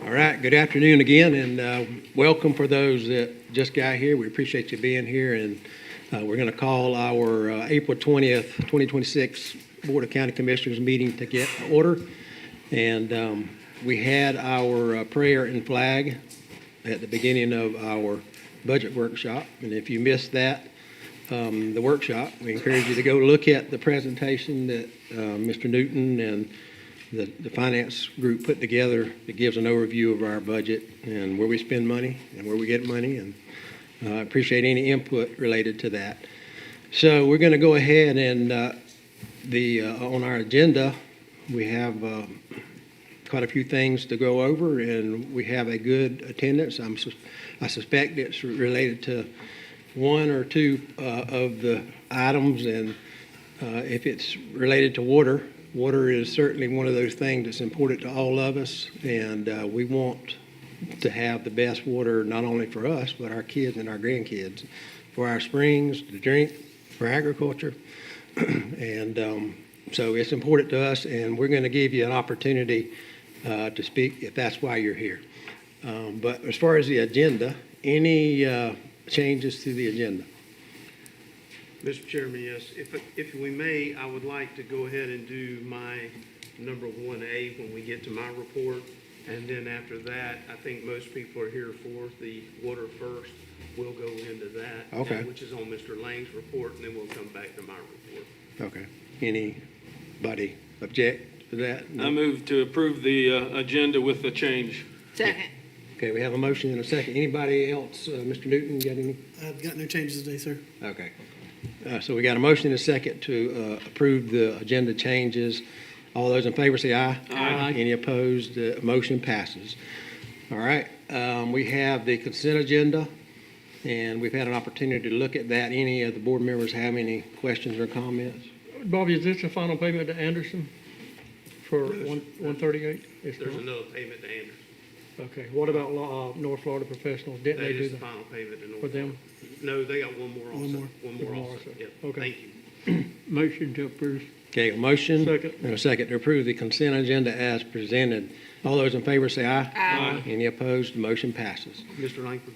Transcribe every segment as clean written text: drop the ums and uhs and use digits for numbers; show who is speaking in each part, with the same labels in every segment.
Speaker 1: All right, good afternoon again, and welcome for those that just got here. We appreciate you being here, and we're going to call our April 20th, 2026 Board of County Commissioners meeting to get order. And we had our prayer and flag at the beginning of our budget workshop, and if you missed that, the workshop, we encourage you to go look at the presentation that Mr. Newton and the finance group put together that gives an overview of our budget and where we spend money and where we get money, and appreciate any input related to that. So we're going to go ahead and on our agenda we have quite a few things to go over, and we have a good attendance. I suspect it's related to one or two of the items, and if it's related to water is certainly one of those things that's important to all of us, and we want to have the best water not only for us, but our kids and our grandkids, for our springs, to drink, for agriculture. And so it's important to us, and we're going to give you an opportunity to speak if that's why you're here. But as far as the agenda, any changes to the agenda?
Speaker 2: Mr. Chairman, yes. If we may, I would like to go ahead and do my number 1A when we get to my report. And then after that, I think most people are here for the water first. We'll go into that,
Speaker 1: okay,
Speaker 2: which is on Mr. Lang's report, and then we'll come back to my report.
Speaker 1: Okay. Anybody object to that? No?
Speaker 3: I move to approve the agenda with the change.
Speaker 4: Second.
Speaker 1: Okay, we have a motion and a second. Anybody else? Mr. Newton, got any?
Speaker 5: I've got no changes today, sir.
Speaker 1: Okay. So we got a motion and a second to approve the agenda changes. All those in favor say aye.
Speaker 3: Aye.
Speaker 1: Any opposed? Motion passes. All right. We have the consent agenda, and we've had an opportunity to look at that. Any of the board members have any questions or comments?
Speaker 6: Bobby, is this the final payment to Anderson for 138?
Speaker 2: There's another payment to Anderson.
Speaker 6: Okay. What about North Florida Professionals? Didn't
Speaker 2: That
Speaker 6: they do
Speaker 2: is the
Speaker 6: that
Speaker 2: final payment to North
Speaker 6: for them?
Speaker 2: No, they got one more also.
Speaker 5: One more.
Speaker 2: One more
Speaker 6: One
Speaker 2: also.
Speaker 6: more also.
Speaker 2: Yep.
Speaker 6: Okay.
Speaker 2: Thank you.
Speaker 6: Motion to approve.
Speaker 1: Okay, a motion
Speaker 6: Second.
Speaker 1: and a second to approve the consent agenda as presented. All those in favor say aye.
Speaker 4: Aye.
Speaker 1: Any opposed? Motion passes.
Speaker 2: Mr. Langford,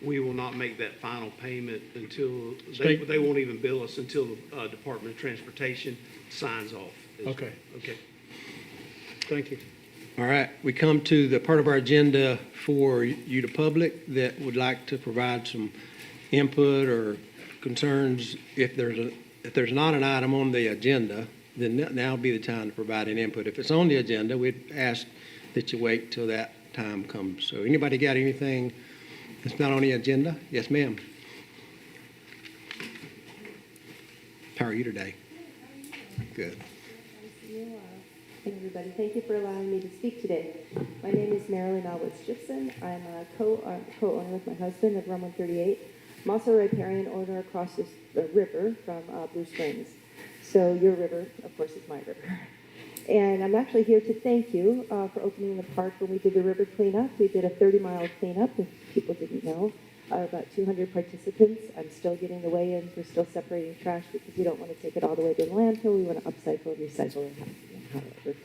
Speaker 2: we will not make that final payment until, they won't even bill us until the Department of Transportation signs off.
Speaker 6: Okay.
Speaker 2: Okay.
Speaker 6: Thank you.
Speaker 1: All right, we come to the part of our agenda for you, the public, that would like to provide some input or concerns. If there's not an item on the agenda, then now would be the time to provide an input. If it's on the agenda, we'd ask that you wait till that time comes. So anybody got anything that's not on the agenda? Yes, ma'am. How are you today? Good.
Speaker 7: Hey everybody, thank you for allowing me to speak today. My name is Marilyn Alwitz-Gibson. I'm a co-owner with my husband of Rum 138. I'm also a riparian owner across the river from Blue Springs. So your river, of course, is my river. And I'm actually here to thank you for opening the park when we did the river cleanup. We did a 30-mile cleanup, if people didn't know. About 200 participants. I'm still getting the weigh-ins. We're still separating trash because we don't want to take it all the way to the landfill. We want to upcycle, recycle, and however.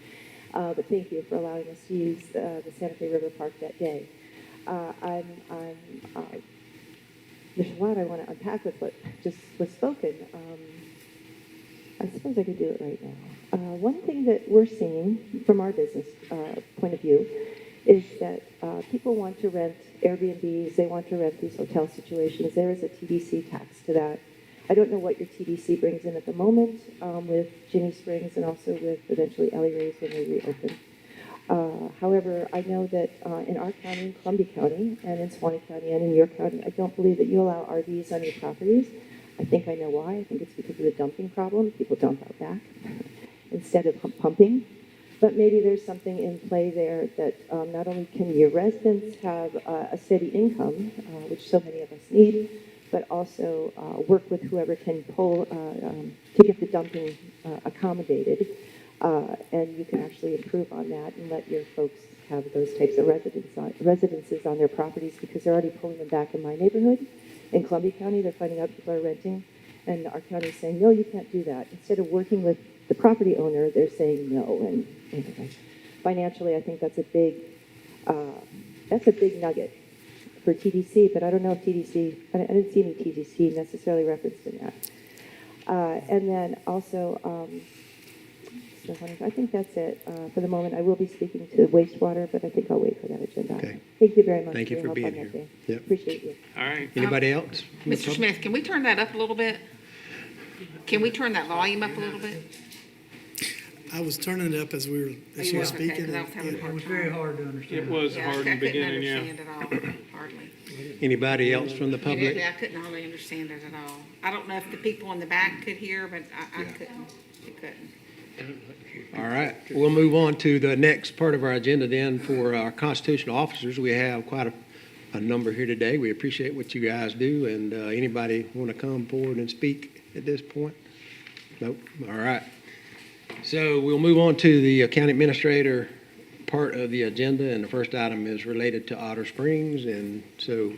Speaker 7: But thank you for allowing us to use the Santa Fe River Park that day. There's a lot I want to unpack with what just was spoken. I suppose I could do it right now. One thing that we're seeing from our business point of view is that people want to rent Airbnbs, they want to rent these hotel situations. There is a TDC tax to that. I don't know what your TDC brings in at the moment with Ginny Springs and also with eventually Ellie Ray's when they reopen. However, I know that in our county, in Columbia County, and in Suwannee County, and in your county, I don't believe that you allow RVs on your properties. I think I know why. I think it's because of the dumping problem. People dump out back instead of pumping. But maybe there's something in play there that not only can your residents have a steady income, which so many of us need, but also work with whoever can pull to get the dumping accommodated. And you can actually improve on that and let your folks have those types of residences on their properties, because they're already pulling them back in my neighborhood. In Columbia County, they're finding out people are renting, and our county is saying, no, you can't do that. Instead of working with the property owner, they're saying no. And anyway, financially, I think that's a big nugget for TDC, but I don't know if TDC, I didn't see any TDC necessarily referenced in that. And then also, so I think that's it for the moment. I will be speaking to wastewater, but I think I'll wait for that agenda.
Speaker 1: Okay.
Speaker 7: Thank you very much.
Speaker 1: Thank you
Speaker 7: your
Speaker 1: for
Speaker 7: help
Speaker 1: being
Speaker 7: on that
Speaker 1: here.
Speaker 7: day.
Speaker 1: Yep.
Speaker 7: Appreciate you.
Speaker 3: All right.
Speaker 1: Anybody else? from the
Speaker 4: Mr.
Speaker 1: public?
Speaker 4: Smith, can we turn that up a little bit? Can we turn that volume up a little bit?
Speaker 5: I was turning it up as you were
Speaker 4: Okay,
Speaker 5: speaking.
Speaker 4: 'cause I was having a
Speaker 6: It
Speaker 4: hard
Speaker 6: was very
Speaker 4: time.
Speaker 6: hard to understand.
Speaker 3: It was
Speaker 4: Yeah,
Speaker 3: hard
Speaker 4: I
Speaker 3: in the
Speaker 4: couldn't
Speaker 3: beginning, yeah.
Speaker 4: understand it all, hardly.
Speaker 1: Anybody else from the public?
Speaker 4: I couldn't hardly understand it at all. I don't know if the people in the back could hear, but I couldn't. They couldn't.
Speaker 1: All right, we'll move on to the next part of our agenda then for our constitutional officers. We have quite a number here today. We appreciate what you guys do, and anybody want to come forward and speak at this point? Nope, all right. So we'll move on to the county administrator part of the agenda, and the first item is related to Otter Springs. And so,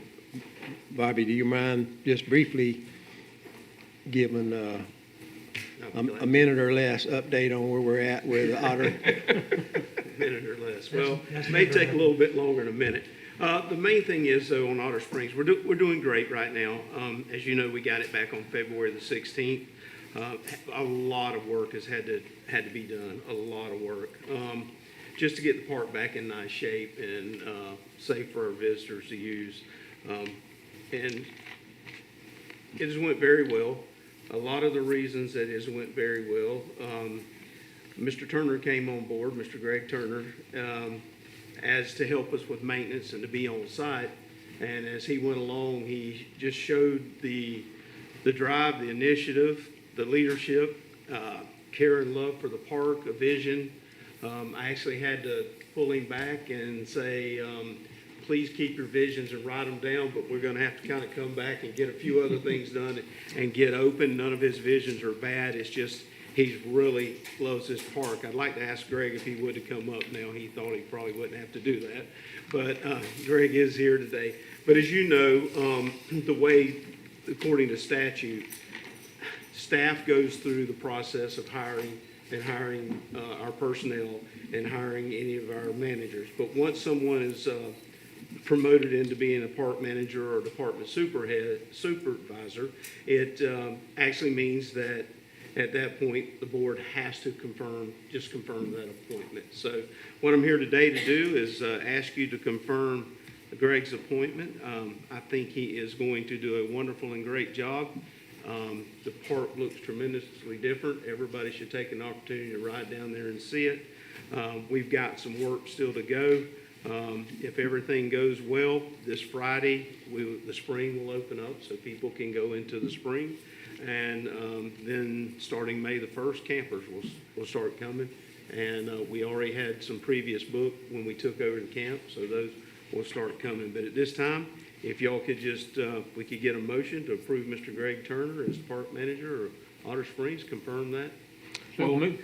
Speaker 1: Bobby, do you mind just briefly giving a minute or less update on where we're at with Otter?
Speaker 2: A minute or less. Well, it may take a little bit longer than a minute. The main thing is, though, on Otter Springs, we're doing great right now. As you know, we got it back on February the 16th. A lot of work has had to be done, a lot of work, just to get the park back in nice shape and safe for our visitors to use. And it has went very well. A lot of the reasons that it has went very well, Mr. Turner came on board, Mr. Greg Turner, as to help us with maintenance and to be on site. And as he went along, he just showed the drive, the initiative, the leadership, care and love for the park, a vision. I actually had to pull him back and say, please keep your visions and write them down, but we're going to have to kind of come back and get a few other things done and get open. None of his visions are bad. It's just he really loves this park. I'd like to ask Greg if he would have come up now. He thought he probably wouldn't have to do that, but Greg is here today. But as you know, the way, according to statute, staff goes through the process of hiring our personnel and hiring any of our managers. But once someone is promoted into being a park manager or department supervisor, it actually means that at that point the board has to confirm that appointment. So what I'm here today to do is ask you to confirm Greg's appointment. I think he is going to do a wonderful and great job. The park looks tremendously different. Everybody should take an opportunity to ride down there and see it. We've got some work still to go. If everything goes well, this Friday, the spring will open up so people can go into the spring. And then starting May the 1st, campers will start coming. And we already had some previous book when we took over the camp, so those will start coming. But at this time, if y'all could just, we could get a motion to approve Mr. Greg Turner as park manager of Otter Springs, confirm that.
Speaker 3: So moved.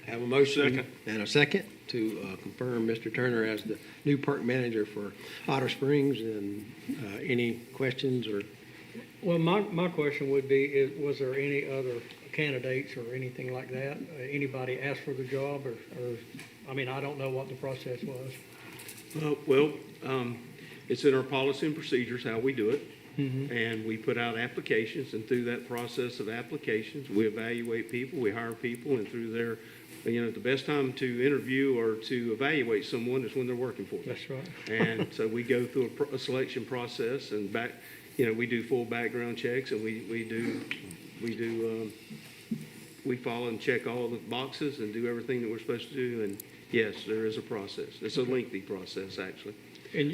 Speaker 1: Have a motion
Speaker 3: Second.
Speaker 1: and a second to confirm Mr. Turner as the new park manager for Otter Springs. And any questions or?
Speaker 6: Well, my question would be, was there any other candidates or anything like that? Anybody asked for the job or, I mean, I don't know what the process was.
Speaker 2: Well, it's in our policy and procedures how we do it. And we put out applications, and through that process of applications, we evaluate people, we hire people, and through their, the best time to interview or to evaluate someone is when they're working for us.
Speaker 6: That's right.
Speaker 2: And so we go through a selection process and we do full background checks, and we follow and check all the boxes and do everything that we're supposed to do. And yes, there is a process. It's a lengthy process, actually.
Speaker 6: And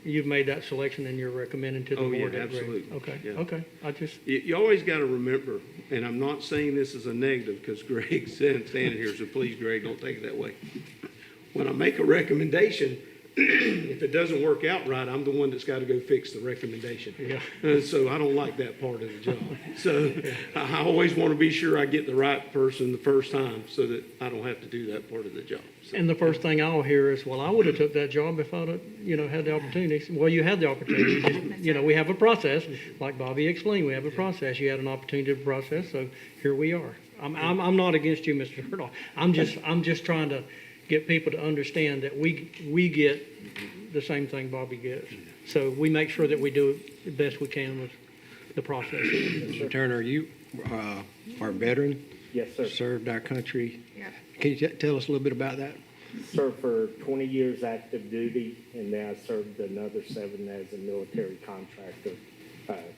Speaker 6: you've made that selection and you're recommending to the
Speaker 2: Oh,
Speaker 6: board?
Speaker 2: yeah,
Speaker 6: that Greg-
Speaker 2: absolutely.
Speaker 6: Okay,
Speaker 2: Yeah.
Speaker 6: okay. I just,
Speaker 2: You always got to remember, and I'm not saying this is a negative because Greg's standing here, so please, Greg, don't take it that way. When I make a recommendation, if it doesn't work out right, I'm the one that's got to go fix the recommendation.
Speaker 6: Yeah.
Speaker 2: So I don't like that part of the job. So I always want to be sure I get the right person the first time so that I don't have to do that part of the job. So,
Speaker 6: and the first thing I'll hear is, well, I would have took that job if I'd have, had the opportunity. Well, you had the opportunity. Just, we have a process. Like Bobby explained, we have a process. You had an opportunity to process, so here we are. I'm not against you, Mr. Murdoch. I'm just trying to get people to understand that we get the same thing Bobby gets. So we make sure that we do the best we can with the process.
Speaker 1: Mr. Turner, you are a veteran,
Speaker 8: Yes, sir.
Speaker 1: served our country.
Speaker 4: Yep.
Speaker 1: Can you tell us a little bit about that?
Speaker 8: Served for 20 years active duty, and then I served another 7 as a military contractor,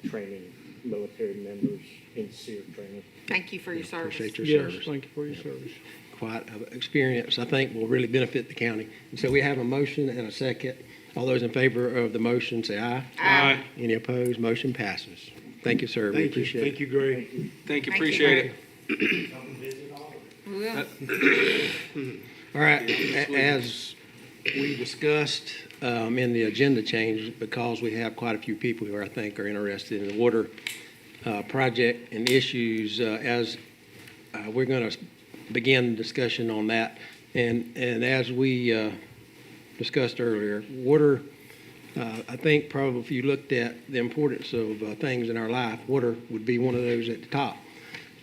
Speaker 8: training military members in SEER training.
Speaker 4: Thank you for your service.
Speaker 1: Appreciate your
Speaker 6: Yes,
Speaker 1: service.
Speaker 6: thank you for your service.
Speaker 1: Quite an experience, I think, will really benefit the county. And so we have a motion and a second. All those in favor of the motion, say aye.
Speaker 3: Aye.
Speaker 1: Any opposed? Motion passes. Thank you, sir. We
Speaker 2: Thank you,
Speaker 1: appreciate
Speaker 2: thank
Speaker 1: it.
Speaker 2: you, Greg.
Speaker 3: Thank you,
Speaker 4: Thank you,
Speaker 3: appreciate it.
Speaker 4: We will.
Speaker 1: All right, as we discussed in the agenda change, because we have quite a few people who I think are interested in the water project and issues, we're going to begin discussion on that. And as we discussed earlier, water, I think probably if you looked at the importance of things in our life, water would be one of those at the top.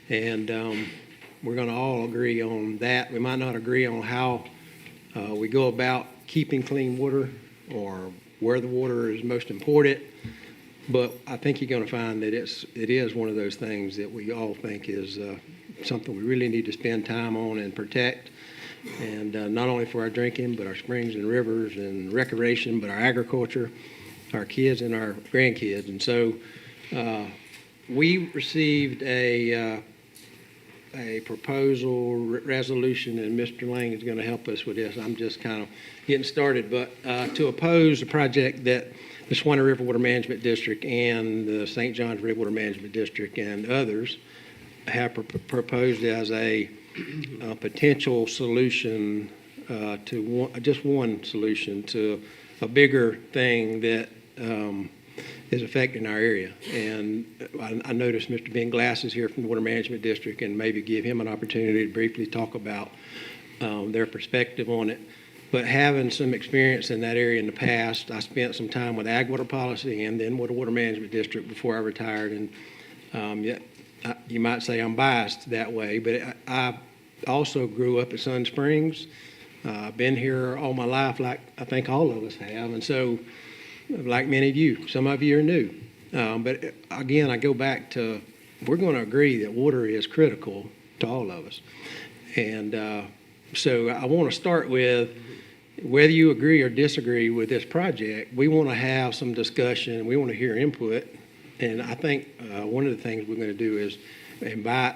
Speaker 1: And we're going to all agree on that. We might not agree on how we go about keeping clean water or where the water is most important, but I think you're going to find that it is one of those things that we all think is something we really need to spend time on and protect, and not only for our drinking, but our springs and rivers and recreation, but our agriculture, our kids and our grandkids. And so we received a proposal resolution, and Mr. Lang is going to help us with this. I'm just kind of getting started, but to oppose a project that the Swanee River Water Management District and the St. Johns River Water Management District and others have proposed as a potential solution to just one solution to a bigger thing that is affecting our area. And I noticed Mr. Ben Glass is here from the Water Management District, and maybe give him an opportunity to briefly talk about their perspective on it. But having some experience in that area in the past, I spent some time with Ag Water Policy and then with the Water Management District before I retired. And you might say I'm biased that way, but I also grew up at Sun Springs. I've been here all my life, like I think all of us have. And so, like many of you, some of you are new. But again, I go back to, we're going to agree that water is critical to all of us. And so I want to start with, whether you agree or disagree with this project, we want to have some discussion. We want to hear input. And I think one of the things we're going to do is invite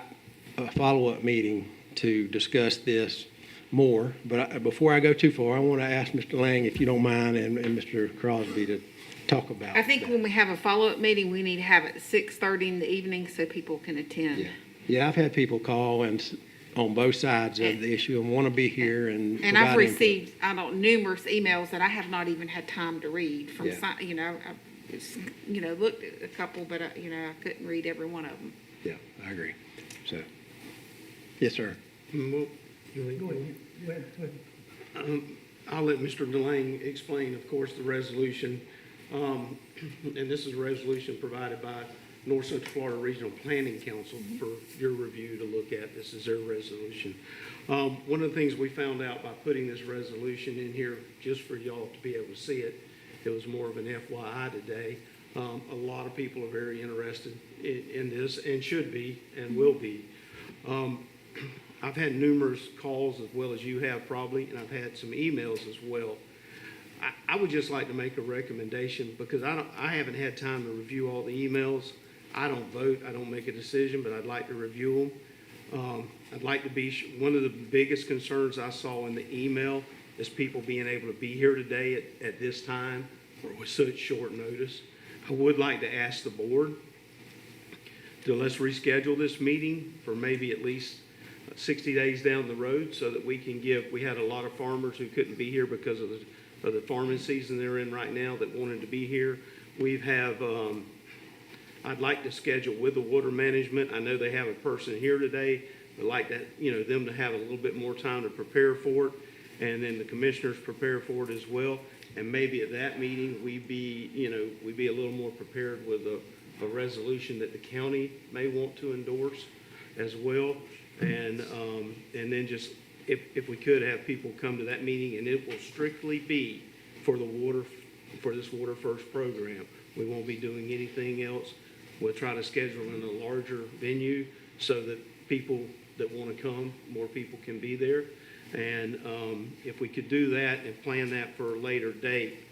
Speaker 1: a follow-up meeting to discuss this more. But before I go too far, I want to ask Mr. Lang, if you don't mind, and Mr. Crosby to talk about
Speaker 4: I think
Speaker 1: that.
Speaker 4: when we have a follow-up meeting, we need to have it at 6:30 in the evening so people can attend.
Speaker 1: Yeah, I've had people call and on both sides of the issue and want to be here and
Speaker 4: And
Speaker 1: provide
Speaker 4: I've
Speaker 1: input.
Speaker 4: received, numerous emails that I have not even had time to read from,
Speaker 1: Yeah.
Speaker 4: I just, looked at a couple, but, I couldn't read every one of them.
Speaker 1: Yeah, I agree. So, yes, sir.
Speaker 2: Well, I'll let Mr. DeLange explain, of course, the resolution. And this is a resolution provided by North Central Florida Regional Planning Council for your review to look at. This is their resolution. One of the things we found out by putting this resolution in here, just for y'all to be able to see it, it was more of an FYI today. A lot of people are very interested in this, and should be and will be. I've had numerous calls, as well as you have probably, and I've had some emails as well. I would just like to make a recommendation, because I haven't had time to review all the emails. I don't vote, I don't make a decision, but I'd like to review them. I'd like to be, one of the biggest concerns I saw in the email is people being able to be here today at this time or with such short notice. I would like to ask the board to let's reschedule this meeting for maybe at least 60 days down the road, so that we can we had a lot of farmers who couldn't be here because of the farming season they're in right now that wanted to be here. I'd like to schedule with the water management. I know they have a person here today. I'd like that, them to have a little bit more time to prepare for it, and then the commissioners prepare for it as well. And maybe at that meeting, we'd be a little more prepared with a resolution that the county may want to endorse as well. And then just, if we could have people come to that meeting, and it will strictly be for this Water First program. We won't be doing anything else. We'll try to schedule in a larger venue so that people that want to come, more people can be there. And if we could do that and plan that for a later date,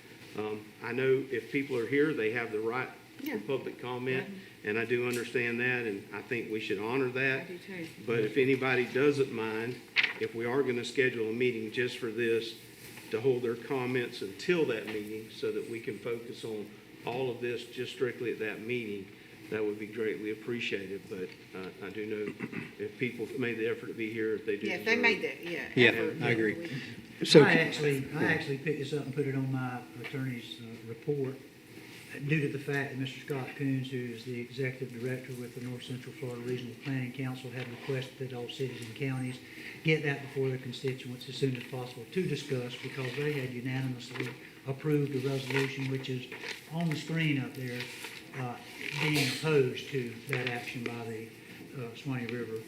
Speaker 2: I know if people are here, they have the right for public comment, and I do understand that, and I think we should honor that.
Speaker 4: I do too.
Speaker 2: But if anybody doesn't mind, if we are going to schedule a meeting just for this, to hold their comments until that meeting so that we can focus on all of this just strictly at that meeting, that would be greatly appreciated. But I do know if people have made the effort to be here, if they do.
Speaker 4: Yeah, if they
Speaker 2: deserve
Speaker 4: made
Speaker 2: it.
Speaker 4: that,
Speaker 1: Yeah,
Speaker 4: effort,
Speaker 1: I agree.
Speaker 4: we-
Speaker 1: So,
Speaker 9: I actually picked this up and put it on my attorney's report due to the fact that Mr. Scott Coons, who is the executive director with the North Central Florida Regional Planning Council, had requested that all cities and counties get that before their constituents as soon as possible to discuss, because they had unanimously approved the resolution, which is on the screen up there, being opposed to that action by the Swanee River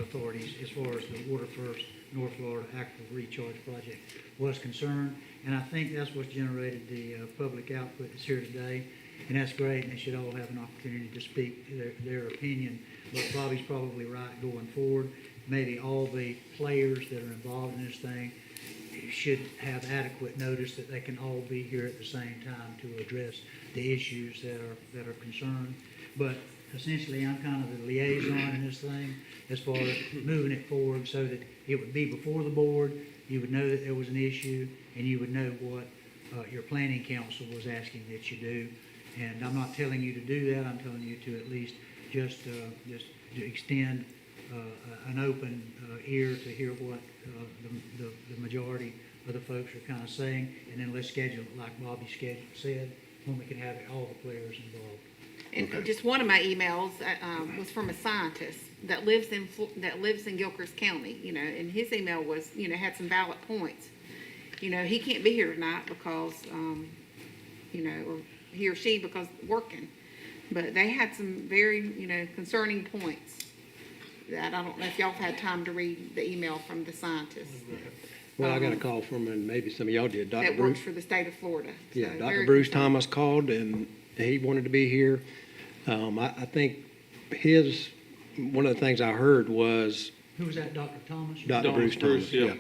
Speaker 9: authorities as far as the Water First North Florida Aquifer Recharge Project was concerned. And I think that's what's generated the public output that's here today. And that's great, and they should all have an opportunity to speak their opinion. But Bobby's probably right going forward. Maybe all the players that are involved in this thing should have adequate notice that they can all be here at the same time to address the issues that are concerned. But essentially, I'm kind of the liaison in this thing as far as moving it forward so that it would be before the board, you would know that there was an issue, and you would know what your planning council was asking that you do. And I'm not telling you to do that. I'm telling you to at least just to extend an open ear to hear what the majority of the folks are kind of saying, and then let's schedule it like Bobby said, when we can have all the players involved.
Speaker 4: And just one of my emails was from a scientist that lives in Gilchrist County, and his email was, had some valid points. He can't be here tonight because, or he or she because working. But they had some very, concerning points that I don't know if y'all have had time to read the email from the scientist
Speaker 1: well, I got a call from, and maybe some of y'all did, Dr.
Speaker 4: that
Speaker 1: Bruce.
Speaker 4: works for the state of Florida.
Speaker 1: Yeah,
Speaker 4: So
Speaker 1: Dr.
Speaker 4: very
Speaker 1: Bruce
Speaker 4: concerned.
Speaker 1: Thomas called, and he wanted to be here. I think one of the things I heard was
Speaker 9: Who was that, Dr. Thomas?
Speaker 1: Dr. Bruce Thomas.
Speaker 3: yeah.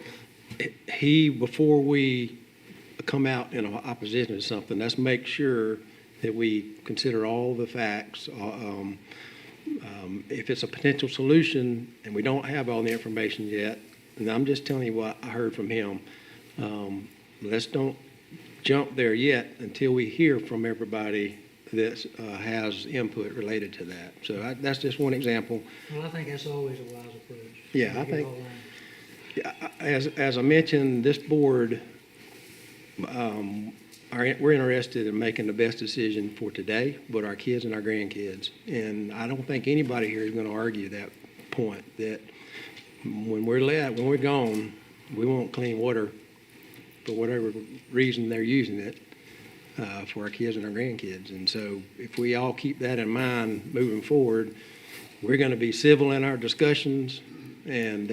Speaker 1: He, before we come out in opposition to something, let's make sure that we consider all the facts. If it's a potential solution and we don't have all the information yet, and I'm just telling you what I heard from him, let's don't jump there yet until we hear from everybody that has input related to that. So that's just one example.
Speaker 9: Well, I think that's always a wise approach.
Speaker 1: Yeah, I
Speaker 9: Get
Speaker 1: think-
Speaker 9: all in.
Speaker 1: As I mentioned, this board, we're interested in making the best decision for today, but our kids and our grandkids. And I don't think anybody here is going to argue that point, that when we're gone, we want clean water for whatever reason they're using it, for our kids and our grandkids. And so if we all keep that in mind moving forward, we're going to be civil in our discussions, and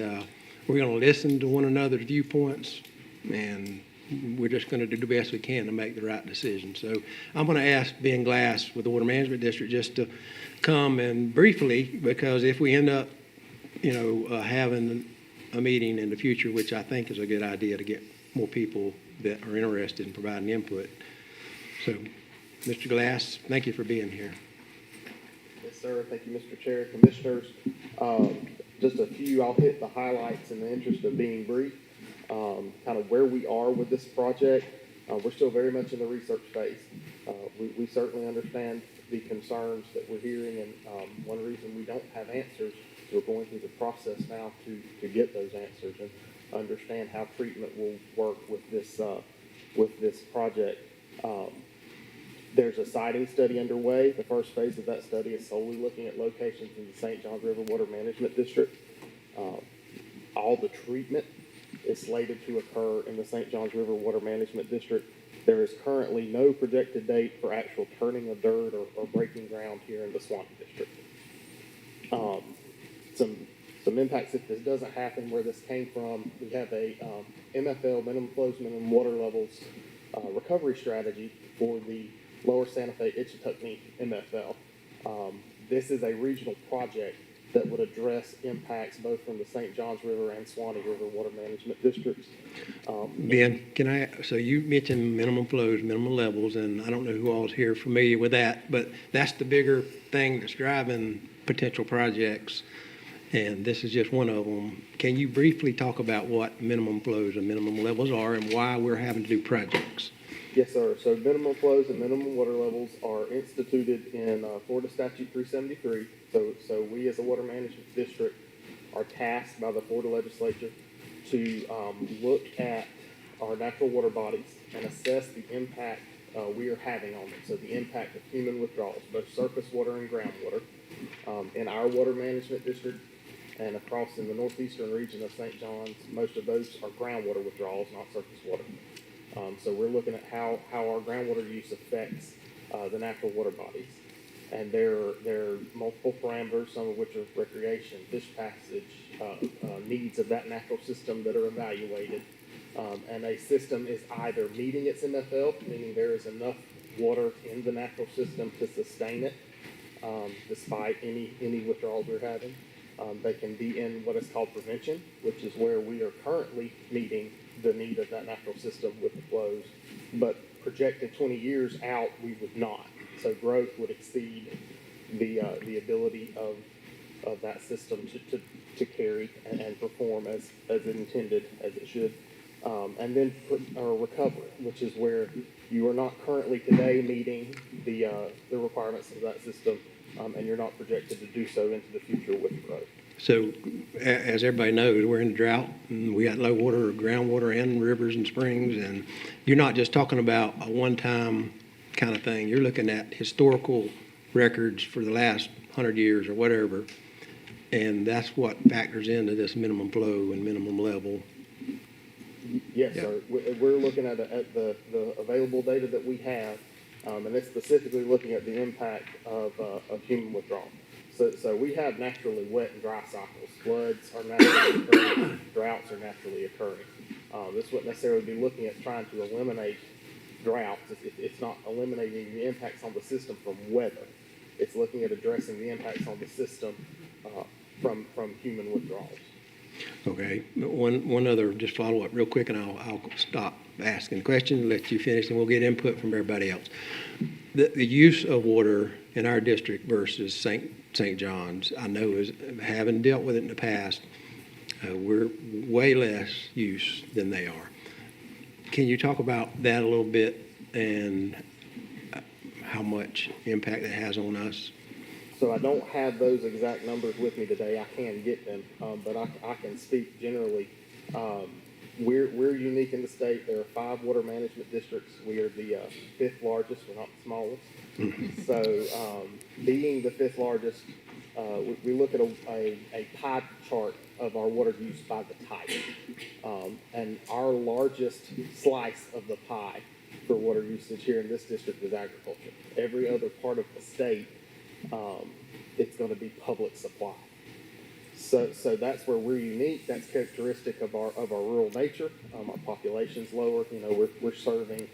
Speaker 1: we're going to listen to one another's viewpoints, and we're just going to do the best we can to make the right decision. So I'm going to ask Ben Glass with the Water Management District just to come and briefly, because if we end up, having a meeting in the future, which I think is a good idea to get more people that are interested in providing input. So, Mr. Glass, thank you for being here.
Speaker 10: Yes, sir. Thank you, Mr. Chair, Commissioners. Just a few, I'll hit the highlights in the interest of being brief. Kind of where we are with this project. We're still very much in the research phase. We certainly understand the concerns that we're hearing, and one reason we don't have answers is we're going through the process now to get those answers and understand how treatment will work with this project. There's a siting study underway. The first phase of that study is solely looking at locations in the St. Johns River Water Management District. All the treatment is slated to occur in the St. Johns River Water Management District. There is currently no projected date for actual turning of dirt or breaking ground here in the Swanee District. some impacts if this doesn't happen, where this came from. We have a MFL, minimum flows, minimum water levels, recovery strategy for the Lower Santa Fe Itchituckney MFL. This is a regional project that would address impacts both from the St. Johns River and Swanee River water management districts.
Speaker 1: Ben, so you mentioned minimum flows, minimum levels, and I don't know who all's here familiar with that, but that's the bigger thing that's driving potential projects, and this is just one of them. Can you briefly talk about what minimum flows and minimum levels are and why we're having to do projects?
Speaker 10: Yes, sir. So minimum flows and minimum water levels are instituted in Florida Statute 373. So we as a water management district are tasked by the Florida legislature to look at our natural water bodies and assess the impact we are having on them. So the impact of human withdrawals, both surface water and groundwater, in our water management district and across in the northeastern region of St. John's. Most of those are groundwater withdrawals, not surface water. So we're looking at how our groundwater use affects the natural water bodies. And there are multiple parameters, some of which are recreation, fish passage, needs of that natural system that are evaluated. And a system is either meeting its MFL, meaning there is enough water in the natural system to sustain it, despite any withdrawals we're having. They can be in what is called prevention, which is where we are currently meeting the need of that natural system with the flows, but projected 20 years out, we would not. So growth would exceed the ability of that system to carry and perform as it intended, as it should. And then recovery, which is where you are not currently today meeting the requirements of that system, and you're not projected to do so into the future with growth.
Speaker 1: So, as everybody knows, we're in a drought, and we got low water, groundwater, and rivers and springs, and you're not just talking about a one-time kind of thing. You're looking at historical records for the last 100 years or whatever, and that's what factors into this minimum flow and minimum level.
Speaker 10: Yes, sir. We're looking at the available data that we have, and it's specifically looking at the impact of human withdrawal. So we have naturally wet and dry cycles. Floods are naturally occurring. Droughts are naturally occurring. This wouldn't necessarily be looking at trying to eliminate droughts. It's not eliminating the impacts on the system from weather. It's looking at addressing the impacts on the system from human withdrawals.
Speaker 1: Okay, one other just follow up real quick, and I'll stop asking questions and let you finish, and we'll get input from everybody else. The use of water in our district versus St. John's, I know, is having dealt with it in the past, we're way less use than they are. Can you talk about that a little bit and how much impact it has on us?
Speaker 10: So I don't have those exact numbers with me today. I can get them, but I can speak generally. We're unique in the state. There are 5 water management districts. We are the 5th largest. We're not the smallest. So being the 5th largest, we look at a pie chart of our water use by the type. And our largest slice of the pie for water usage here in this district is agriculture. Every other part of the state, it's going to be public supply. So that's where we're unique. That's characteristic of our rural nature. Our population's lower. You know, we're serving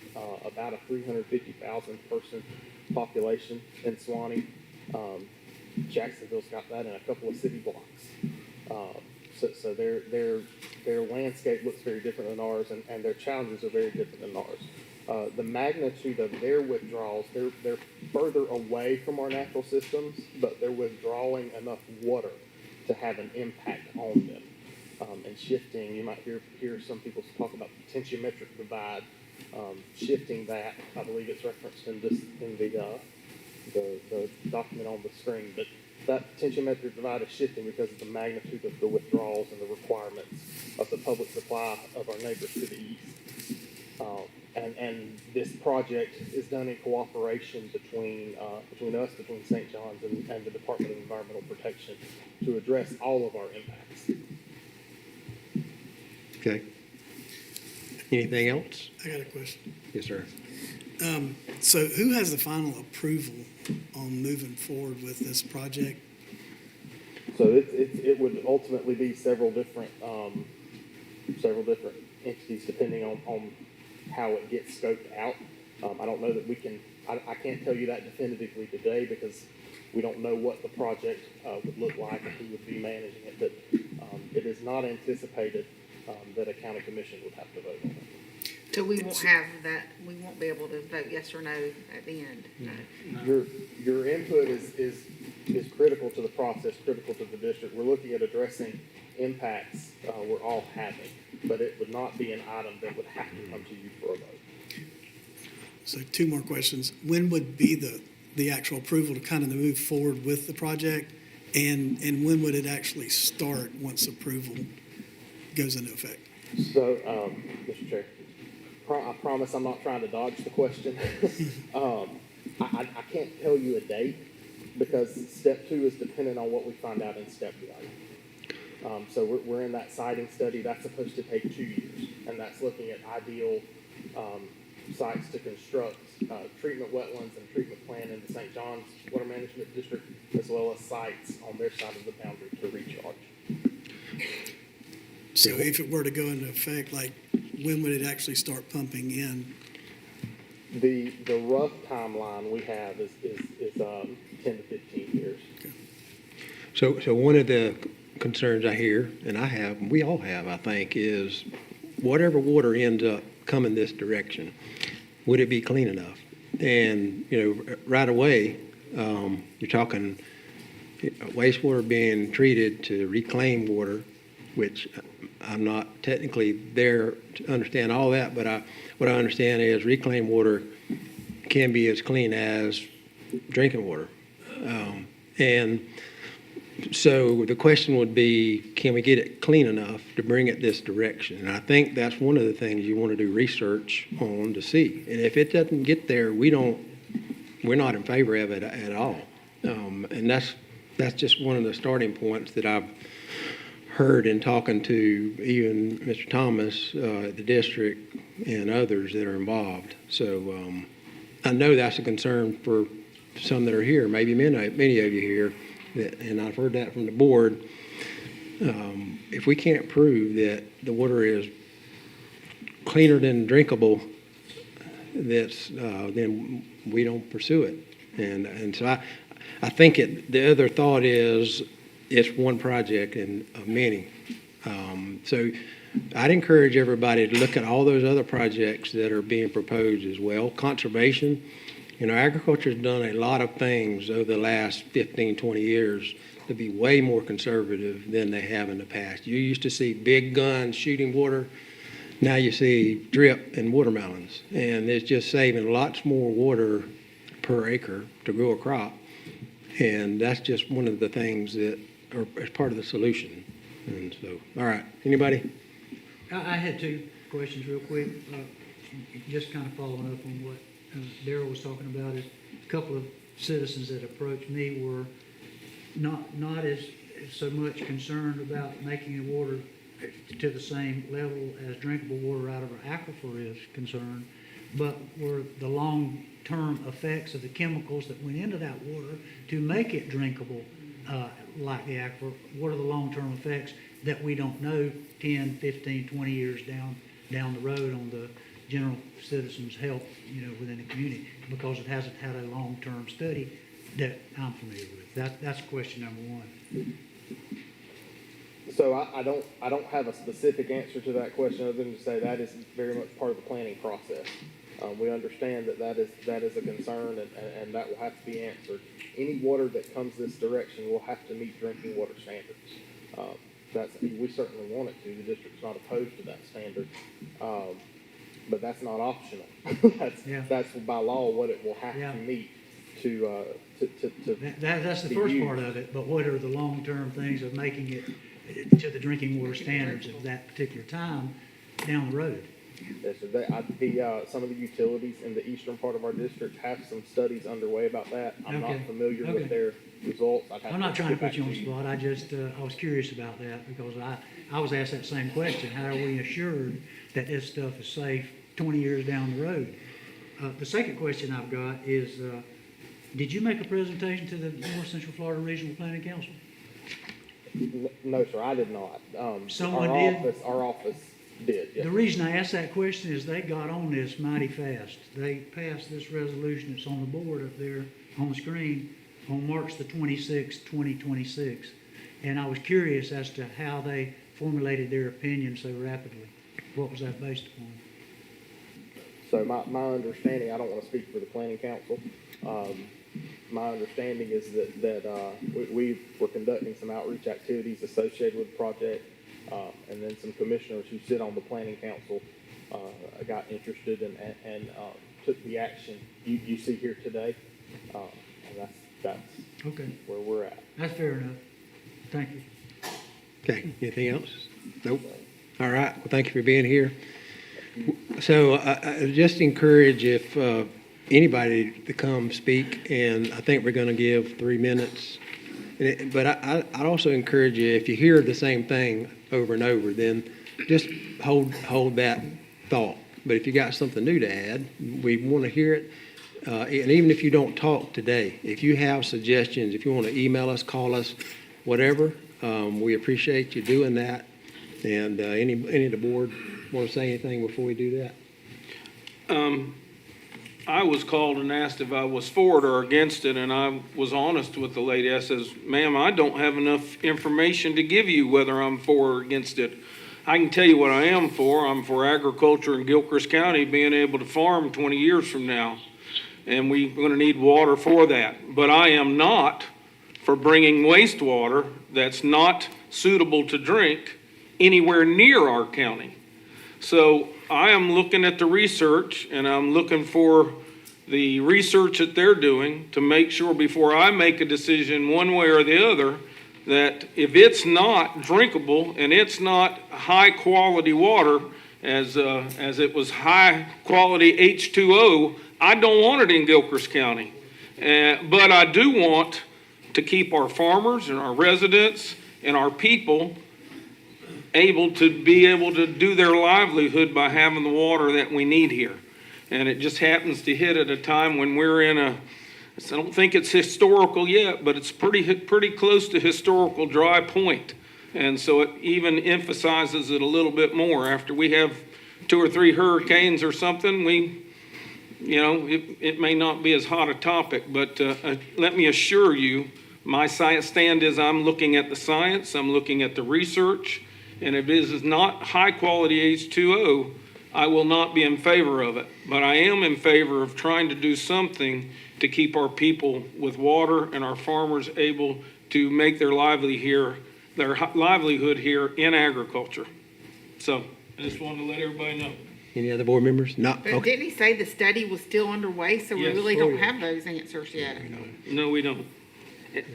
Speaker 10: about a 350,000 person population in Swanee. Jacksonville's got that in a couple of city blocks. So their landscape looks very different than ours, and their challenges are very different than ours. The magnitude of their withdrawals, they're further away from our natural systems, but they're withdrawing enough water to have an impact on them. And shifting, you might hear some people talk about the tensiometric divide, shifting that. I believe it's referenced in the document on the screen, but that tensiometric divide is shifting because of the magnitude of the withdrawals and the requirements of the public supply of our neighbors to the east. And this project is done in cooperation between St. John's and the Department of Environmental Protection to address all of our impacts.
Speaker 1: Okay. Anything else?
Speaker 5: I got a question.
Speaker 1: Yes, sir.
Speaker 5: So who has the final approval on moving forward with this project?
Speaker 10: So it would ultimately be several different entities depending on how it gets scoped out. I don't know that we can, I can't tell you that definitively today because we don't know what the project would look like and who would be managing it, but it is not anticipated that a county commission would have to vote on it.
Speaker 4: So we won't have that, we won't be able to vote yes or no at the end. No.
Speaker 10: Your input is critical to the process, critical to the district. We're looking at addressing impacts we're all having, but it would not be an item that would have to come to you for a vote.
Speaker 5: So 2 more questions. When would be the actual approval to kind of move forward with the project? And when would it actually start once approval goes into effect?
Speaker 10: So, Mr. Chair, I promise I'm not trying to dodge the question. I can't tell you a date because step 2 is dependent on what we find out in step 1. So we're in that siting study. That's supposed to take 2 years, and that's looking at ideal sites to construct treatment wetlands and treatment plan in the St. John's Water Management District, as well as sites on their side of the boundary to recharge.
Speaker 5: So if it were to go into effect, like, when would it actually start pumping in?
Speaker 10: The rough timeline we have is 10 to 15 years.
Speaker 1: So one of the concerns I hear, and I have, and we all have, I think, is whatever water ends up coming this direction, would it be clean enough? And, right away, you're talking wastewater being treated to reclaim water, which I'm not technically there to understand all that, but what I understand is reclaimed water can be as clean as drinking water. And so the question would be, can we get it clean enough to bring it this direction? And I think that's one of the things you want to do research on to see. And if it doesn't get there, we're not in favor of it at all. And that's just one of the starting points that I've heard in talking to even Mr. Thomas at the district and others that are involved. So I know that's a concern for some that are here, maybe many of you here, and I've heard that from the board. If we can't prove that the water is cleaner than drinkable, then we don't pursue it. And so I think the other thought is it's one project and of many. So I'd encourage everybody to look at all those other projects that are being proposed as well. Conservation, agriculture's done a lot of things over the last 15, 20 years to be way more conservative than they have in the past. You used to see big guns shooting water. Now you see drip and watermelons. And it's just saving lots more water per acre to grow a crop. And that's just one of the things that are part of the solution. And so, all right, anybody?
Speaker 9: I had 2 questions real quick. Just kind of following up on what Darrell was talking about. Is a couple of citizens that approached me were not as so much concerned about making the water to the same level as drinkable water out of our aquifer is concerned, but were the long-term effects of the chemicals that went into that water to make it drinkable like the aquifer. What are the long-term effects that we don't know 10, 15, 20 years down the road on the general citizens' health, within the community, because it hasn't had a long-term study that I'm familiar with. That's question number 1.
Speaker 10: So I don't have a specific answer to that question other than to say that is very much part of the planning process. We understand that is a concern and that will have to be answered. Any water that comes this direction will have to meet drinking water standards. We certainly want it to. The district's not opposed to that standard. But that's not optional. That's by law what it will have to meet to
Speaker 9: That's the first part of it, but what are the long-term things of making it to the drinking water standards of that particular time down the road?
Speaker 10: Yes, sir. Some of the utilities in the eastern part of our district have some studies underway about that. I'm not familiar with their results.
Speaker 9: I'm not trying to put you on the spot. I was curious about that because I was asked that same question. How are we assured that this stuff is safe 20 years down the road? The second question I've got is, did you make a presentation to the North Central Florida Regional Planning Council?
Speaker 10: No, sir, I did not.
Speaker 9: Someone
Speaker 10: our
Speaker 9: did?
Speaker 10: Our office did, yes.
Speaker 9: The reason I asked that question is they got on this mighty fast. They passed this resolution that's on the board up there on the screen on March the 26th, 2026. And I was curious as to how they formulated their opinion so rapidly. What was that based upon?
Speaker 10: So my understanding, I don't want to speak for the planning council. My understanding is that we were conducting some outreach activities associated with the project. And then some commissioners who sit on the planning council got interested and took the action you see here today. And that's
Speaker 9: Okay,
Speaker 10: where we're at.
Speaker 9: that's fair enough. Thank you.
Speaker 1: Okay, anything else? Nope. All right, well, thank you for being here. So I just encourage if anybody to come speak, and I think we're going to give 3 minutes. But I'd also encourage you, if you hear the same thing over and over, then just hold that thought. But if you got something new to add, we want to hear it. And even if you don't talk today, if you have suggestions, if you want to email us, call us, whatever, we appreciate you doing that. And any of the board want to say anything before we do that?
Speaker 3: I was called and asked if I was for it or against it, and I was honest with the lady. I says, ma'am, I don't have enough information to give you whether I'm for or against it. I can tell you what I am for. I'm for agriculture in Gilchrist County being able to farm 20 years from now, and we're going to need water for that. But I am not for bringing wastewater that's not suitable to drink anywhere near our county. So I am looking at the research, and I'm looking for the research that they're doing to make sure before I make a decision one way or the other that if it's not drinkable and it's not high quality water as it was high quality H2O, I don't want it in Gilchrist County. But I do want to keep our farmers and our residents and our people able to do their livelihood by having the water that we need here. And it just happens to hit at a time when we're in I don't think it's historical yet, but it's pretty close to historical dry point. And so it even emphasizes it a little bit more. After we have 2 or 3 hurricanes or something, it may not be as hot a topic, but let me assure you, my stand is I'm looking at the science, I'm looking at the research, and if it is not high quality H2O, I will not be in favor of it. But I am in favor of trying to do something to keep our people with water and our farmers able to make their livelihood here in agriculture. So I just wanted to let everybody know.
Speaker 1: Any other board members? No?
Speaker 4: But
Speaker 1: Okay.
Speaker 4: didn't he say the study was still underway, so we
Speaker 3: Yes.
Speaker 4: really don't have those answers yet?
Speaker 3: No, we don't.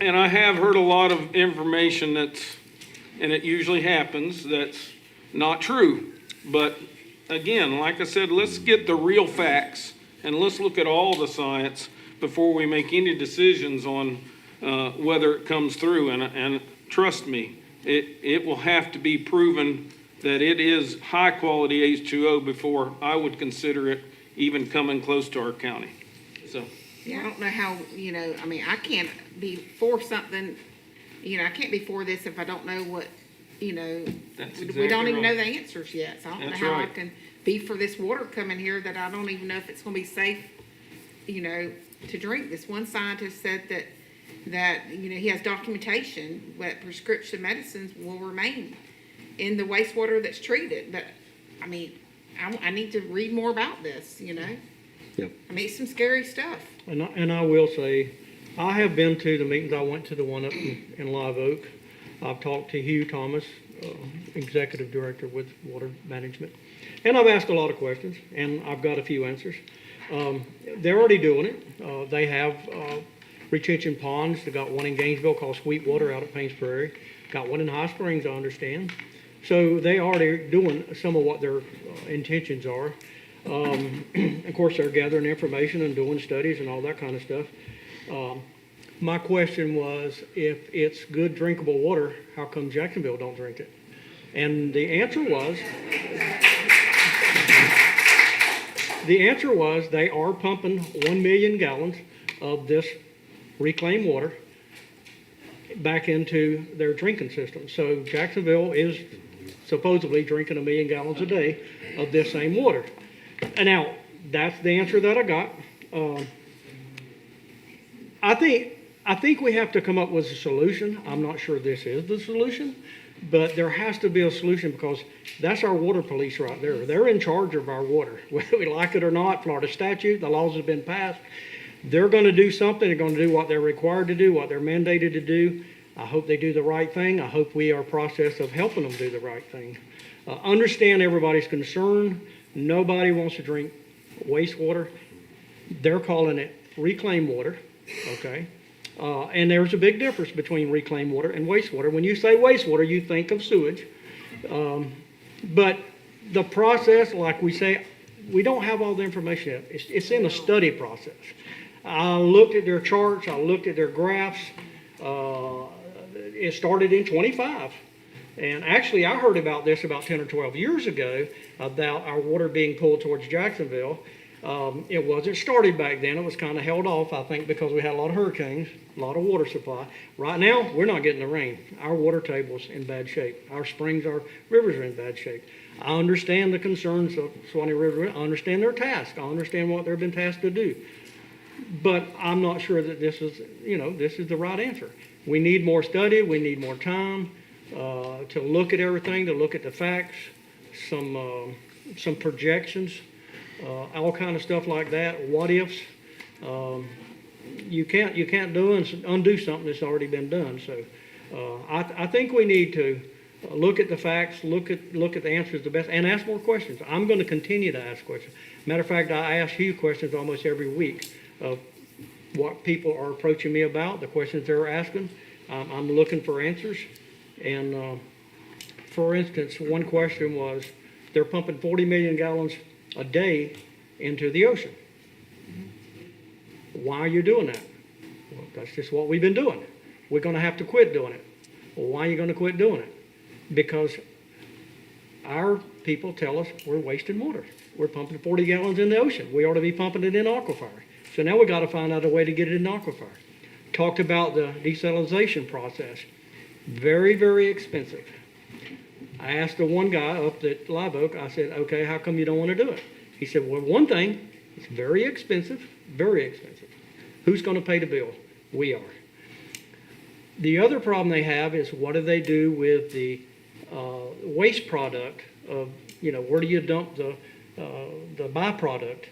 Speaker 3: And I have heard a lot of information and it usually happens, that's not true. But again, like I said, let's get the real facts and let's look at all the science before we make any decisions on whether it comes through. And trust me, it will have to be proven that it is high quality H2O before I would consider it even coming close to our county. So.
Speaker 4: Yeah, I don't know how, I can't be for something, I can't be for this if I don't know what,
Speaker 3: That's
Speaker 4: we
Speaker 3: exactly
Speaker 4: don't even know
Speaker 3: right.
Speaker 4: the answers yet. So I don't know
Speaker 3: That's
Speaker 4: how I
Speaker 3: right.
Speaker 4: can be for this water coming here that I don't even know if it's gonna be safe, to drink. This one scientist said that he has documentation that prescription medicines will remain in the wastewater that's treated. But, I need to read more about this,
Speaker 1: Yep.
Speaker 4: It's some scary stuff.
Speaker 6: And I will say, I have been to the meetings. I went to the one up in Live Oak. I've talked to Hugh Thomas, Executive Director with Water Management. And I've asked a lot of questions, and I've got a few answers. They're already doing it. They have retention ponds. They got one in Gainesville called Sweetwater out at Paynes Prairie. Got one in High Springs, I understand. So they already doing some of what their intentions are. Of course, they're gathering information and doing studies and all that kind of stuff. My question was, if it's good drinkable water, how come Jacksonville don't drink it? And the answer was they are pumping 1 million gallons of this reclaimed water back into their drinking system. So Jacksonville is supposedly drinking 1 million gallons a day of this same water. And now, that's the answer that I got. I think we have to come up with a solution. I'm not sure this is the solution, but there has to be a solution because that's our water police right there. They're in charge of our water, whether we like it or not. Florida statute, the laws have been passed. They're going to do something. They're going to do what they're required to do, what they're mandated to do. I hope they do the right thing. I hope we are in process of helping them do the right thing. Understand everybody's concern. Nobody wants to drink wastewater. They're calling it reclaimed water, okay? And there's a big difference between reclaimed water and wastewater. When you say wastewater, you think of sewage. But the process, like we say, we don't have all the information yet. It's in a study process. I looked at their charts. I looked at their graphs. It started in 25. And actually, I heard about this about 10 or 12 years ago about our water being pulled towards Jacksonville. It wasn't started back then. It was kind of held off, I think, because we had a lot of hurricanes, a lot of water supply. Right now, we're not getting the rain. Our water table's in bad shape. Our springs, our rivers are in bad shape. I understand the concerns of Swanee River. I understand their task. I understand what they've been tasked to do. But I'm not sure that this is the right answer. We need more study. We need more time to look at everything, to look at the facts, some projections, all kind of stuff like that. What ifs? You can't undo something that's already been done. So I think we need to look at the facts, look at the answers the best, and ask more questions. I'm going to continue to ask questions. Matter of fact, I ask you questions almost every week of what people are approaching me about, the questions they're asking. I'm looking for answers. And for instance, one question was, they're pumping 40 million gallons a day into the ocean. Why are you doing that? Well, that's just what we've been doing. We're going to have to quit doing it. Well, why are you going to quit doing it? Because our people tell us we're wasting water. We're pumping 40 gallons in the ocean. We ought to be pumping it in aquifer. So now we got to find out a way to get it in aquifer. Talked about the desalination process. Very, very expensive. I asked the one guy up at Live Oak, I said, okay, how come you don't want to do it? He said, well, one thing, it's very expensive, very expensive. Who's going to pay the bill? We are. The other problem they have is what do they do with the waste product of, where do you dump the byproduct,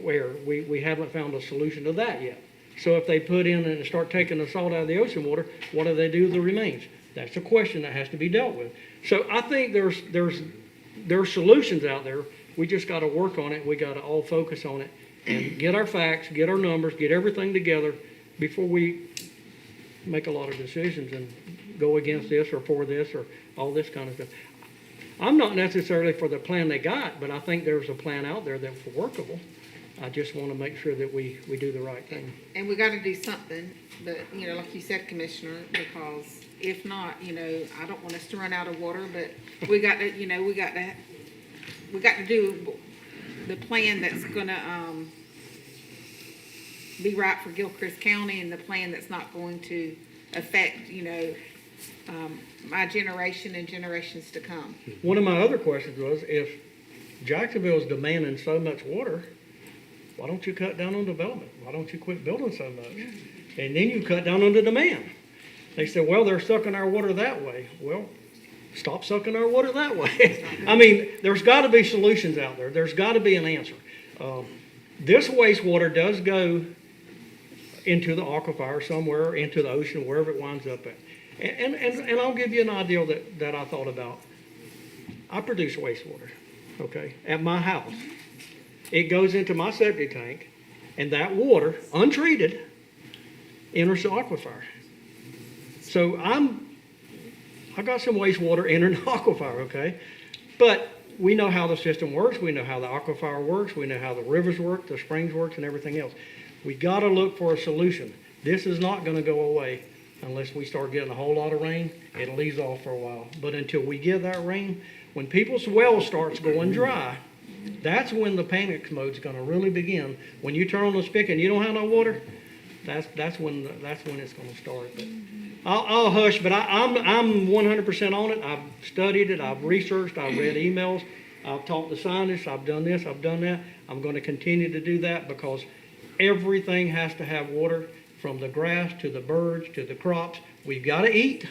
Speaker 6: where we haven't found a solution to that yet. So if they put in and start taking the salt out of the ocean water, what do they do with the remains? That's a question that has to be dealt with. So I think there's solutions out there. We just got to work on it. We got to all focus on it and get our facts, get our numbers, get everything together before we make a lot of decisions and go against this or for this or all this kind of stuff. I'm not necessarily for the plan they got, but I think there's a plan out there that's workable. I just want to make sure that we do the right thing.
Speaker 4: And we got to do something, but, like you said, Commissioner, because if not, I don't want us to run out of water, but we got to do the plan that's going to be right for Gilchrist County and the plan that's not going to affect, my generation and generations to come.
Speaker 6: One of my other questions was, if Jacksonville is demanding so much water, why don't you cut down on development? Why don't you quit building so much? And then you cut down on the demand. They said, well, they're sucking our water that way. Well, stop sucking our water that way. I mean, there's got to be solutions out there. There's got to be an answer. This wastewater does go into the aquifer somewhere, into the ocean, wherever it winds up at. And I'll give you an idea that I thought about. I produce wastewater, okay, at my house. It goes into my septic tank, and that water, untreated, enters the aquifer. So I got some wastewater entering the aquifer, okay? But we know how the system works. We know how the aquifer works. We know how the rivers work, the springs works, and everything else. We got to look for a solution. This is not going to go away unless we start getting a whole lot of rain. It'll ease off for a while. But until we get that rain, when people's well starts going dry, that's when the panic mode's going to really begin. When you turn on the spigot and you don't have no water, that's when it's going to start. But I'll hush, but I'm 100% on it. I've studied it, I've researched, I've read emails, I've talked to scientists, I've done this, I've done that. I'm going to continue to do that because everything has to have water, from the grass to the birds to the crops. We've got to eat,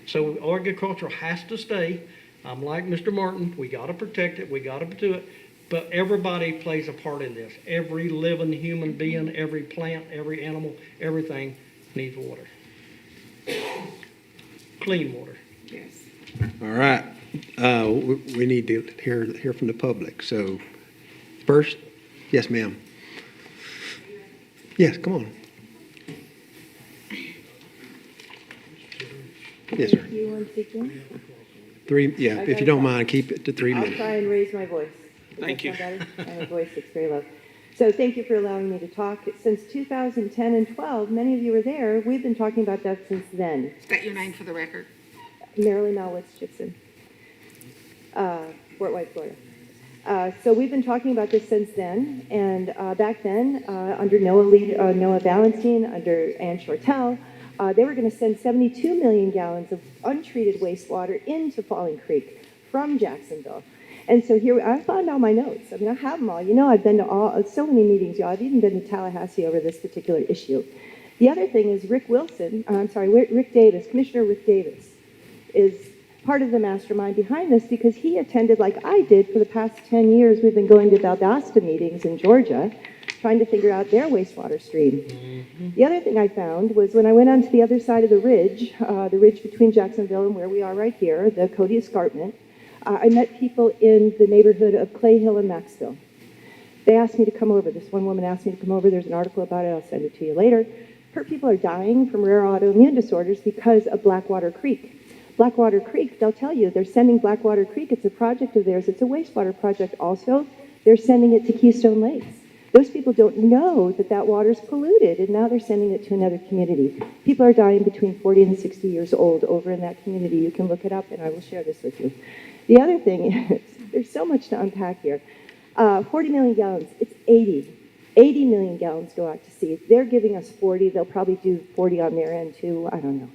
Speaker 6: so agriculture has to stay. I'm like Mr. Martin, we got to protect it, we got to do it, but everybody plays a part in this. Every living human being, every plant, every animal, everything needs water. Clean water.
Speaker 4: Yes.
Speaker 1: All right. We need to hear from the public. So first, yes, ma'am. Yes, come on. Yes, sir.
Speaker 7: Thank you once again.
Speaker 1: If you don't mind, keep it to 3
Speaker 7: I'll
Speaker 1: minutes.
Speaker 7: try and raise my voice. Does
Speaker 3: Thank
Speaker 7: that
Speaker 3: you.
Speaker 7: sound better? I have a voice that's very low. So thank you for allowing me to talk. Since 2010 and 12, many of you were there. We've been talking about that since then.
Speaker 4: State your name for the record.
Speaker 7: Marilyn Malwitz Gibson, Fort White, Florida. So we've been talking about this since then, and back then, under Noah Valentin, under Ann Shortell, they were going to send 72 million gallons of untreated wastewater into Falling Creek from Jacksonville. And so here, I found all my notes. I mean, I have them all. You know, I've been to so many meetings, y'all. I've even been to Tallahassee over this particular issue. The other thing is Rick Davis, Commissioner Rick Davis, is part of the mastermind behind this because he attended, like I did for the past 10 years. We've been going to Valdosta meetings in Georgia, trying to figure out their wastewater stream. Mm-hmm. The other thing I found was when I went onto the other side of the ridge between Jacksonville and where we are right here, the Cody Escarpment, I met people in the neighborhood of Clay Hill and Maxville. They asked me to come over. This one woman asked me to come over. There's an article about it. I'll send it to you later. Her people are dying from rare autoimmune disorders because of Blackwater Creek. Blackwater Creek, they'll tell you, they're sending Blackwater Creek. It's a project of theirs. It's a wastewater project also. They're sending it to Keystone Lakes. Those people don't know that that water's polluted, and now they're sending it to another community. People are dying between 40 and 60 years old over in that community. You can look it up, and I will share this with you. The other thing is, there's so much to unpack here. 40 million gallons, it's 80. 80 million gallons go out to sea. They're giving us 40. They'll probably do 40 on their end too. I don't know.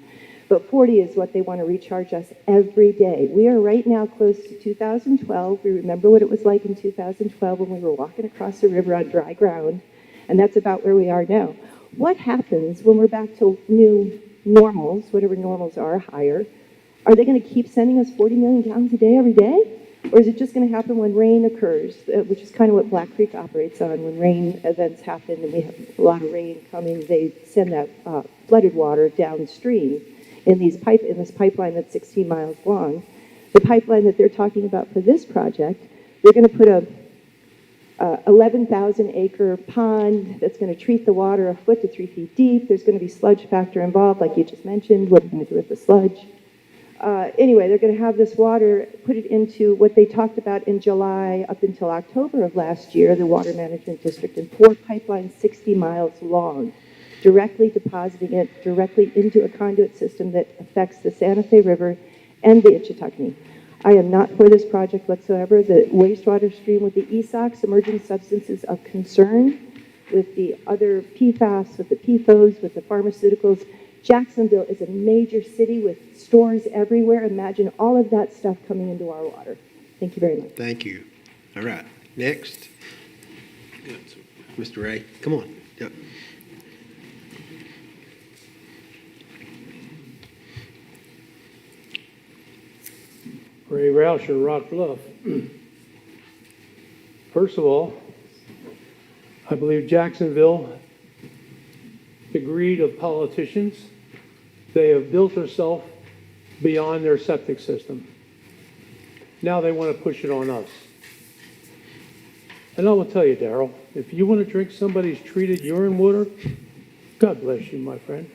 Speaker 7: But 40 is what they want to recharge us every day. We are right now close to 2012. We remember what it was like in 2012 when we were walking across the river on dry ground, and that's about where we are now. What happens when we're back to new normals, whatever normals are, higher? Are they going to keep sending us 40 million gallons a day every day? Or is it just going to happen when rain occurs, which is kind of what Black Creek operates on. When rain events happen and we have a lot of rain coming, they send that flooded water downstream in this pipeline that's 16 miles long. The pipeline that they're talking about for this project, they're going to put a 11,000 acre pond that's going to treat the water a foot to 3 feet deep. There's going to be sludge factor involved, like you just mentioned. What are we going to do with the sludge? Anyway, they're going to have this water, put it into what they talked about in July up until October of last year, the Water Management District, and 4 pipelines 60 miles long, directly depositing it directly into a conduit system that affects the Santa Fe River and the Ichetucknee. I am not for this project whatsoever. The wastewater stream with the ESOCs, emerging substances of concern, with the other PFAS, with the PFOs, with the pharmaceuticals. Jacksonville is a major city with stores everywhere. Imagine all of that stuff coming into our water. Thank you very much.
Speaker 1: Thank you. All right. Next. Mr. Ray, come on. Yep.
Speaker 11: Ray Rauscher, Rock Bluff. First of all, I believe Jacksonville, the greed of politicians, they have built themselves beyond their septic system. Now they want to push it on us. And I will tell you, Darrell, if you want to drink somebody's treated urine water, God bless you, my friend.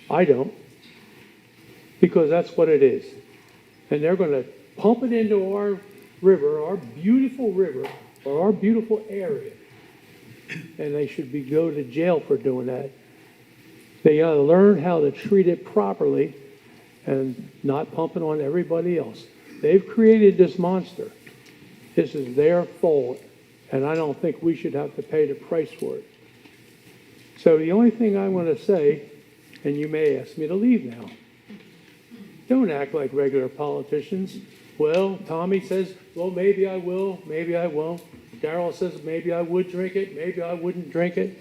Speaker 11: I don't. Because that's what it is. And they're going to pump it into our river, our beautiful river, or our beautiful area. And they should go to jail for doing that. They got to learn how to treat it properly and not pump it on everybody else. They've created this monster. This is their fault, and I don't think we should have to pay the price for it. So the only thing I want to say and you may ask me to leave now. Don't act like regular politicians. Well, Tommy says, well, maybe I will, maybe I won't. Darrell says, maybe I would drink it, maybe I wouldn't drink it.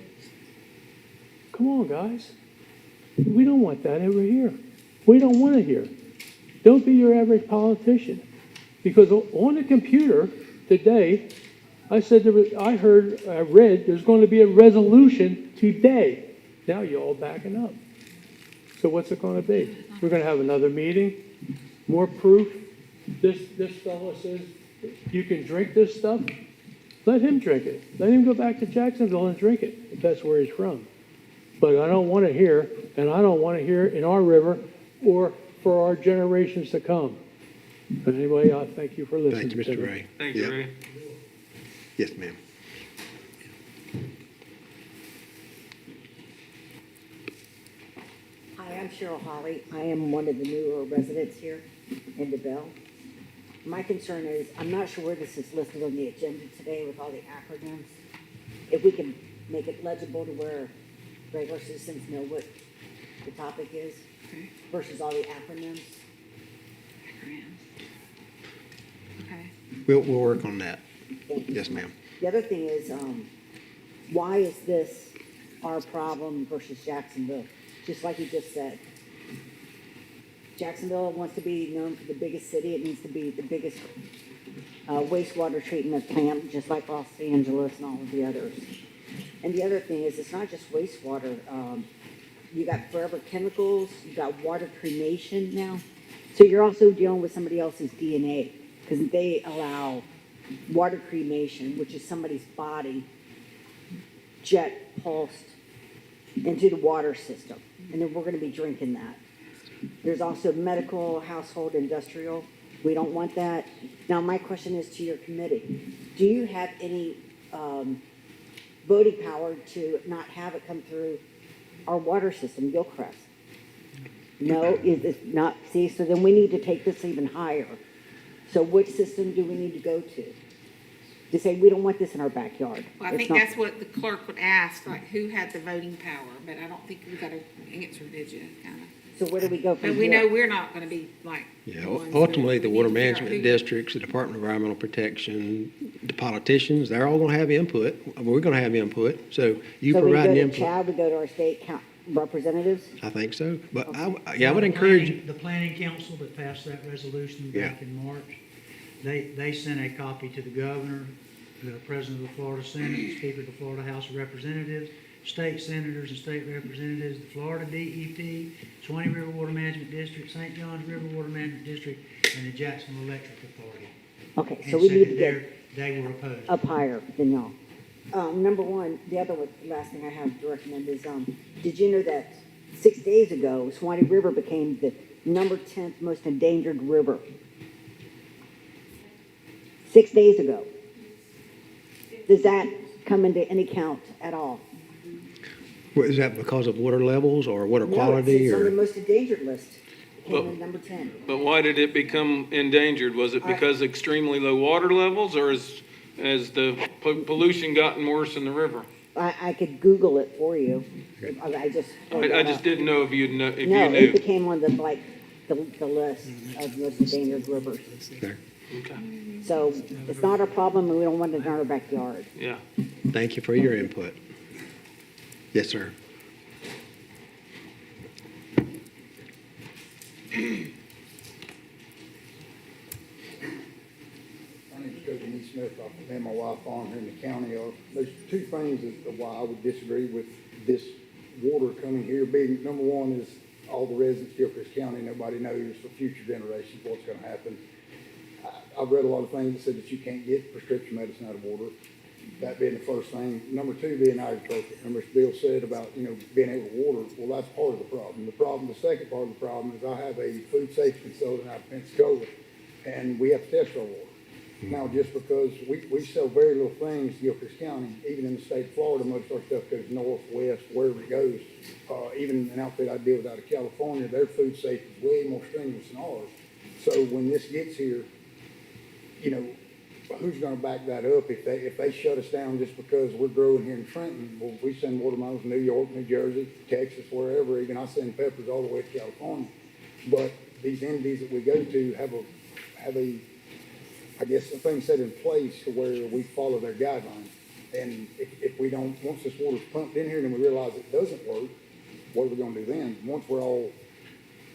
Speaker 11: Come on, guys. We don't want that over here. We don't want it here. Don't be your average politician. Because on the computer today, I read there's going to be a resolution today. Now you're all backing up. So what's it going to be? We're going to have another meeting, more proof. This fellow says, you can drink this stuff. Let him drink it. Let him go back to Jacksonville and drink it, if that's where he's from. But I don't want to hear, and I don't want to hear in our river or for our generations to come. But anyway, I thank you for listening.
Speaker 1: Thank you,
Speaker 11: to
Speaker 1: Mr.
Speaker 11: me.
Speaker 1: Ray.
Speaker 3: Thank you,
Speaker 1: Yep.
Speaker 3: Ray.
Speaker 1: Yes, ma'am.
Speaker 12: Hi, I'm Cheryl Holly. I am one of the newer residents here in DeBelle. My concern is, I'm not sure where this is listed on the agenda today with all the acronyms. If we can make it legible to where regular citizens know what the topic is versus all the acronyms.
Speaker 4: Okay.
Speaker 1: We'll work on that.
Speaker 12: Thank you.
Speaker 1: Yes, ma'am.
Speaker 12: The other thing is, why is this our problem versus Jacksonville? Just like you just said. Jacksonville wants to be known for the biggest city. It needs to be the biggest wastewater treatment plant, just like Los Angeles and all of the others. And the other thing is, it's not just wastewater. You got forever chemicals. You got water cremation now. So you're also dealing with somebody else's DNA because they allow water cremation, which is somebody's body jet pulsed into the water system. And then we're going to be drinking that. There's also medical, household, industrial. We don't want that. Now, my question is to your committee. Do you have any voting power to not have it come through our water system, Gilchrist? No, is it not? See, so then we need to take this even higher. So which system do we need to go to say we don't want this in our backyard?
Speaker 4: Well, I think that's what the clerk would ask, like, who had the voting power, but I don't think we got an answer, did you, kind of?
Speaker 12: So where do we go from
Speaker 4: But
Speaker 12: here?
Speaker 4: we know we're not gonna be like.
Speaker 1: Yeah,
Speaker 4: the ones
Speaker 1: ultimately,
Speaker 4: that
Speaker 1: the
Speaker 4: we
Speaker 1: water
Speaker 4: need to figure out
Speaker 1: management
Speaker 4: who-
Speaker 1: districts, the Department of Environmental Protection, the politicians, they're all gonna have input. We're gonna have input, so you
Speaker 12: So we
Speaker 1: provide
Speaker 12: go to
Speaker 1: input.
Speaker 12: Chad, we go to our state representatives?
Speaker 1: I think so, but I would encourage,
Speaker 9: The planning council that passed that resolution back in March, they sent a copy to the governor, the president of the Florida Senate, the speaker of the Florida House of Representatives, state senators and state representatives, the Florida DEP, Swanee River Water Management District, St. John's River Water Management District, and the Jacksonville Electric Authority.
Speaker 12: Okay,
Speaker 9: And
Speaker 12: so we
Speaker 9: said
Speaker 12: need
Speaker 9: that
Speaker 12: to get
Speaker 9: they were opposed.
Speaker 12: up higher than y'all. Number one, the other one, last thing I have to recommend is, did you know that 6 days ago, Swanee River became the number 10th most endangered river? 6 days ago. Does that come into any count at all?
Speaker 1: is that because of water levels or water
Speaker 12: No,
Speaker 1: quality
Speaker 12: it's on the
Speaker 1: or?
Speaker 12: most endangered list. It
Speaker 3: Well-
Speaker 12: came in number 10.
Speaker 3: But why did it become endangered? Was it because extremely low water levels, or as the pollution gotten worse in the river?
Speaker 12: I could Google it for you. I just.
Speaker 3: I just didn't know if you
Speaker 12: No, it
Speaker 3: knew.
Speaker 12: became on the list of most endangered rivers.
Speaker 1: Okay.
Speaker 3: Okay,
Speaker 12: So it's not a problem, and we don't want it in our backyard.
Speaker 3: yeah.
Speaker 1: Thank you for your input. Yes, sir.
Speaker 13: My name's Cody E. Smith. I and my wife on here in the county. There's two things that why I would disagree with this water coming here being, number one is all the residents of Gilchrist County, nobody knows for future generations what's going to happen. I've read a lot of things that said that you can't get prescription medicine out of water. That being the first thing. Number two being agriculture. Remember, Bill said about, being able to water. Well, that's part of the problem. The second part of the problem is I have a food safety consultant out of Pensacola, and we have to test our water. Now, just because we sell very little things in Gilchrist County, even in the state of Florida, most of our stuff goes north, west, wherever it goes. Even an outfit I deal with out of California, their food safety is way more strenuous than ours. So when this gets here, who's gonna back that up if they shut us down just because we're growing here in Trenton? Well, we send watermelons to New York, New Jersey, Texas, wherever, even I send peppers all the way to California. But these entities that we go to have a, I guess, a thing set in place to where we follow their guidelines. And if we don't, once this water's pumped in here and we realize it doesn't work, what are we gonna do then? Once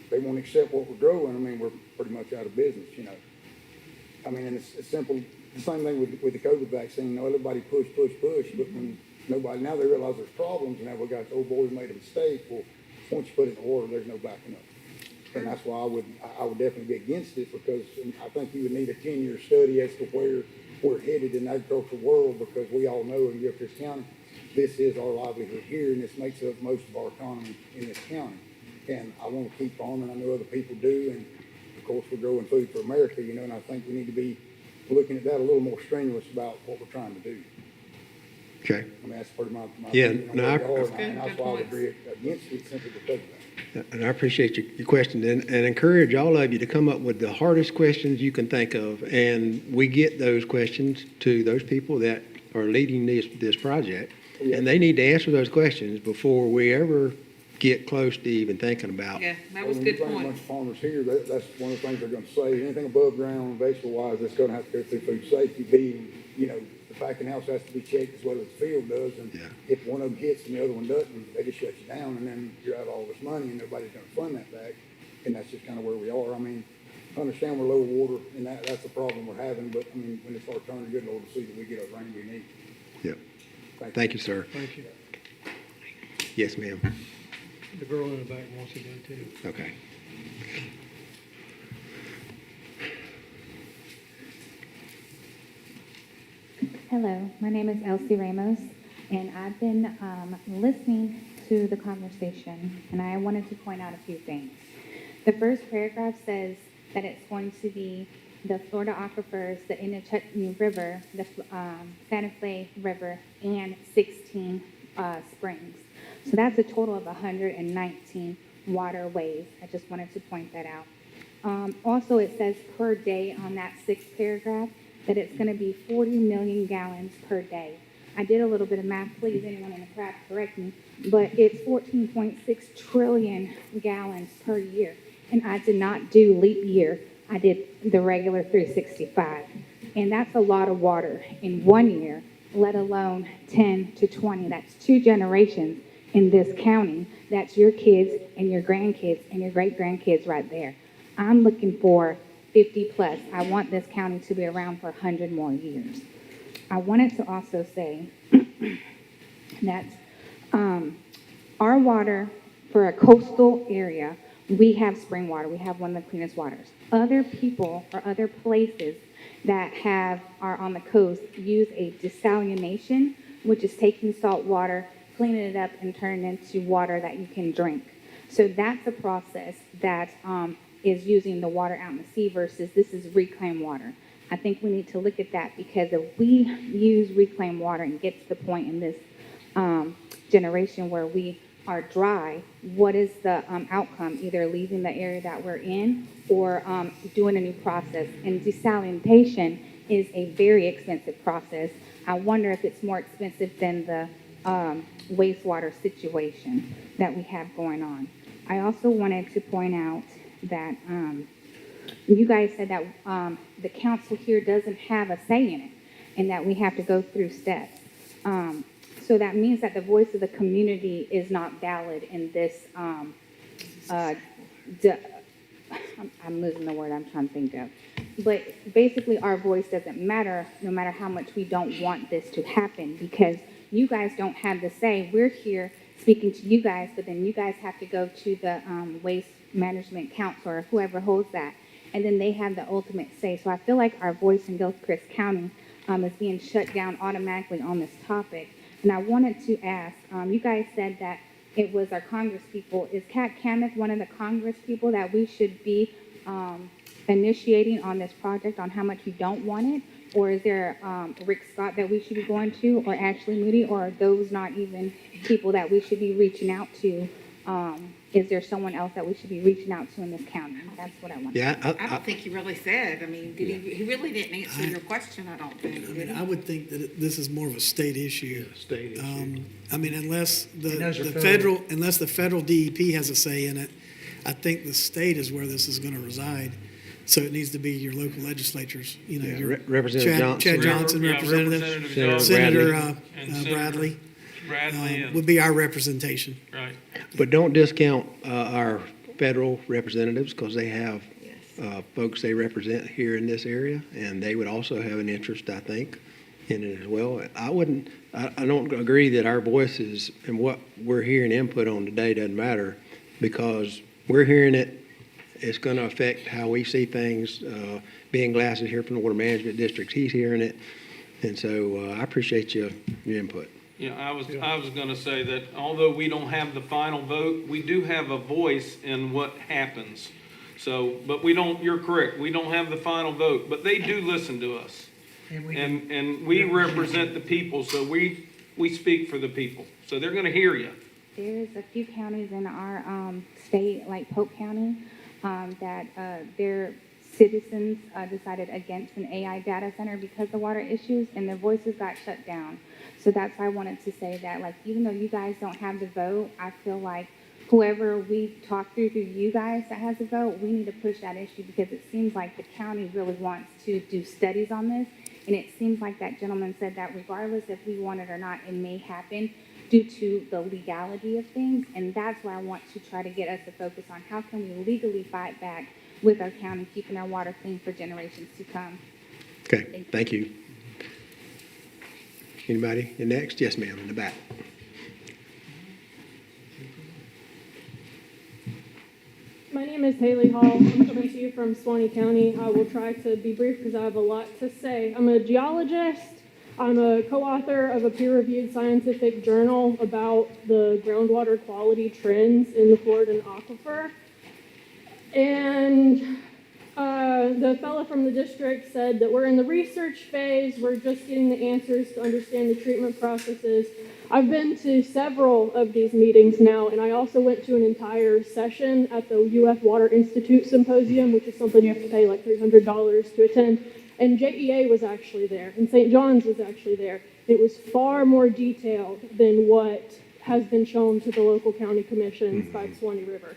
Speaker 13: they won't accept what we're growing, I mean, we're pretty much out of business, you know. I mean, and it's simple, the same thing with the COVID vaccine. You know, everybody push, but when now they realize there's problems, and now we got, oh boy, we made a mistake. Well, once you put it in the water, there's no backing up. And that's why I would definitely be against it, because I think you would need a 10-year study as to where we're headed in the agricultural world, because we all know in Gilchrist County, this is our livelihood here, and this makes up most of our economy in this county. And I want to keep farming. I know other people do, and of course we're growing food for America, you know, and I think we need to be looking at that a little more strenuous about what we're trying to do.
Speaker 1: Okay.
Speaker 13: I mean, that's pretty my
Speaker 1: Yeah,
Speaker 13: opinion on
Speaker 1: no,
Speaker 13: where we are,
Speaker 4: Good,
Speaker 13: and that's
Speaker 4: good
Speaker 13: why I would
Speaker 4: points.
Speaker 13: agree against it simply because of that.
Speaker 1: And I appreciate your question, and encourage all of you to come up with the hardest questions you can think of. And we get those questions to those people that are leading this project, and they need to answer those questions before we ever get close to even thinking about.
Speaker 4: Yeah, that was
Speaker 13: When
Speaker 4: good
Speaker 13: you bring a bunch
Speaker 4: point.
Speaker 13: of farmers here, that's one of the things they're gonna say. Anything above ground, vegetable wise, that's gonna have to go through food safety, being, you know, the packing house has to be checked as well as the field does. And
Speaker 1: Yeah.
Speaker 13: if one of them hits and the other one doesn't, they just shut you down, and then you're out all this money and nobody's gonna fund that back. And that's just kind of where we are. I mean, I understand we're low water, and that's the problem we're having, but I mean, when it starts turning good, Lord, to see that we get our rain we need.
Speaker 1: Yep. Thank you, sir.
Speaker 6: Thank you.
Speaker 1: Yes, ma'am.
Speaker 6: The girl in the back wants to go too.
Speaker 1: Okay.
Speaker 14: Hello, my name is Elsie Ramos, and I've been listening to the conversation, and I wanted to point out a few things. The first paragraph says that it's going to be the Florida aquifers, the Inachutney River, the Santa Fe River, and 16 springs. So that's a total of 119 waterways. I just wanted to point that out. Also, it says per day on that sixth paragraph that it's going to be 40 million gallons per day. I did a little bit of math, please, anyone in the crowd correct me, but it's 14.6 trillion gallons per year. And I did not do leap year. I did the regular 365. And that's a lot of water in 1 year, let alone 10 to 20. That's 2 generations in this county. That's your kids and your grandkids and your great-grandkids right there. I'm looking for 50 plus. I want this county to be around for 100 more years. I wanted to also say that our water for a coastal area, we have spring water. We have one of the cleanest waters. Other people or other places that are on the coast use a desalination, which is taking salt water, cleaning it up, and turning it into water that you can drink. So that's a process that is using the water out in the sea versus this is reclaimed water. I think we need to look at that, because if we use reclaimed water and get to the point in this generation where we are dry, what is the outcome? Either leaving the area that we're in or doing a new process. And desalination is a very expensive process. I wonder if it's more expensive than the wastewater situation that we have going on. I also wanted to point out that you guys said that the council here doesn't have a say in it and that we have to go through steps. So that means that the voice of the community is not valid in this, I'm losing the word I'm trying to think of. But basically our voice doesn't matter no matter how much we don't want this to happen, because you guys don't have the say. We're here speaking to you guys, but then you guys have to go to the Waste Management Council or whoever holds that, and then they have the ultimate say. So I feel like our voice in Gilchrist County is being shut down automatically on this topic. And I wanted to ask, you guys said that it was our Congress people. Is Kat Kamick one of the Congress people that we should be initiating on this project on how much you don't want it? Or is there Rick Scott that we should be going to, or Ashley Moody, or are those not even people that we should be reaching out to Is there someone else that we should be reaching out to in this county? That's what I want.
Speaker 1: Yeah,
Speaker 4: I don't think he really said, I mean, did he really didn't answer your question, I don't think,
Speaker 5: I
Speaker 4: did
Speaker 5: mean,
Speaker 4: he?
Speaker 5: I would think that this is more of a state issue.
Speaker 1: State issue.
Speaker 5: I mean, unless
Speaker 9: And those are
Speaker 5: the
Speaker 9: federal.
Speaker 5: unless the federal DEP has a say in it, I think the state is where this is gonna reside. So it needs to be your local legislatures, you know,
Speaker 1: Yeah,
Speaker 5: your
Speaker 1: Representative Johnson.
Speaker 5: Chad Johnson,
Speaker 3: Yeah,
Speaker 5: Representative,
Speaker 1: Senator
Speaker 5: Senator
Speaker 3: And Senator
Speaker 5: Bradley,
Speaker 3: Bradley and,
Speaker 5: would be our representation.
Speaker 3: right.
Speaker 1: But don't discount our federal representatives, because they have
Speaker 4: Yes.
Speaker 1: folks they represent here in this area, and they would also have an interest, I think, in it as well. I don't agree that our voices and what we're hearing input on today doesn't matter, because we're hearing it. It's going to affect how we see things. Ben Glass is here from the Water Management District. He's hearing it. And so I appreciate your input.
Speaker 3: Yeah, I was gonna say that although we don't have the final vote, we do have a voice in what happens. So, but we don't, you're correct, we don't have the final vote, but they do listen to us.
Speaker 9: And we
Speaker 3: And we represent the people, so we speak for the people. So they're gonna hear you.
Speaker 14: There's a few counties in our state, like Polk County, that their citizens decided against an AI data center because of water issues, and their voices got shut down. So that's why I wanted to say that, like, even though you guys don't have the vote, I feel like whoever we talk through you guys that has a vote, we need to push that issue, because it seems like the county really wants to do studies on this. And it seems like that gentleman said that regardless if we want it or not, it may happen due to the legality of things. And that's why I want to try to get us to focus on how can we legally fight back with our county, keeping our water clean for generations to come.
Speaker 1: Okay, thank you. Anybody? You're next? Yes, ma'am, in the back.
Speaker 15: My name is Haley Hall. I'm coming to you from Suwannee County. I will try to be brief because I have a lot to say. I'm a geologist. I'm a co-author of a peer-reviewed scientific journal about the groundwater quality trends in the Floridan aquifer. And the fellow from the district said that we're in the research phase. We're just getting the answers to understand the treatment processes. I've been to several of these meetings now, and I also went to an entire session at the UF Water Institute Symposium, which is something you have to pay like $300 to attend. And JEA was actually there, and St. John's was actually there. It was far more detailed than what has been shown to the local county commissions by the Suwannee River.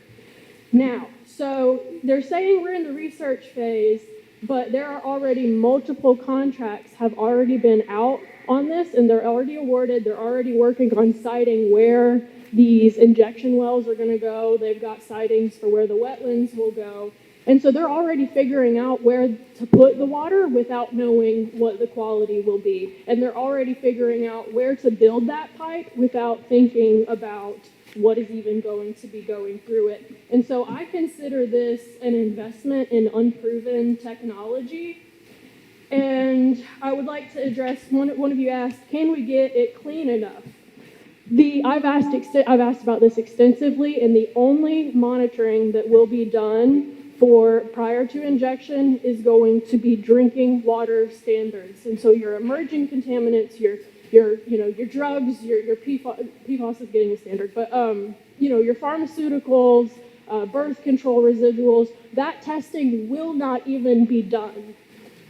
Speaker 15: Now, so they're saying we're in the research phase, but there are already multiple contracts have already been out on this, and they're already awarded. They're already working on siting where these injection wells are going to go. They've got sightings for where the wetlands will go. And so they're already figuring out where to put the water without knowing what the quality will be. And they're already figuring out where to build that pipe without thinking about what is even going to be going through it. And so I consider this an investment in unproven technology. And I would like to address, one of you asked, can we get it clean enough? I've asked about this extensively, and the only monitoring that will be done for prior to injection is going to be drinking water standards. And so your emerging contaminants, your drugs, your PFAS is getting a standard, but your pharmaceuticals, birth control residuals, that testing will not even be done.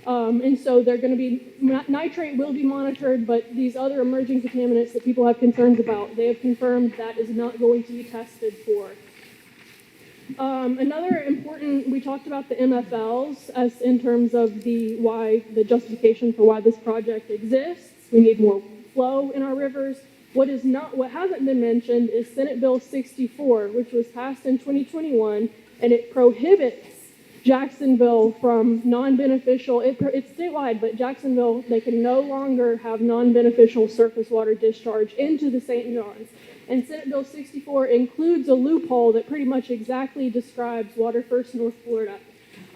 Speaker 15: And so they're going to be, nitrate will be monitored, but these other emerging contaminants that people have concerns about, they have confirmed that is not going to be tested for. Another important, we talked about the MFLs as in terms of the justification for why this project exists. We need more flow in our rivers. What hasn't been mentioned is Senate Bill 64, which was passed in 2021, and it prohibits Jacksonville from non-beneficial, it's statewide, but Jacksonville, they can no longer have non-beneficial surface water discharge into the St. John's. And Senate Bill 64 includes a loophole that pretty much exactly describes Water First North Florida.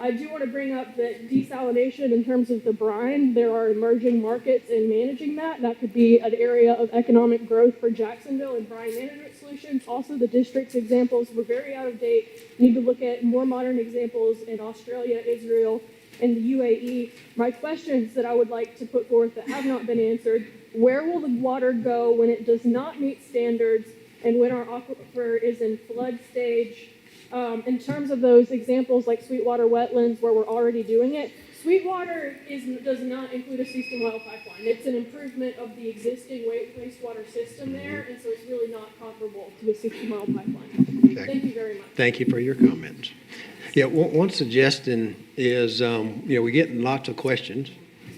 Speaker 15: I do want to bring up that desalination in terms of the brine, there are emerging markets in managing that. That could be an area of economic growth for Jacksonville and brine management solutions. Also, the district's examples were very out of date. Need to look at more modern examples in Australia, Israel, and the UAE. My questions that I would like to put forth that have not been answered: where will the water go when it does not meet standards? and when our aquifer is in flood stage. In terms of those examples like Sweetwater wetlands where we're already doing it, Sweetwater does not include a system well pipeline. It's an improvement of the existing wastewater system there, and so it's really not comparable to a 60-mile pipeline.
Speaker 1: Okay.
Speaker 15: Thank you very much.
Speaker 1: Thank you for your comments. Yeah, one suggestion is, we're getting lots of questions,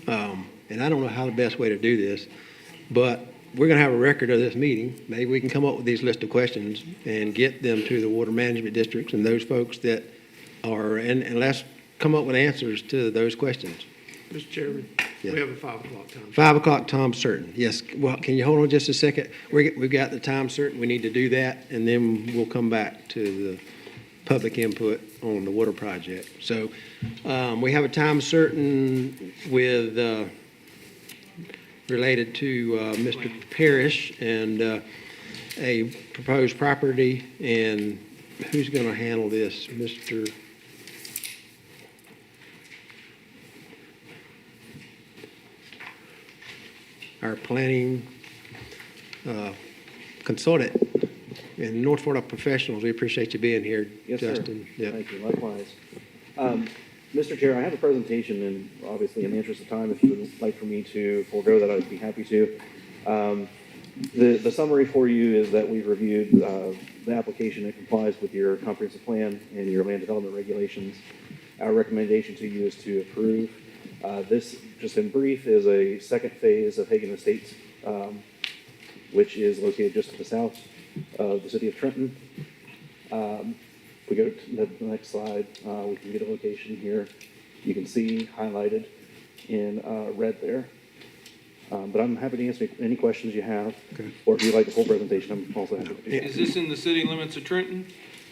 Speaker 1: and I don't know how the best way to do this, but we're going to have a record of this meeting. Maybe we can come up with these list of questions and get them to the water management districts and those folks that are, and let's come up with answers to those questions.
Speaker 2: Mr. Chairman,
Speaker 1: Yeah.
Speaker 2: we have a 5 o'clock time.
Speaker 1: 5 o'clock time certain. Yes. Well, can you hold on just a second? We've got the time certain. We need to do that, and then we'll come back to the public input on the water project. So we have a time certain with related to Mr. Parrish and a proposed property, and who's going to handle this? Mr. Our planning consultant and North Florida professionals. We appreciate you being here,
Speaker 16: Yes,
Speaker 1: Justin.
Speaker 16: sir. Thank you. Likewise. Mr. Chair, I have a presentation, and obviously in the interest of time, if you would like for me to forego that, I'd be happy to. The summary for you is that we've reviewed the application. It complies with your comprehensive plan and your land development regulations. Our recommendation to you is to approve. This, just in brief, is a second phase of Hagen Estates, which is located just to the south of the city of Trenton. If we go to the next slide, we can get a location here. You can see highlighted in red there. But I'm happy to answer any questions you have, or if you'd like the full presentation, I'm also happy to do that.
Speaker 3: Is this in the city limits of Trenton?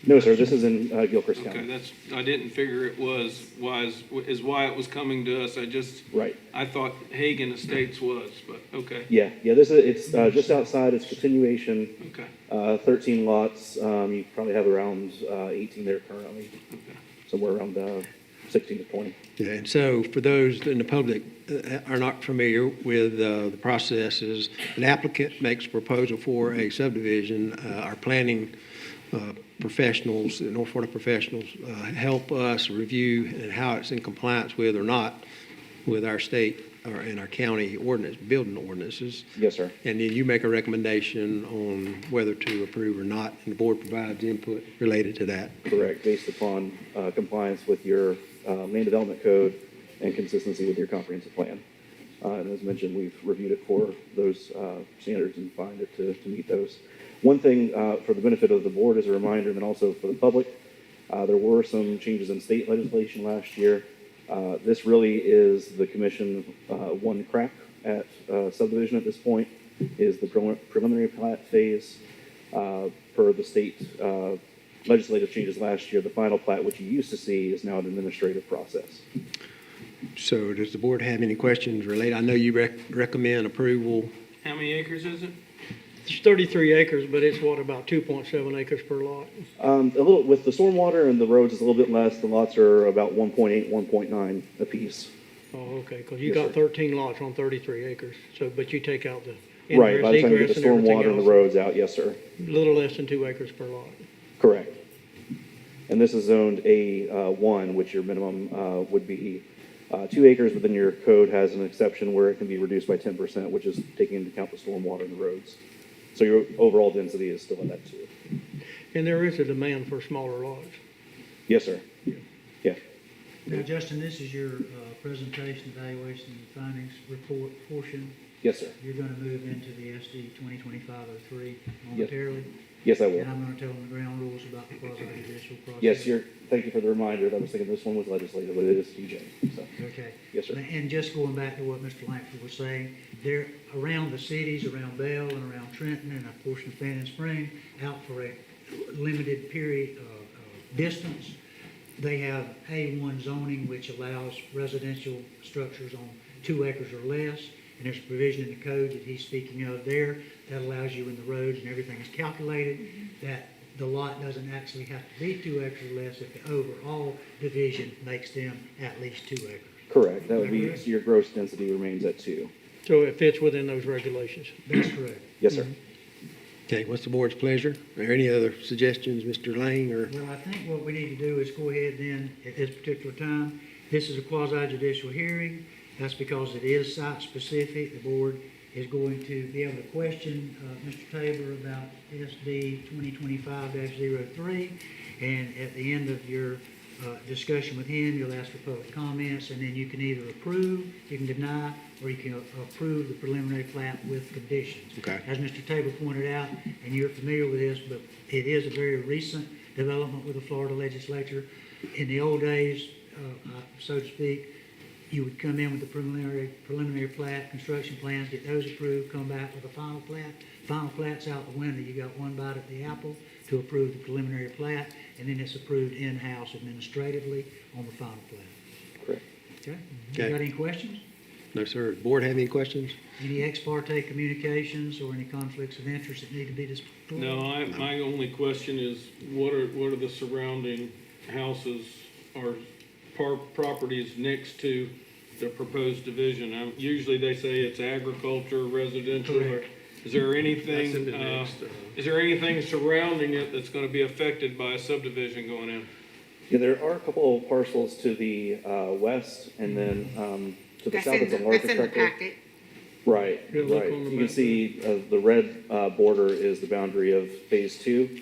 Speaker 16: No, sir, this is in Gilchrist County.
Speaker 3: Okay, I didn't figure it was why it was coming to us.
Speaker 16: Right.
Speaker 3: I thought Hagen Estates was, but okay.
Speaker 16: Yeah, it's just outside, it's continuation.
Speaker 3: Okay.
Speaker 16: 13 lots, you probably have around 18 there currently.
Speaker 3: Okay.
Speaker 16: Somewhere around 16 to 20.
Speaker 1: Yeah, and so for those in the public are not familiar with the processes, an applicant makes a proposal for a subdivision. Our planning professionals, North Florida professionals, help us review and how it's in compliance with or not with our state or in our county ordinance, building ordinances.
Speaker 16: Yes, sir.
Speaker 1: And then you make a recommendation on whether to approve or not, and the board provides input related to that.
Speaker 16: Correct, based upon compliance with your land development code and consistency with your comprehensive plan. And as mentioned, we've reviewed it for those standards and find it to meet those. One thing for the benefit of the board as a reminder, and then also for the public, there were some changes in state legislation last year. This really is the commission one crack at subdivision at this point, is the preliminary plat phase. Per the state legislative changes last year, the final plat, which you used to see, is now an administrative process.
Speaker 1: So does the board have any questions related? I know you recommend approval.
Speaker 3: How many acres is it?
Speaker 6: It's 33 acres, but it's about 2.7 acres per lot.
Speaker 16: A little with the stormwater and the roads, it's a little bit less. The lots are about 1.8, 1.9 apiece.
Speaker 6: Oh, okay, because you
Speaker 16: Yes,
Speaker 6: got
Speaker 16: sir.
Speaker 6: 13 lots on 33 acres, so, but you take out the
Speaker 16: Right, by the time you get
Speaker 6: egress,
Speaker 16: the
Speaker 6: and everything
Speaker 16: stormwater and the
Speaker 6: else.
Speaker 16: roads out, yes, sir.
Speaker 6: A little less than 2 acres per lot.
Speaker 16: Correct. And this is zoned A1, which your minimum would be 2 acres, but then your code has an exception where it can be reduced by 10%, which is taking into account the stormwater and the roads. So your overall density is still at that 2.
Speaker 6: And there is a demand for smaller lots.
Speaker 16: Yes, sir. Yeah.
Speaker 9: Now, Justin, this is your presentation, evaluation, and findings report portion.
Speaker 16: Yes, sir.
Speaker 9: You're going to move into the SD 2025-03 momentarily.
Speaker 16: Yes, I will.
Speaker 9: And I'm going to tell them the ground rules about the quasi-judicial process.
Speaker 16: Yes, thank you for the reminder. I was thinking this one was legislative, but it is TJ. So.
Speaker 9: Okay.
Speaker 16: Yes, sir.
Speaker 9: And just going back to what Mr. Langford was saying, they're around the cities, around Bell and around Trenton and a portion of Fannin Spring, out for a limited period of distance. They have A1 zoning, which allows residential structures on 2 acres or less. And there's a provision in the code that he's speaking of there that allows you, when the roads and everything is calculated, that the lot doesn't actually have to be 2 acres or less if the overall division makes them at least 2 acres.
Speaker 16: Correct. That would be, so your gross density remains at 2.
Speaker 6: So it fits within those regulations.
Speaker 9: That's correct.
Speaker 16: Yes, sir.
Speaker 1: Okay, what's the board's pleasure? Are there any other suggestions, Mr. Lang, or?
Speaker 9: Well, I think what we need to do is go ahead then, at this particular time, this is a quasi judicial hearing. That's because it is site-specific. The board is going to be able to question Mr. Tabor about SD 2025-03. And at the end of your discussion with him, you'll ask for public comments, and then you can either approve, you can deny, or you can approve the preliminary plat with conditions.
Speaker 1: Okay.
Speaker 9: As Mr. Tabor pointed out, and you're familiar with this, but it is a very recent development with the Florida legislature. In the old days, so to speak, you would come in with the preliminary plat, construction plans, get those approved, come back with a final plat. Final plat's out the window. You got one bite at the apple to approve the preliminary plat, and then it's approved in-house administratively on the final plat.
Speaker 16: Correct.
Speaker 9: Okay?
Speaker 1: Okay.
Speaker 9: You got any questions?
Speaker 1: No, sir. Board have any questions?
Speaker 9: Any ex parte communications or any conflicts of interest that need to be disclosed?
Speaker 3: No, my only question is, what are the surrounding houses or properties next to the proposed division? Usually they say it's agriculture, residential, or
Speaker 9: Correct.
Speaker 3: is there
Speaker 2: That's in
Speaker 3: anything,
Speaker 2: the next,
Speaker 3: is there anything surrounding it that's gonna be affected by a subdivision going in?
Speaker 16: Yeah, there are a couple of parcels to the west, and then to the
Speaker 4: That's
Speaker 16: south,
Speaker 4: in
Speaker 16: it's a
Speaker 4: the,
Speaker 16: larger
Speaker 4: that's in the
Speaker 16: tract.
Speaker 4: packet.
Speaker 16: Right,
Speaker 6: Yeah, look
Speaker 16: right.
Speaker 6: on the
Speaker 16: You can
Speaker 6: map.
Speaker 16: see the red border is the boundary of Phase 2.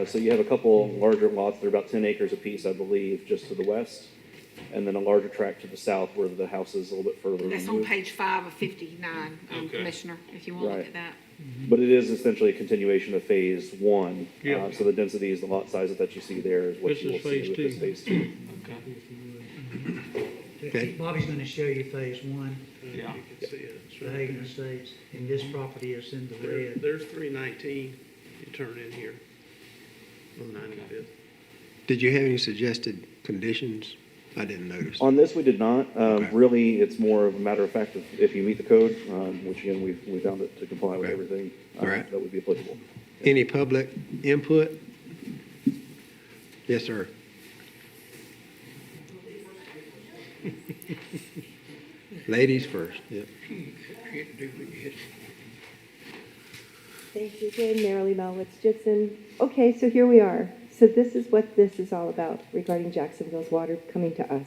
Speaker 16: So you have a couple larger lots, they're about 10 acres apiece, I believe, just to the west, and then a larger tract to the south where the house is a little bit further
Speaker 4: That's on
Speaker 16: removed.
Speaker 4: page 5 of 59,
Speaker 3: Okay.
Speaker 4: Commissioner, if you want to look
Speaker 16: Right.
Speaker 4: at that.
Speaker 16: But it is essentially a continuation of Phase 1.
Speaker 6: Yeah.
Speaker 16: So the densities, the lot sizes that you see there is what
Speaker 6: This
Speaker 16: you will
Speaker 6: is
Speaker 16: see
Speaker 6: Phase
Speaker 16: with this
Speaker 6: 2.
Speaker 16: Phase 2.
Speaker 1: Okay.
Speaker 9: Bobby's going to show you phase one,
Speaker 3: Yeah.
Speaker 2: You can see it. It's
Speaker 9: the
Speaker 2: right
Speaker 9: Hagan
Speaker 2: there.
Speaker 9: Estates, and this property is in the red.
Speaker 2: There's 319. You turn in here on 95th.
Speaker 1: Did you have any suggested conditions? I didn't notice.
Speaker 16: On this, we did not.
Speaker 1: Okay.
Speaker 16: Really, it's more of a matter of fact if you meet the code, which again, we found it to comply with
Speaker 1: Okay.
Speaker 16: everything
Speaker 1: All right.
Speaker 16: that would be applicable.
Speaker 1: Any public input? Yes, sir. Ladies first, yeah.
Speaker 7: Thank you again, Marilee Melwitz Jitson. Okay, so here we are. So this is what this is all about regarding Jacksonville's water coming to us.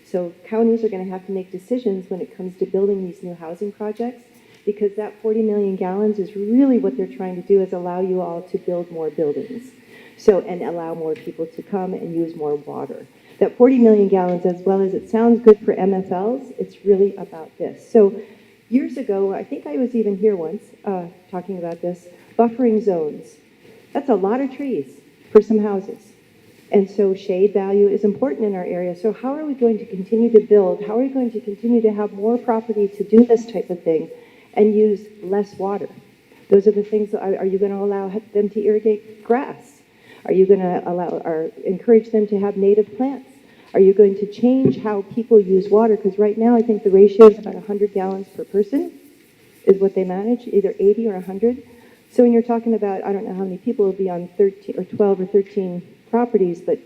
Speaker 7: So counties are going to have to make decisions when it comes to building these new housing projects, because that 40 million gallons is really what they're trying to do, is allow you all to build more buildings. So, and allow more people to come and use more water. That 40 million gallons, as well as it sounds good for MFLs, it's really about this. So years ago, I think I was even here once talking about this, buffering zones. That's a lot of trees for some houses. And so shade value is important in our area. So how are we going to continue to build? How are we going to continue to have more property to do this type of thing and use less water? Those are the things. Are you going to allow them to irrigate grass? Are you going to allow or encourage them to have native plants? Are you going to change how people use water? Because right now I think the ratio is about 100 gallons per person is what they manage, either 80 or 100. So when you're talking about, I don't know how many people will be on 13 or 12 or 13 properties, but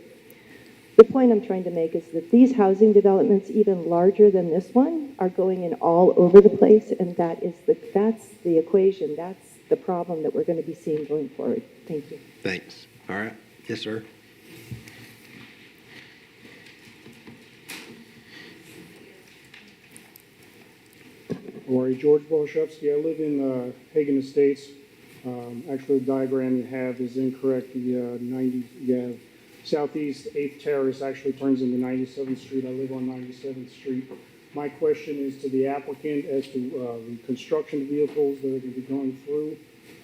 Speaker 7: the point I'm trying to make is that these housing developments, even larger than this one, are going in all over the place, and that's the equation, that's the problem that we're going to be seeing going forward. Thank you.
Speaker 1: Thanks. All right. Yes, sir.
Speaker 17: Or George Bolshevsky. I live in Hagan Estates. Actually, the diagram you have is incorrect. You have southeast 8th Terrace actually turns into 97th Street. I live on 97th Street. My question is to the applicant as to the construction vehicles that are going to be going through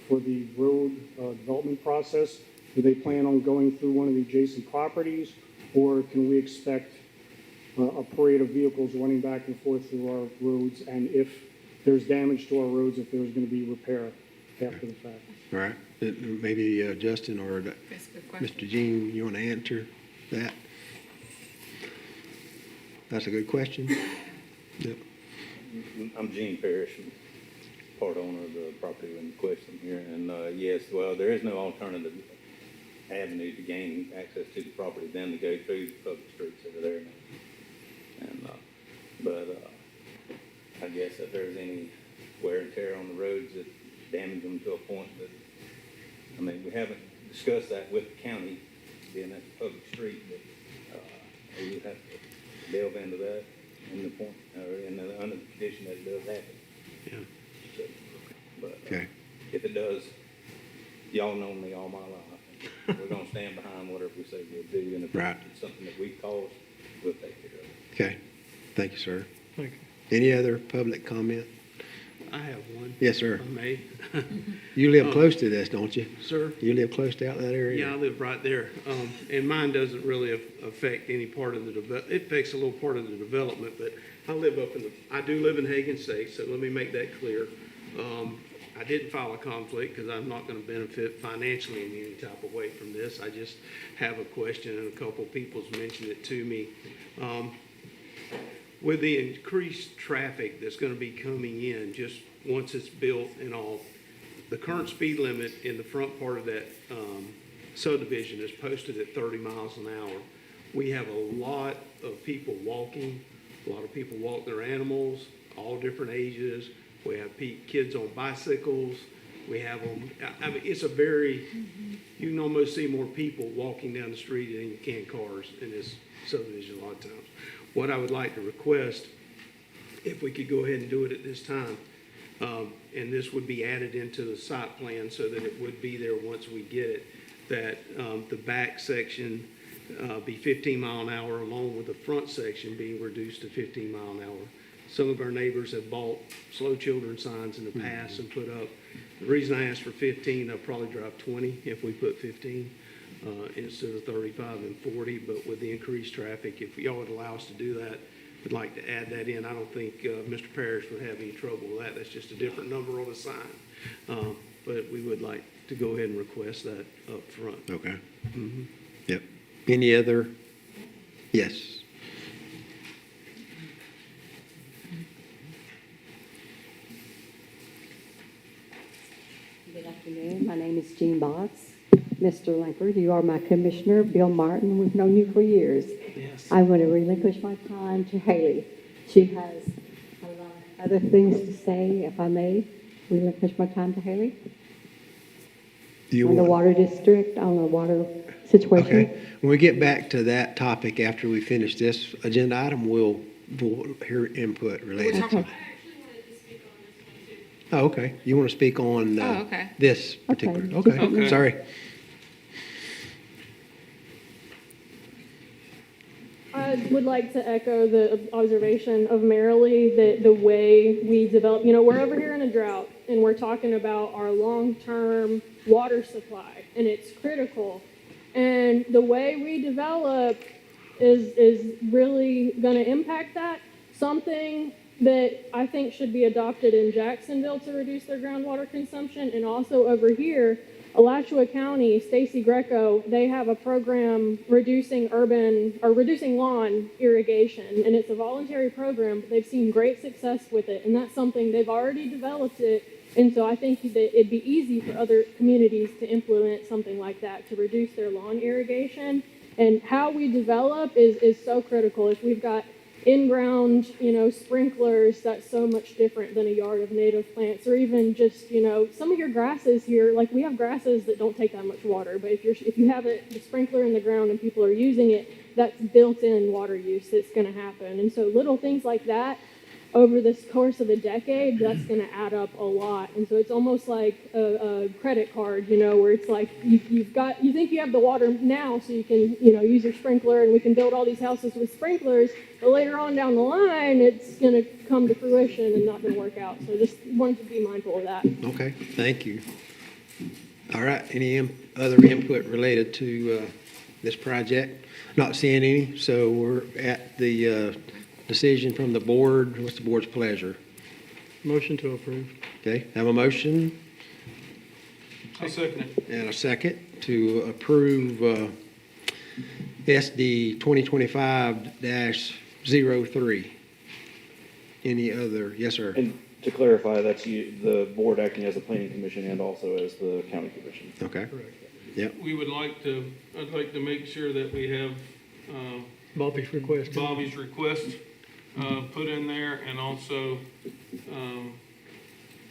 Speaker 17: for the road development process. Do they plan on going through one of the adjacent properties, or can we expect a parade of vehicles running back and forth through our roads? And if there's damage to our roads, if there's going to be repair after the fact?
Speaker 1: All right. Maybe Justin or
Speaker 4: That's a good question.
Speaker 1: Mr. Jean, you want to answer that? That's a good question. Yep.
Speaker 18: I'm Gene Parrish, part owner of the property in question here. And yes, well, there is no alternative avenue to gain access to the property than to go through the public streets that are there now. And, I guess if there's any wear and tear on the roads that damage them to a point that I mean, we haven't discussed that with the county, being that's a public street, but, we would have to delve into that in the point, or in the, under the condition that it does happen.
Speaker 2: Yeah.
Speaker 18: So, but,
Speaker 1: Okay.
Speaker 18: if it does, y'all know me all my life. We're gonna stand behind whatever we say we'll do, and if
Speaker 1: Right.
Speaker 18: it's something that we caused, we'll take care of it.
Speaker 1: Okay. Thank you, sir.
Speaker 6: Thank you.
Speaker 1: Any other public comment?
Speaker 2: I have one.
Speaker 1: Yes, sir.
Speaker 2: If I may.
Speaker 1: You live close to this, don't you?
Speaker 2: Sir?
Speaker 1: You live close to out that area?
Speaker 2: Yeah, I live right there. And mine doesn't really affect any part of the it affects a little part of the development, but I do live in Hagen State, so let me make that clear. I didn't file a conflict because I'm not going to benefit financially in any type of way from this. I just have a question, and a couple of people's mentioned it to me. With the increased traffic that's going to be coming in, just once it's built and all, the current speed limit in the front part of that subdivision is posted at 30 miles an hour. We have a lot of people walking. A lot of people walk their animals, all different ages. We have kids on bicycles. We have them. I mean, it's a very, you can almost see more people walking down the street than you can cars in this subdivision a lot of times. What I would like to request, if we could go ahead and do it at this time, and this would be added into the site plan so that it would be there once we get it, that the back section be 15 mile an hour along with the front section being reduced to 15 mile an hour. Some of our neighbors have bought slow children signs in the past and put up. The reason I asked for 15, they'll probably drive 20 if we put 15 instead of 35 and 40. But with the increased traffic, if y'all would allow us to do that, we'd like to add that in. I don't think Mr. Parrish would have any trouble with that. That's just a different number on the sign. But we would like to go ahead and request that up front.
Speaker 1: Okay.
Speaker 2: Mm-hmm.
Speaker 1: Yep. Any other? Yes.
Speaker 19: Good afternoon. My name is Jean Botts. Mr. Langford, you are my commissioner. Bill Martin, we've known you for years.
Speaker 2: Yes.
Speaker 19: I want to relinquish my time to Haley. She has a lot of other things to say, if I may. Relinquish my time to Haley. On the water district, on the water situation.
Speaker 1: Okay. When we get back to that topic after we finish this agenda item, we'll hear input related to it. Oh, okay. You want to speak on
Speaker 4: okay.
Speaker 1: this particular?
Speaker 19: Okay.
Speaker 1: Okay. Sorry.
Speaker 15: I would like to echo the observation of Marilee that the way we develop, we're over here in a drought and we're talking about our long-term water supply and it's critical. And the way we develop is really going to impact that. Something that I think should be adopted in Jacksonville to reduce their groundwater consumption, and also over here, Alachua County, Stacy Greco, they have a program reducing lawn irrigation, and it's a voluntary program, but they've seen great success with it, and that's something they've already developed it, and so I think that it'd be easy for other communities to implement something like that to reduce their lawn irrigation. And how we develop is so critical. If we've got in-ground, sprinklers, that's so much different than a yard of native plants, or even just, some of your grasses here, like we have grasses that don't take that much water, but if you have the sprinkler in the ground and people are using it, that's built-in water use that's going to happen. And so little things like that, over this course of a decade, that's going to add up a lot. And so it's almost like a credit card, where it's like you think you have the water now so you can, use your sprinkler and we can build all these houses with sprinklers, but later on down the line, it's going to come to fruition and not going to work out. So just wanted to be mindful of that.
Speaker 1: Okay. Thank you. All right. Any other input related to this project? Not seeing any. So we're at the decision from the board. What's the board's pleasure?
Speaker 6: Motion to approve.
Speaker 1: Okay, have a motion
Speaker 3: I'll second it.
Speaker 1: and a second to approve SD 2025-03. Any other? Yes, sir.
Speaker 16: And to clarify, that's the board acting as the planning commission and also as the county commission.
Speaker 1: Okay. Yep.
Speaker 3: I'd like to make sure that we have
Speaker 6: Bobby's request.
Speaker 3: Put in there, and also,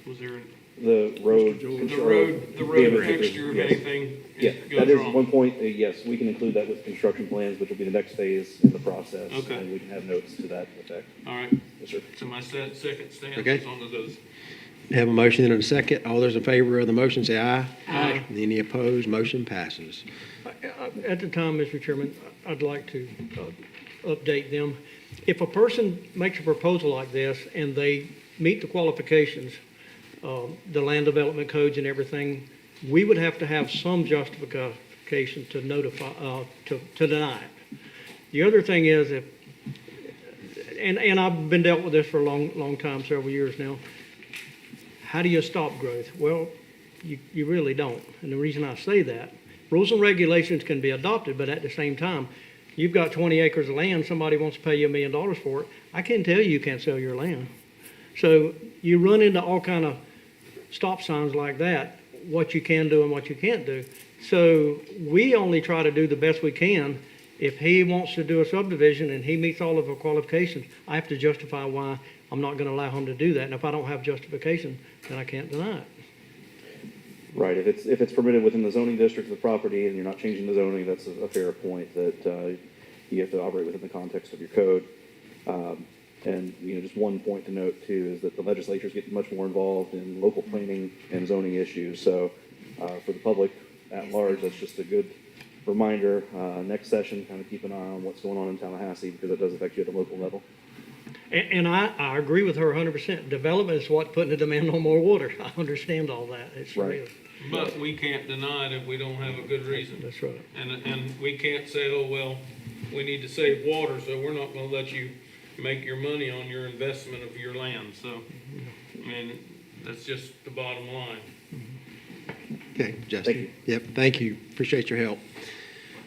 Speaker 3: was there
Speaker 16: The road.
Speaker 3: The road fixture, if anything
Speaker 16: Yeah,
Speaker 3: goes
Speaker 16: that is
Speaker 3: wrong.
Speaker 16: one point, yes, we can include that with construction plans, which will be the next phase in the process.
Speaker 3: Okay.
Speaker 16: And we can have notes to that effect.
Speaker 3: All right.
Speaker 16: Yes, sir.
Speaker 3: So my second stance
Speaker 1: Okay.
Speaker 3: is on those.
Speaker 1: Have a motion and a second. All those in favor of the motion say aye.
Speaker 3: Aye.
Speaker 1: Any opposed, motion passes.
Speaker 6: At the time, Mr. Chairman, I'd like to update them. If a person makes a proposal like this and they meet the qualifications, the land development codes and everything, we would have to have some justification to notify, to deny it. The other thing is if, and I've been dealt with this for a long time, several years now. How do you stop growth? Well, you really don't. And the reason I say that, rules and regulations can be adopted, but at the same time, you've got 20 acres of land, somebody wants to pay you $1 million for it. I can't tell you can't sell your land. So you run into all kind of stop signs like that, what you can do and what you can't do. So we only try to do the best we can. If he wants to do a subdivision and he meets all of the qualifications, I have to justify why I'm not going to allow him to do that. And if I don't have justification, then I can't deny it.
Speaker 16: Right, if it's permitted within the zoning district of the property and you're not changing the zoning, that's a fair point that you have to operate within the context of your code. And, just one point to note too is that the legislature's getting much more involved in local planning and zoning issues. So for the public at large, that's just a good reminder. Next session, kind of keep an eye on what's going on in Tallahassee because it does affect you at the local level.
Speaker 6: And I agree with her 100%. Development is what putting the demand on more water. I understand all that. It's
Speaker 16: Right.
Speaker 6: real.
Speaker 3: But we can't deny it if we don't have a good reason.
Speaker 6: That's right.
Speaker 3: And we can't say, oh, well, we need to save water, so we're not gonna let you make your money on your investment of your land. So, I mean, that's just the bottom line.
Speaker 1: Okay, Justin.
Speaker 16: Thank you.
Speaker 1: Yep, thank you. Appreciate your help.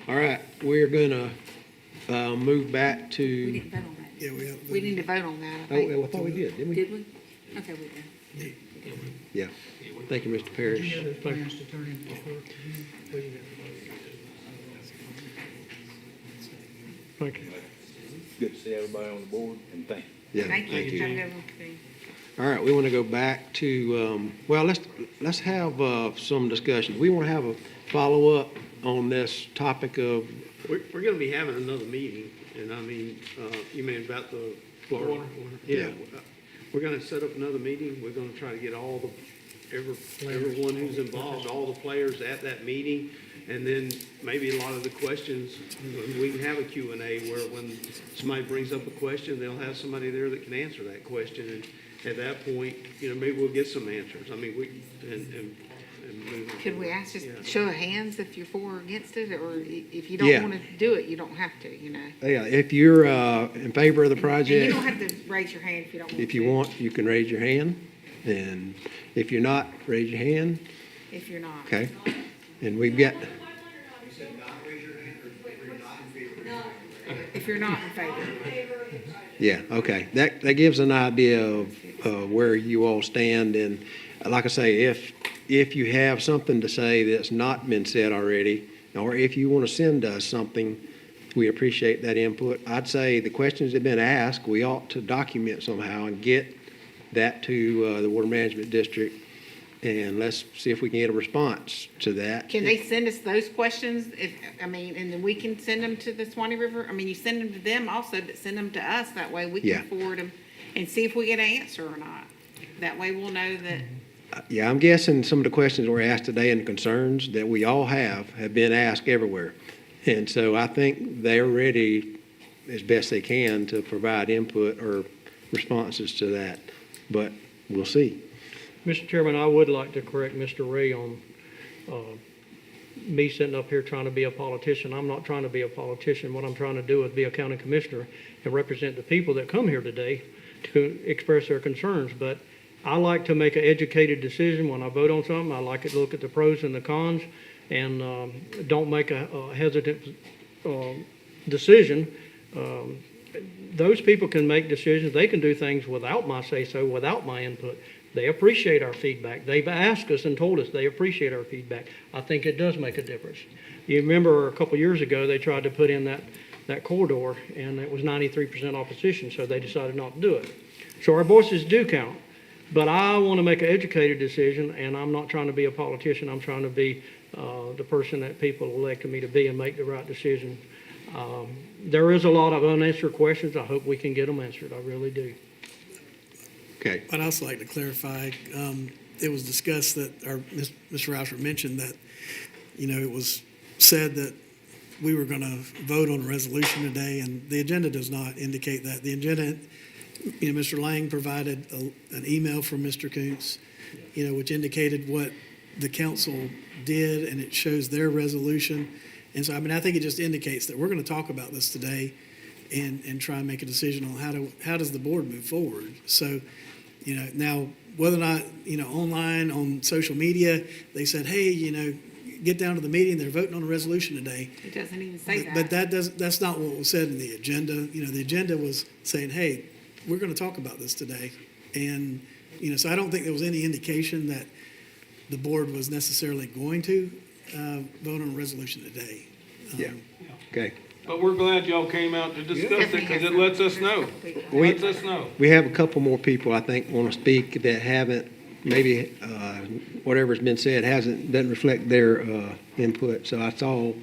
Speaker 1: All right, we're gonna move back
Speaker 4: We
Speaker 1: to,
Speaker 4: didn't vote on that.
Speaker 5: Yeah, we have.
Speaker 4: We need to vote on that, I
Speaker 1: oh,
Speaker 4: think.
Speaker 1: well, I thought we did, didn't we?
Speaker 4: Did we? Okay, we did.
Speaker 1: Yeah. Thank you, Mr. Parrish.
Speaker 9: Any other plans to turn into short?
Speaker 6: Thank you.
Speaker 18: Good to see everybody on the board, and thank you.
Speaker 1: Yeah,
Speaker 4: Thank you. Have a good one.
Speaker 1: All right, we want to go back to, well, let's have some discussion. We want to have a follow-up on this topic of,
Speaker 2: We're gonna be having another meeting, and I mean, you mean about the Florida? Yeah. We're gonna set up another meeting. We're gonna try to get everyone who's involved, all the players at that meeting. And then maybe a lot of the questions, we can have a Q&A where when somebody brings up a question, they'll have somebody there that can answer that question. And at that point, maybe we'll get some answers. I mean, and move on.
Speaker 4: Could we ask just
Speaker 2: Yeah.
Speaker 4: show of hands if you're for or against it, or if you
Speaker 1: Yeah.
Speaker 4: don't want to do it, you don't have to,
Speaker 1: yeah, if you're in favor of the
Speaker 4: And you
Speaker 1: project,
Speaker 4: don't have to raise your hand if you don't want to.
Speaker 1: if you want, you can raise your hand. And if you're not, raise your hand.
Speaker 4: If you're not.
Speaker 1: Okay? And we've got,
Speaker 4: If you're not in favor.
Speaker 1: yeah, okay. That gives an idea of where you all stand. And like I say, if you have something to say that's not been said already, or if you want to send us something, we appreciate that input. I'd say the questions that have been asked, we ought to document somehow and get that to the Water Management District. And let's see if we can get a response to that.
Speaker 4: Can they send us those questions and then we can send them to the Swanee River? I mean, you send them to them also, but send them to us. That way we
Speaker 1: Yeah.
Speaker 4: can forward them and see if we get an answer or not. That way we'll know that.
Speaker 1: Yeah, I'm guessing some of the questions were asked today and concerns that we all have been asked everywhere. And so I think they're ready as best they can to provide input or responses to that. But we'll see.
Speaker 6: Mr. Chairman, I would like to correct Mr. Ray on me sitting up here trying to be a politician. I'm not trying to be a politician. What I'm trying to do is be a county commissioner and represent the people that come here today to express their concerns. But I like to make an educated decision when I vote on something. I like to look at the pros and the cons and don't make a hesitant decision. Those people can make decisions. They can do things without my say-so, without my input. They appreciate our feedback. They've asked us and told us they appreciate our feedback. I think it does make a difference. You remember a couple years ago, they tried to put in that corridor, and it was 93% opposition, so they decided not to do it. So our voices do count. But I want to make an educated decision, and I'm not trying to be a politician. I'm trying to be the person that people elected me to be and make the right decision. There is a lot of unanswered questions. I hope we can get them answered. I really do.
Speaker 1: Okay.
Speaker 5: I'd also like to clarify, it was discussed that, or Mr. Rouser mentioned that, it was said that we were going to vote on a resolution today, and the agenda does not indicate that. The agenda, Mr. Lang provided an email from Mr. Koontz, which indicated what the council did, and it shows their resolution. And so, I think it just indicates that we're going to talk about this today and try and make a decision on how does the board move forward. So, now whether or not, online, on social media, they said, hey, get down to the meeting, they're voting on a resolution today.
Speaker 4: It doesn't even say that.
Speaker 5: But that's not what was said in the agenda. The agenda was saying, hey, we're going to talk about this today. And, so I don't think there was any indication that the board was necessarily going to vote on a resolution today.
Speaker 1: Yeah. Okay.
Speaker 3: But we're glad y'all came out to discuss it because it lets us know. Lets us know.
Speaker 1: We have a couple more people, I think, want to speak that haven't, maybe whatever's been said doesn't reflect their input. So that's all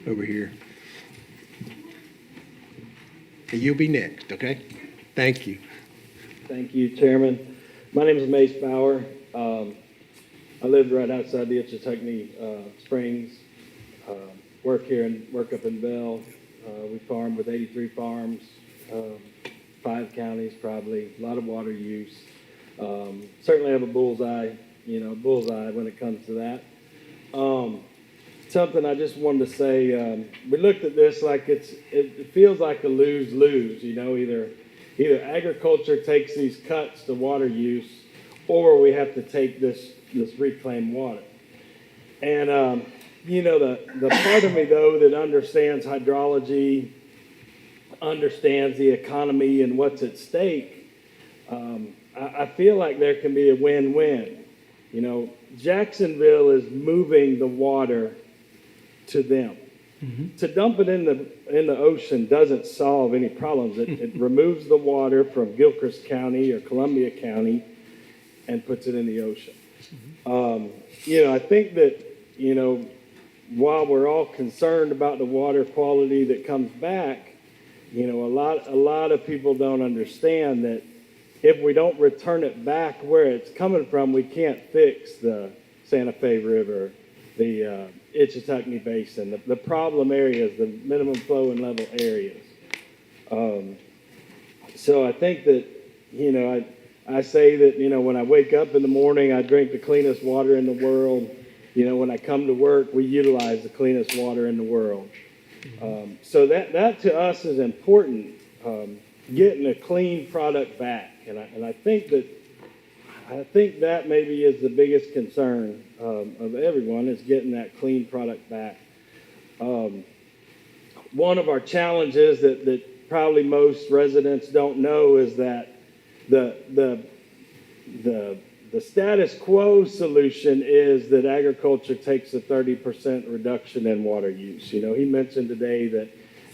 Speaker 1: over here. And you'll be next, okay? Thank you.
Speaker 20: Thank you, Chairman. My name is Mace Bauer. I live right outside the Itchituckney Springs. Work up in Bell. We farm with 83 farms, 5 counties probably, a lot of water use. Certainly have a bullseye when it comes to that. Something I just wanted to say, we looked at this like it feels like a lose-lose, either agriculture takes these cuts to water use, or we have to take this reclaimed water. And, the part of me, though, that understands hydrology, understands the economy and what's at stake, I feel like there can be a win-win. Jacksonville is moving the water to them. Mm-hmm. To dump it in the ocean doesn't solve any problems. It removes the water from Gilchrist County or Columbia County and puts it in the ocean. Mm-hmm. I think that, while we're all concerned about the water quality that comes back, a lot of people don't understand that if we don't return it back where it's coming from, we can't fix the Santa Fe River, the Itchituckney Basin, the problem areas, the minimum flow and level areas. So I think that, I say that, when I wake up in the morning, I drink the cleanest water in the world. When I come to work, we utilize the cleanest water in the world. So that to us is important, getting a clean product back. And I think that maybe is the biggest concern of everyone, is getting that clean product back. One of our challenges that probably most residents don't know is that the status quo solution is that agriculture takes a 30% reduction in water use. He mentioned today that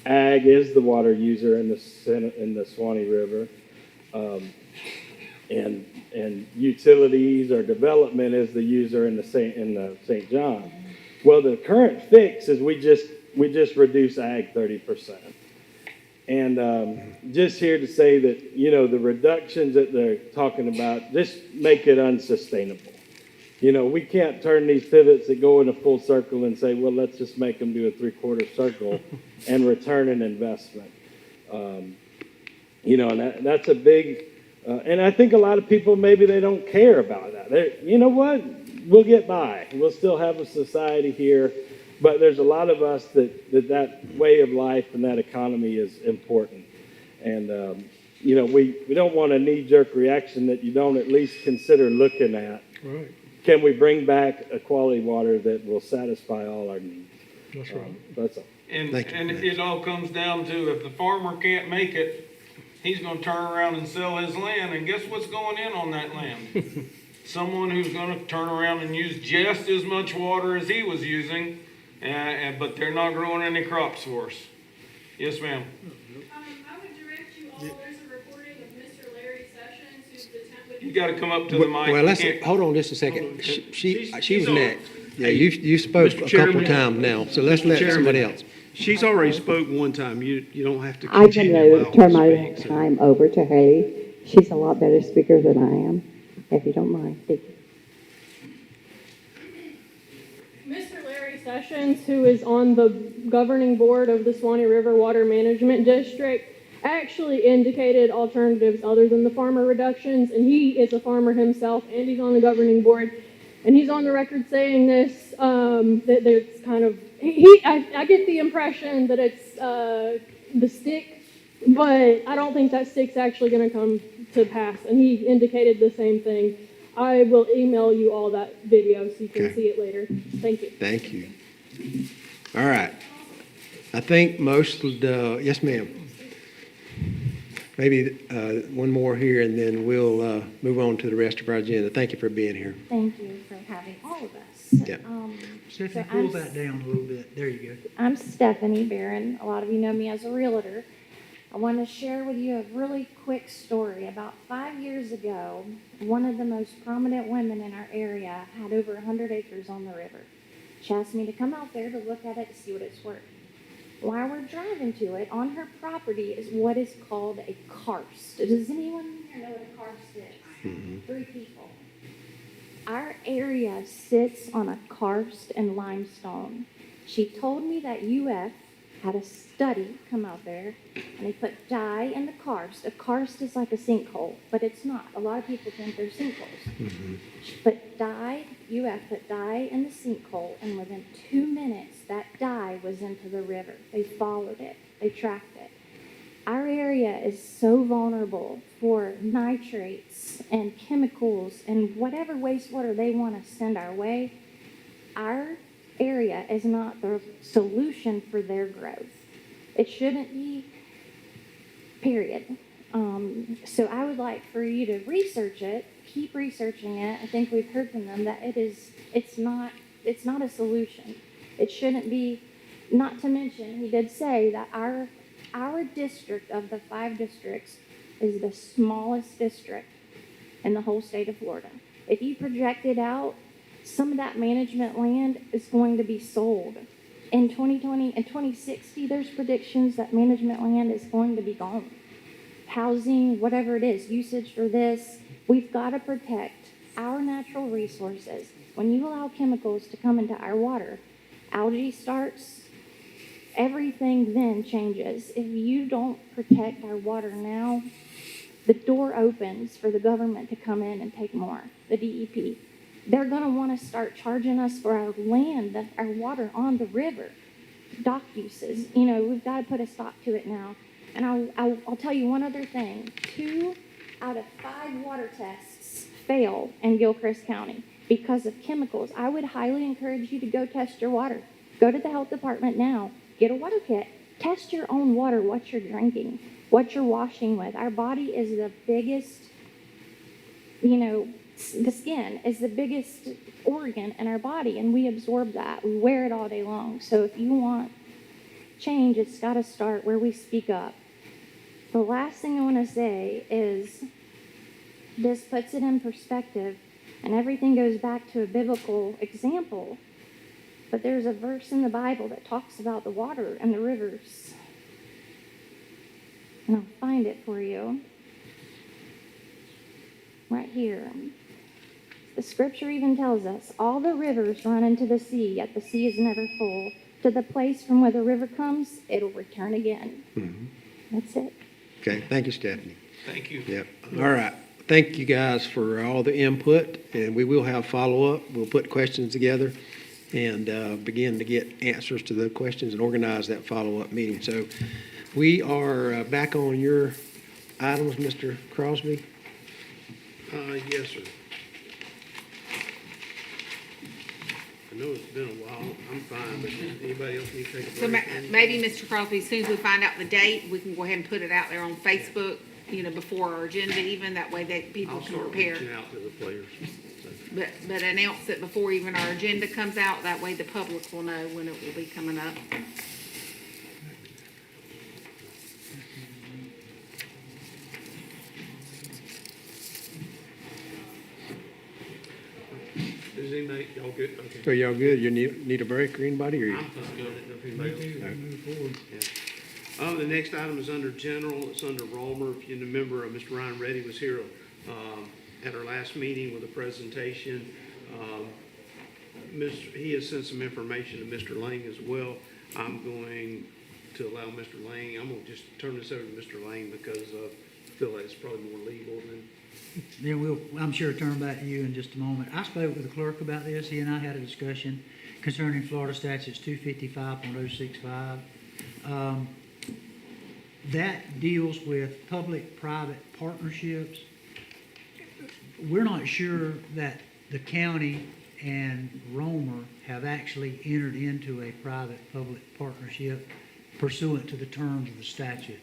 Speaker 20: ag is the water user in the Swanee River, and utilities or development is the user in the St. John. Well, the current fix is we just reduce ag 30%. And just here to say that, the reductions that they're talking about, just make it unsustainable. We can't turn these pivots that go in a full circle and say, well, let's just make them do a 3/4 circle and return an investment. And that's a big, and I think a lot of people, maybe they don't care about that. You know what? We'll get by. We'll still have a society here. But there's a lot of us that way of life and that economy is important. And, we don't want a knee-jerk reaction that you don't at least consider looking at.
Speaker 6: Right.
Speaker 20: Can we bring back a quality water that will satisfy all our needs?
Speaker 6: That's right.
Speaker 20: That's all.
Speaker 3: And it all comes down to, if the farmer can't make it, he's going to turn around and sell his land. And guess what's going in on that land? Someone who's going to turn around and use just as much water as he was using, but they're not growing any crops for us. Yes, ma'am.
Speaker 15: I would direct you all, there's a recording of Mr. Larry Sessions, who's the
Speaker 3: You gotta come up to the mic.
Speaker 1: Well,
Speaker 3: You
Speaker 1: let's,
Speaker 3: can't-
Speaker 1: hold on just a second. She was
Speaker 2: she's on.
Speaker 1: next. Yeah, you spoke
Speaker 2: Mr.
Speaker 1: a couple
Speaker 2: Chairman.
Speaker 1: times now, so let's let
Speaker 2: Chairman.
Speaker 1: somebody else.
Speaker 2: She's already spoke one time. You don't have to
Speaker 19: I'm going
Speaker 2: continue
Speaker 19: to
Speaker 2: while
Speaker 19: turn
Speaker 2: we
Speaker 19: my
Speaker 2: speak. so.
Speaker 19: time over to Haley. She's a lot better speaker than I am, if you don't mind. Thank you.
Speaker 15: Mr. Larry Sessions, who is on the governing board of the Swanee River Water Management District, actually indicated alternatives other than the farmer reductions, and he is a farmer himself, and he's on the governing board, and he's on the record saying this, that there's kind of, I get the impression that it's the stick, but I don't think that stick's actually going to come to pass, and he indicated the same thing. I will email you all that video so you can
Speaker 1: Okay.
Speaker 15: see it later. Thank you.
Speaker 1: Thank you. All right. I think most of the, yes, ma'am. Maybe one more here, and then we'll move on to the rest of our agenda. Thank you for being here.
Speaker 21: Thank you for having all of us.
Speaker 1: Yeah.
Speaker 9: Stephanie,
Speaker 21: So
Speaker 9: pull
Speaker 21: I'm
Speaker 9: that down a little bit. There you go.
Speaker 21: I'm Stephanie Barron. A lot of you know me as a realtor. I want to share with you a really quick story. About 5 years ago, one of the most prominent women in our area had over 100 acres on the river. She asked me to come out there to look at it to see what it's worth. While we're driving to it, on her property is what is called a karst. Does anyone here know what a karst is? 3 people. Our area sits on a karst and limestone. She told me that UF had a study come out there, and they put dye in the karst. A karst is like a sinkhole, but it's not. A lot of people think they're sinkholes. She put dye, UF put dye in the sinkhole, and within 2 minutes, that dye was into the river. They followed it. They tracked it. Our area is so vulnerable for nitrates and chemicals and whatever wastewater they want to send our way. Our area is not the solution for their growth. It shouldn't be, period. So I would like for you to research it, keep researching it. I think we've heard from them that it's not a solution. It shouldn't be, not to mention, he did say that our district of the 5 districts is the smallest district in the whole state of Florida. If you project it out, some of that management land is going to be sold. In 2020 and 2060, there's predictions that management land is going to be gone. Housing, whatever it is, usage for this, we've got to protect our natural resources. When you allow chemicals to come into our water, algae starts, everything then changes. If you don't protect our water now, the door opens for the government to come in and take more, the DEP. They're going to want to start charging us for our land, our water on the river, dock uses. You know, we've got to put a stop to it now. And I'll tell you one other thing. 2 out of 5 water tests fail in Gilchrist County because of chemicals. I would highly encourage you to go test your water. Go to the health department now. Get a water kit. Test your own water, what you're drinking, what you're washing with. Our body is the biggest, the skin is the biggest organ in our body, and we absorb that. We wear it all day long. So if you want change, it's got to start where we speak up. The last thing I want to say is this puts it in perspective, and everything goes back to a biblical example. But there's a verse in the Bible that talks about the water and the rivers. And I'll find it for you. Right here. The scripture even tells us, all the rivers run into the sea, yet the sea is never full. To the place from where the river comes, it'll return again. That's it.
Speaker 1: Okay, thank you, Stephanie.
Speaker 3: Thank you.
Speaker 1: Yep. All right. Thank you guys for all the input, and we will have follow-up. We'll put questions together and begin to get answers to the questions and organize that follow-up meeting. So we are back on your items, Mr. Crosby.
Speaker 2: Yes, sir. I know it's been a while. I'm fine, but does anybody else need to take a
Speaker 4: So
Speaker 2: break?
Speaker 4: maybe, Mr. Crosby, as soon as we find out the date, we can go ahead and put it out there on Facebook, before our agenda even, that way that people
Speaker 2: I'll
Speaker 4: can
Speaker 2: start
Speaker 4: prepare.
Speaker 2: reaching out to the players.
Speaker 4: But announce it before even our agenda comes out, that way the public will know when it will be coming up.
Speaker 2: Is anybody, y'all good? Okay.
Speaker 1: So y'all good? You need a break or anybody, or you?
Speaker 2: I'm fine. I don't know if anybody else-
Speaker 9: Move forward.
Speaker 2: The next item is under general, it's under Romer. If you remember, Mr. Ryan Reddy was here at our last meeting with a presentation. He has sent some information to Mr. Lang as well. I'm going to allow Mr. Lang, I'm going to just turn this over to Mr. Lang because I feel like it's probably more legal than.
Speaker 9: Then we'll, I'm sure, turn back to you in just a moment. I spoke with the clerk about this. He and I had a discussion concerning Florida statutes 255.065. That deals with public-private partnerships. We're not sure that the county and Romer have actually entered into a private-public partnership pursuant to the terms of the statute.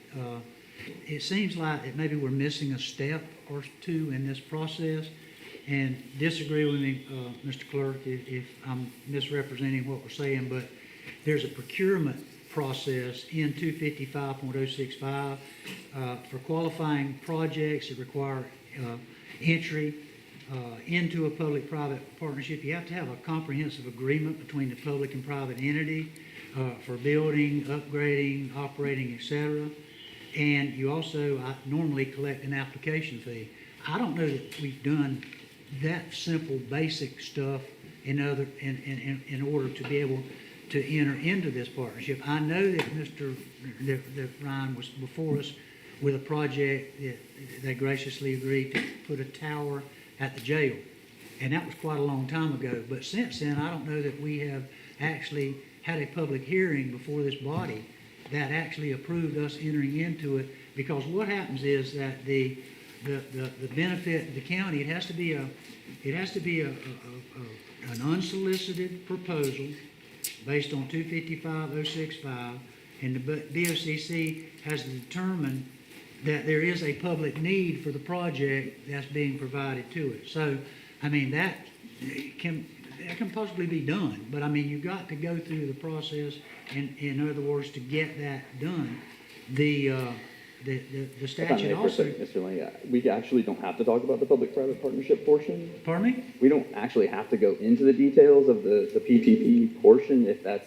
Speaker 9: It seems like that maybe we're missing a step or two in this process, and disagree with me, Mr. Clerk, if I'm misrepresenting what we're saying, but there's a procurement process in 255.065 for qualifying projects that require entry into a public-private partnership. You have to have a comprehensive agreement between the public and private entity for building, upgrading, operating, etc. And you also normally collect an application fee. I don't know that we've done that simple, basic stuff in order to be able to enter into this partnership. I know that that Ryan was before us with a project that they graciously agreed to put a tower at the jail. And that was quite a long time ago. But since then, I don't know that we have actually had a public hearing before this body that actually approved us entering into it. Because what happens is that the benefit of the county, it has to be an unsolicited proposal based on 255.065, and the BOCC has determined that there is a public need for the project that's being provided to it. So, I mean, that can possibly be done, but I mean, you've got to go through the process, and in other words, to get that done. The statute also.
Speaker 16: Mr. Lang, we actually don't have to talk about the public-private partnership portion.
Speaker 9: Pardon me?
Speaker 16: We don't actually have to go into the details of the PPP portion if that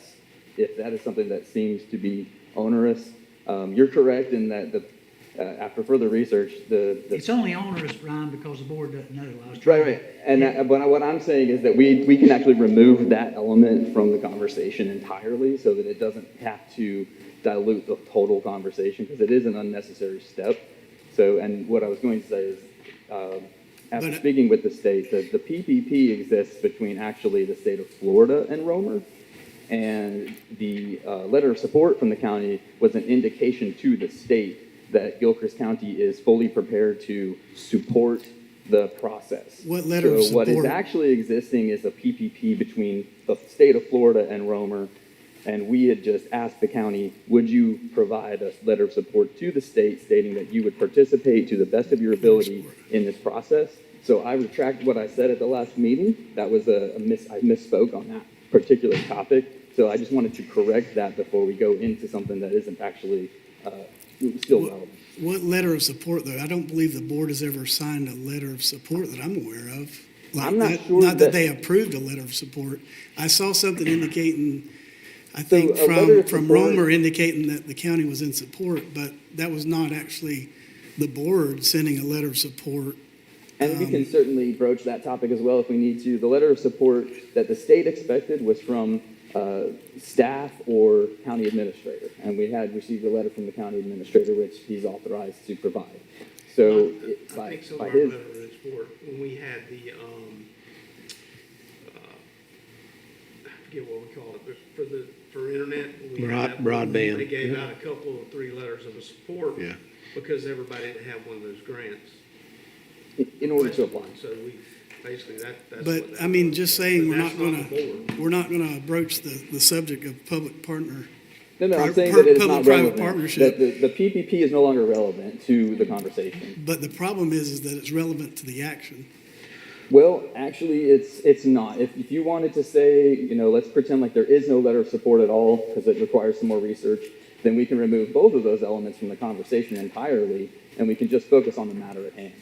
Speaker 16: is something that seems to be onerous. You're correct in that after further research,
Speaker 9: It's only onerous, Brian, because the board doesn't know.
Speaker 16: Right. And but what I'm saying is that we can actually remove that element from the conversation entirely so that it doesn't have to dilute the total conversation, because it is an unnecessary step. So, and what I was going to say is, after speaking with the state, the PPP exists between actually the state of Florida and Romer, and the letter of support from the county was an indication to the state that Gilchrist County is fully prepared to support the process.
Speaker 5: What letter of support?
Speaker 16: So what is actually existing is a PPP between the state of Florida and Romer, and we had just asked the county, would you provide a letter of support to the state stating that you would participate to the best of your ability in this process? So I retract what I said at the last meeting. That was I misspoke on that particular topic. So I just wanted to correct that before we go into something that isn't actually still relevant.
Speaker 5: What letter of support, though? I don't believe the board has ever signed a letter of support that I'm aware of.
Speaker 16: I'm not sure
Speaker 5: Not that they approved a letter of support. I saw something indicating, I think, from Romer indicating that the county was in support, but that was not actually the board sending a letter of support.
Speaker 16: And we can certainly broach that topic as well if we need to. The letter of support that the state expected was from staff or county administrator, and we had received a letter from the county administrator, which he's authorized to provide. So,
Speaker 2: I think some of our letter of support, when we had the, I forget what we call it, but for internet, when we had that,
Speaker 1: broadband.
Speaker 2: they gave out a couple of 3 letters of support because everybody didn't have one of those grants.
Speaker 16: In order to apply.
Speaker 2: So we basically that's.
Speaker 5: But I mean, just saying we're not gonna broach the subject of public partner.
Speaker 16: No, I'm saying that it is not relevant.
Speaker 5: Partnership.
Speaker 16: That the PPP is no longer relevant to the conversation.
Speaker 5: But the problem is that it's relevant to the action.
Speaker 16: Well, actually, it's not. If you wanted to say, let's pretend like there is no letter of support at all because it requires some more research, then we can remove both of those elements from the conversation entirely, and we can just focus on the matter at hand.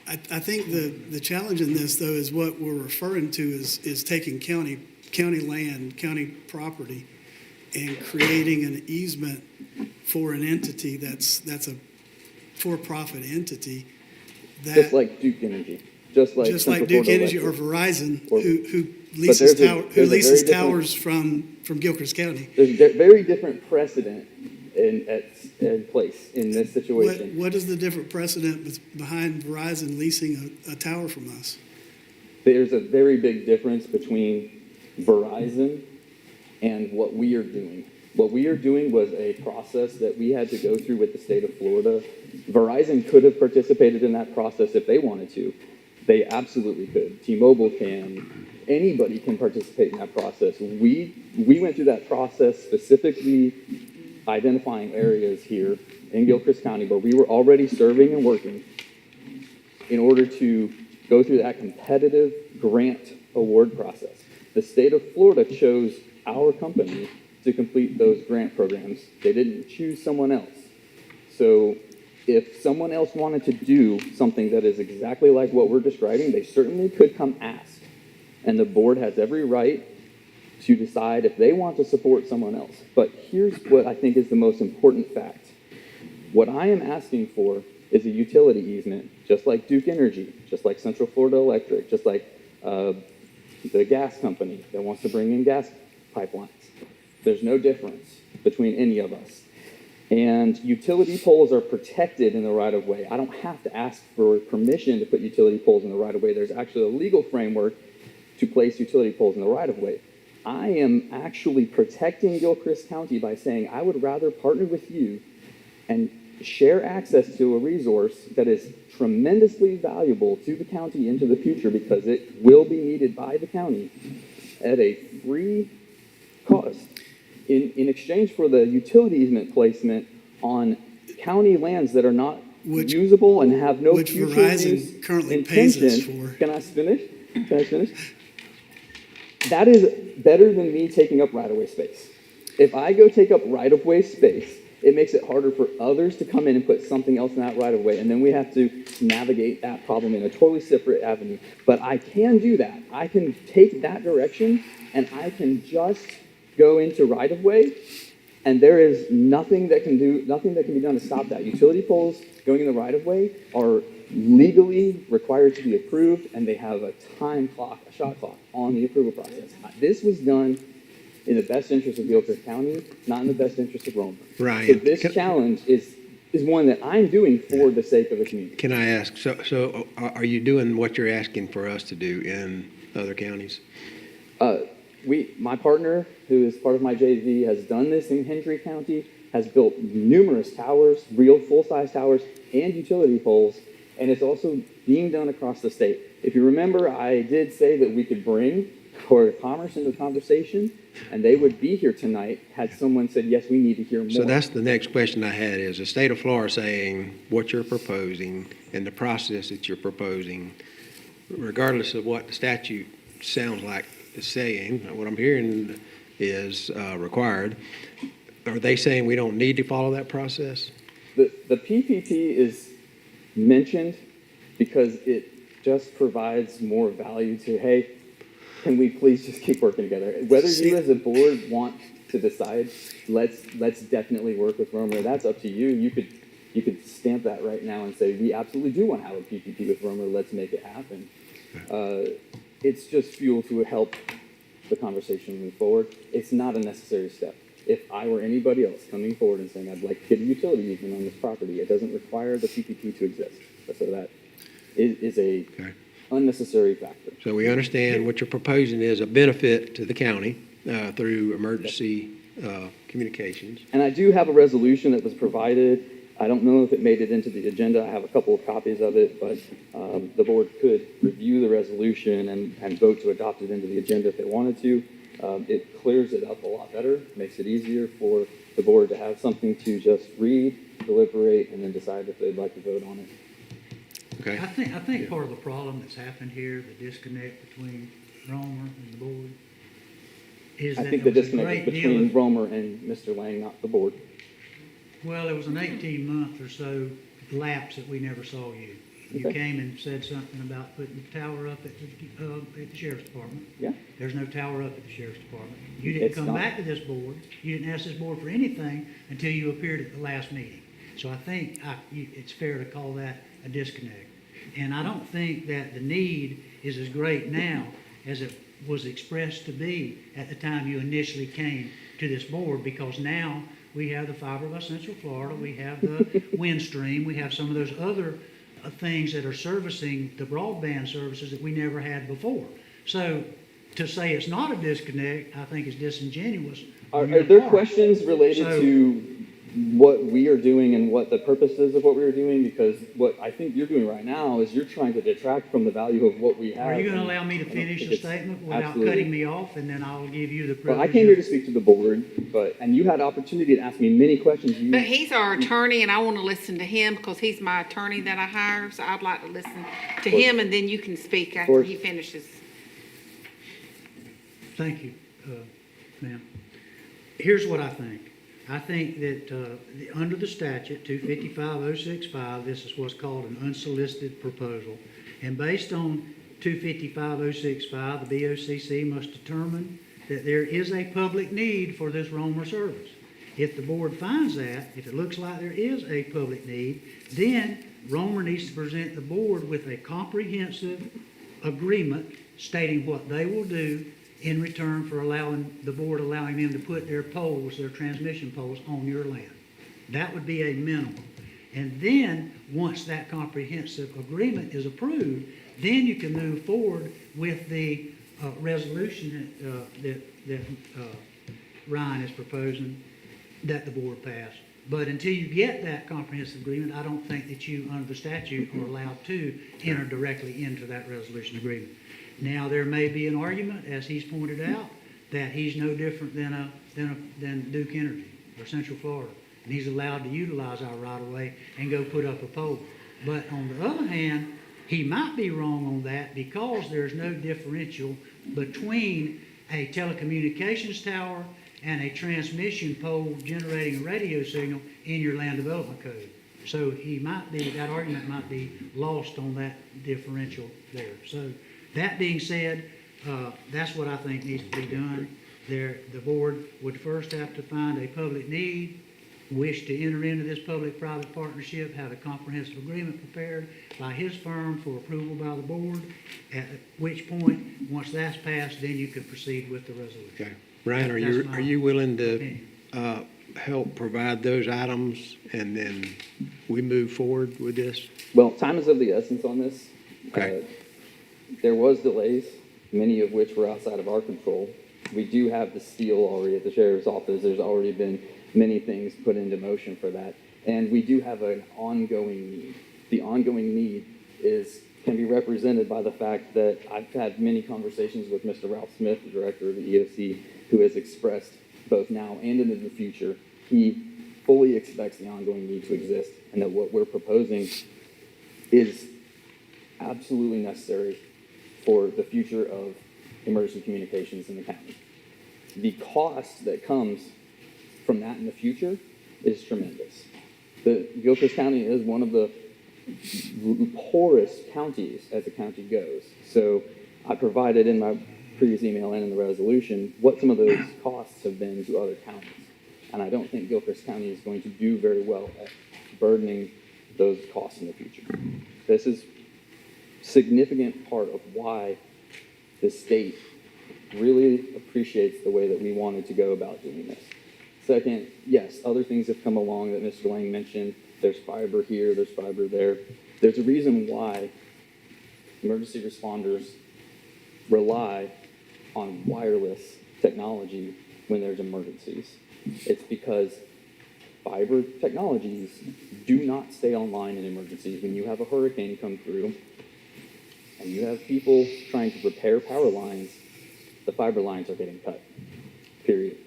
Speaker 5: I think the challenge in this, though, is what we're referring to is taking county land, county property, and creating an easement for an entity that's a for-profit entity.
Speaker 16: Just like Duke Energy, just like Central
Speaker 5: Duke
Speaker 16: Florida
Speaker 5: Energy or
Speaker 16: Electric.
Speaker 5: Verizon,
Speaker 16: Or-
Speaker 5: who
Speaker 16: there's
Speaker 5: leases
Speaker 16: a very
Speaker 5: towers from Gilchrist County.
Speaker 16: There's a very different precedent in place in this situation.
Speaker 5: What is the different precedent behind Verizon leasing a tower from us?
Speaker 16: There's a very big difference between Verizon and what we are doing. What we are doing was a process that we had to go through with the state of Florida. Verizon could have participated in that process if they wanted to. They absolutely could. T-Mobile can. Anybody can participate in that process. We went through that process specifically identifying areas here in Gilchrist County where we were already serving and working in order to go through that competitive grant award process. The state of Florida chose our company to complete those grant programs. They didn't choose someone else. So if someone else wanted to do something that is exactly like what we're describing, they certainly could come ask. And the board has every right to decide if they want to support someone else. But here's what I think is the most important fact. What I am asking for is a utility easement, just like Duke Energy, just like Central Florida Electric, just like the gas company that wants to bring in gas pipelines. There's no difference between any of us. And utility poles are protected in the right-of-way. I don't have to ask for permission to put utility poles in the right-of-way. There's actually a legal framework to place utility poles in the right-of-way. I am actually protecting Gilchrist County by saying I would rather partner with you and share access to a resource that is tremendously valuable to the county into the future because it will be needed by the county at a free cost in exchange for the utility easement placement on county lands that are not usable and have no future
Speaker 5: Verizon
Speaker 16: use
Speaker 5: currently pays us
Speaker 16: intention.
Speaker 5: for.
Speaker 16: Can I finish? That is better than me taking up right-of-way space. If I go take up right-of-way space, it makes it harder for others to come in and put something else in that right-of-way, and then we have to navigate that problem in a totally separate avenue. But I can do that. I can take that direction, and I can just go into right-of-way, and there is nothing that can be done to stop that. Utility poles going in the right-of-way are legally required to be approved, and they have a time clock, a shot clock on the approval process. This was done in the best interest of Gilchrist County, not in the best interest of Romer.
Speaker 1: Ryan,
Speaker 16: So this challenge is one that I'm doing for the sake of the community.
Speaker 1: Can I ask, so are you doing what you're asking for us to do in other counties?
Speaker 16: My partner, who is part of my JV, has done this in Hendry County, has built numerous towers, real full-size towers, and utility poles, and it's also being done across the state. If you remember, I did say that we could bring Corps of Commerce into the conversation, and they would be here tonight had someone said, yes, we need to hear more.
Speaker 1: So that's the next question I had is the state of Florida saying what you're proposing and the process that you're proposing, regardless of what the statute sounds like it's saying, what I'm hearing is required. Are they saying we don't need to follow that process?
Speaker 16: The PPP is mentioned because it just provides more value to, hey, can we please just keep working together? Whether you as a board want to decide, let's definitely work with Romer. That's up to you. You could stamp that right now and say, we absolutely do want to have a PPP with Romer. Let's make it happen. It's just fuel to help the conversation move forward. It's not a necessary step. If I were anybody else coming forward and saying, I'd like to get a utility easement on this property, it doesn't require the PPP to exist. So that is a unnecessary factor.
Speaker 1: So we understand what you're proposing is a benefit to the county through emergency communications.
Speaker 16: And I do have a resolution that was provided. I don't know if it made it into the agenda. I have a couple of copies of it, but the board could review the resolution and vote to adopt it into the agenda if they wanted to. It clears it up a lot better, makes it easier for the board to have something to just read, deliberate, and then decide if they'd like to vote on it.
Speaker 1: Okay.
Speaker 9: I think part of the problem that's happened here, the disconnect between Romer and the board, is
Speaker 16: I
Speaker 9: that
Speaker 16: think the
Speaker 9: there was a
Speaker 16: disconnect is
Speaker 9: great deal
Speaker 16: between
Speaker 9: of,
Speaker 16: Romer and Mr. Lang, not the board.
Speaker 9: well, there was an 18-month or so lapse that we never saw you. You
Speaker 16: Okay.
Speaker 9: came and said something about putting the tower up at the sheriff's department.
Speaker 16: Yeah.
Speaker 9: There's no tower up at the sheriff's department. You didn't
Speaker 16: It's
Speaker 9: come
Speaker 16: not.
Speaker 9: back to this board, you didn't ask this board for anything until you appeared at the last meeting. So I think it's fair to call that a disconnect. And I don't think that the need is as great now as it was expressed to be at the time you initially came to this board, because now we have the fiber by Central Florida, we have the Windstream, we have some of those other things that are servicing the broadband services that we never had before. So to say it's not a disconnect, I think is disingenuous.
Speaker 16: Are
Speaker 9: on your
Speaker 16: there
Speaker 9: part.
Speaker 16: questions related
Speaker 9: So-
Speaker 16: to what we are doing and what the purpose is of what we are doing? Because what I think you're doing right now is you're trying to detract from the value of what we have.
Speaker 9: Are you going to
Speaker 16: and
Speaker 9: allow me to
Speaker 16: I don't
Speaker 9: finish
Speaker 16: think
Speaker 9: the
Speaker 16: it's-
Speaker 9: statement without
Speaker 16: absolutely.
Speaker 9: cutting me off, and then I'll give you the
Speaker 16: Well,
Speaker 9: privilege?
Speaker 16: I came here
Speaker 9: of-
Speaker 16: to speak to the board, and you had opportunity to ask me many questions.
Speaker 4: But he's our attorney, and I want to listen to him because he's my attorney that I hire, so I'd like to listen to him, and then you can speak after
Speaker 16: course.
Speaker 4: he finishes.
Speaker 9: Thank you, ma'am. Here's what I think. I think that under the statute, 255-065, this is what's called an unsolicited proposal. And based on 255-065, the BOCC must determine that there is a public need for this roamer service. If the board finds that, if it looks like there is a public need, then Romer needs to present the board with a comprehensive agreement stating what they will do in return for allowing them to put their poles, their transmission poles, on your land. That would be a minimum. And then, once that comprehensive agreement is approved, then you can move forward with the resolution that Ryan is proposing that the board pass. But until you get that comprehensive agreement, I don't think that you, under the statute, are allowed to enter directly into that resolution agreement. Now, there may be an argument, as he's pointed out, that he's no different than Duke Energy or Central Florida, and he's allowed to utilize our right-of-way and go put up a pole. But on the other hand, he might be wrong on that because there's no differential between a telecommunications tower and a transmission pole generating a radio signal in your land development code. So that argument might be lost on that differential there. So that being said, that's what I think needs to be done. The board would first have to find a public need, wish to enter into this public-private partnership, have a comprehensive agreement prepared by his firm for approval by the board, at which point, once that's passed, then you could proceed with the resolution.
Speaker 1: Okay. Ryan, are you willing to help provide those items and then we move forward with this?
Speaker 16: Well, time is of the essence on this.
Speaker 1: Okay.
Speaker 16: There was delays, many of which were outside of our control. We do have the steel already at the sheriff's office. There's already been many things put into motion for that. And we do have an ongoing need. The ongoing need can be represented by the fact that I've had many conversations with Mr. Ralph Smith, the director of the EOC, who has expressed both now and into the future, he fully expects the ongoing need to exist, and that what we're proposing is absolutely necessary for the future of emergency communications in the county. The cost that comes from that in the future is tremendous. The Gilchrist County is one of the poorest counties as the county goes. So I provided in my previous email and in the resolution what some of those costs have been to other counties. And I don't think Gilchrist County is going to do very well at burdening those costs in the future. This is a significant part of why the state really appreciates the way that we wanted to go about doing this. Second, yes, other things have come along that Mr. Lang mentioned. There's fiber here, there's fiber there. There's a reason why emergency responders rely on wireless technology when there's emergencies. It's because fiber technologies do not stay online in emergencies. When you have a hurricane come through and you have people trying to repair power lines, the fiber lines are getting cut, period.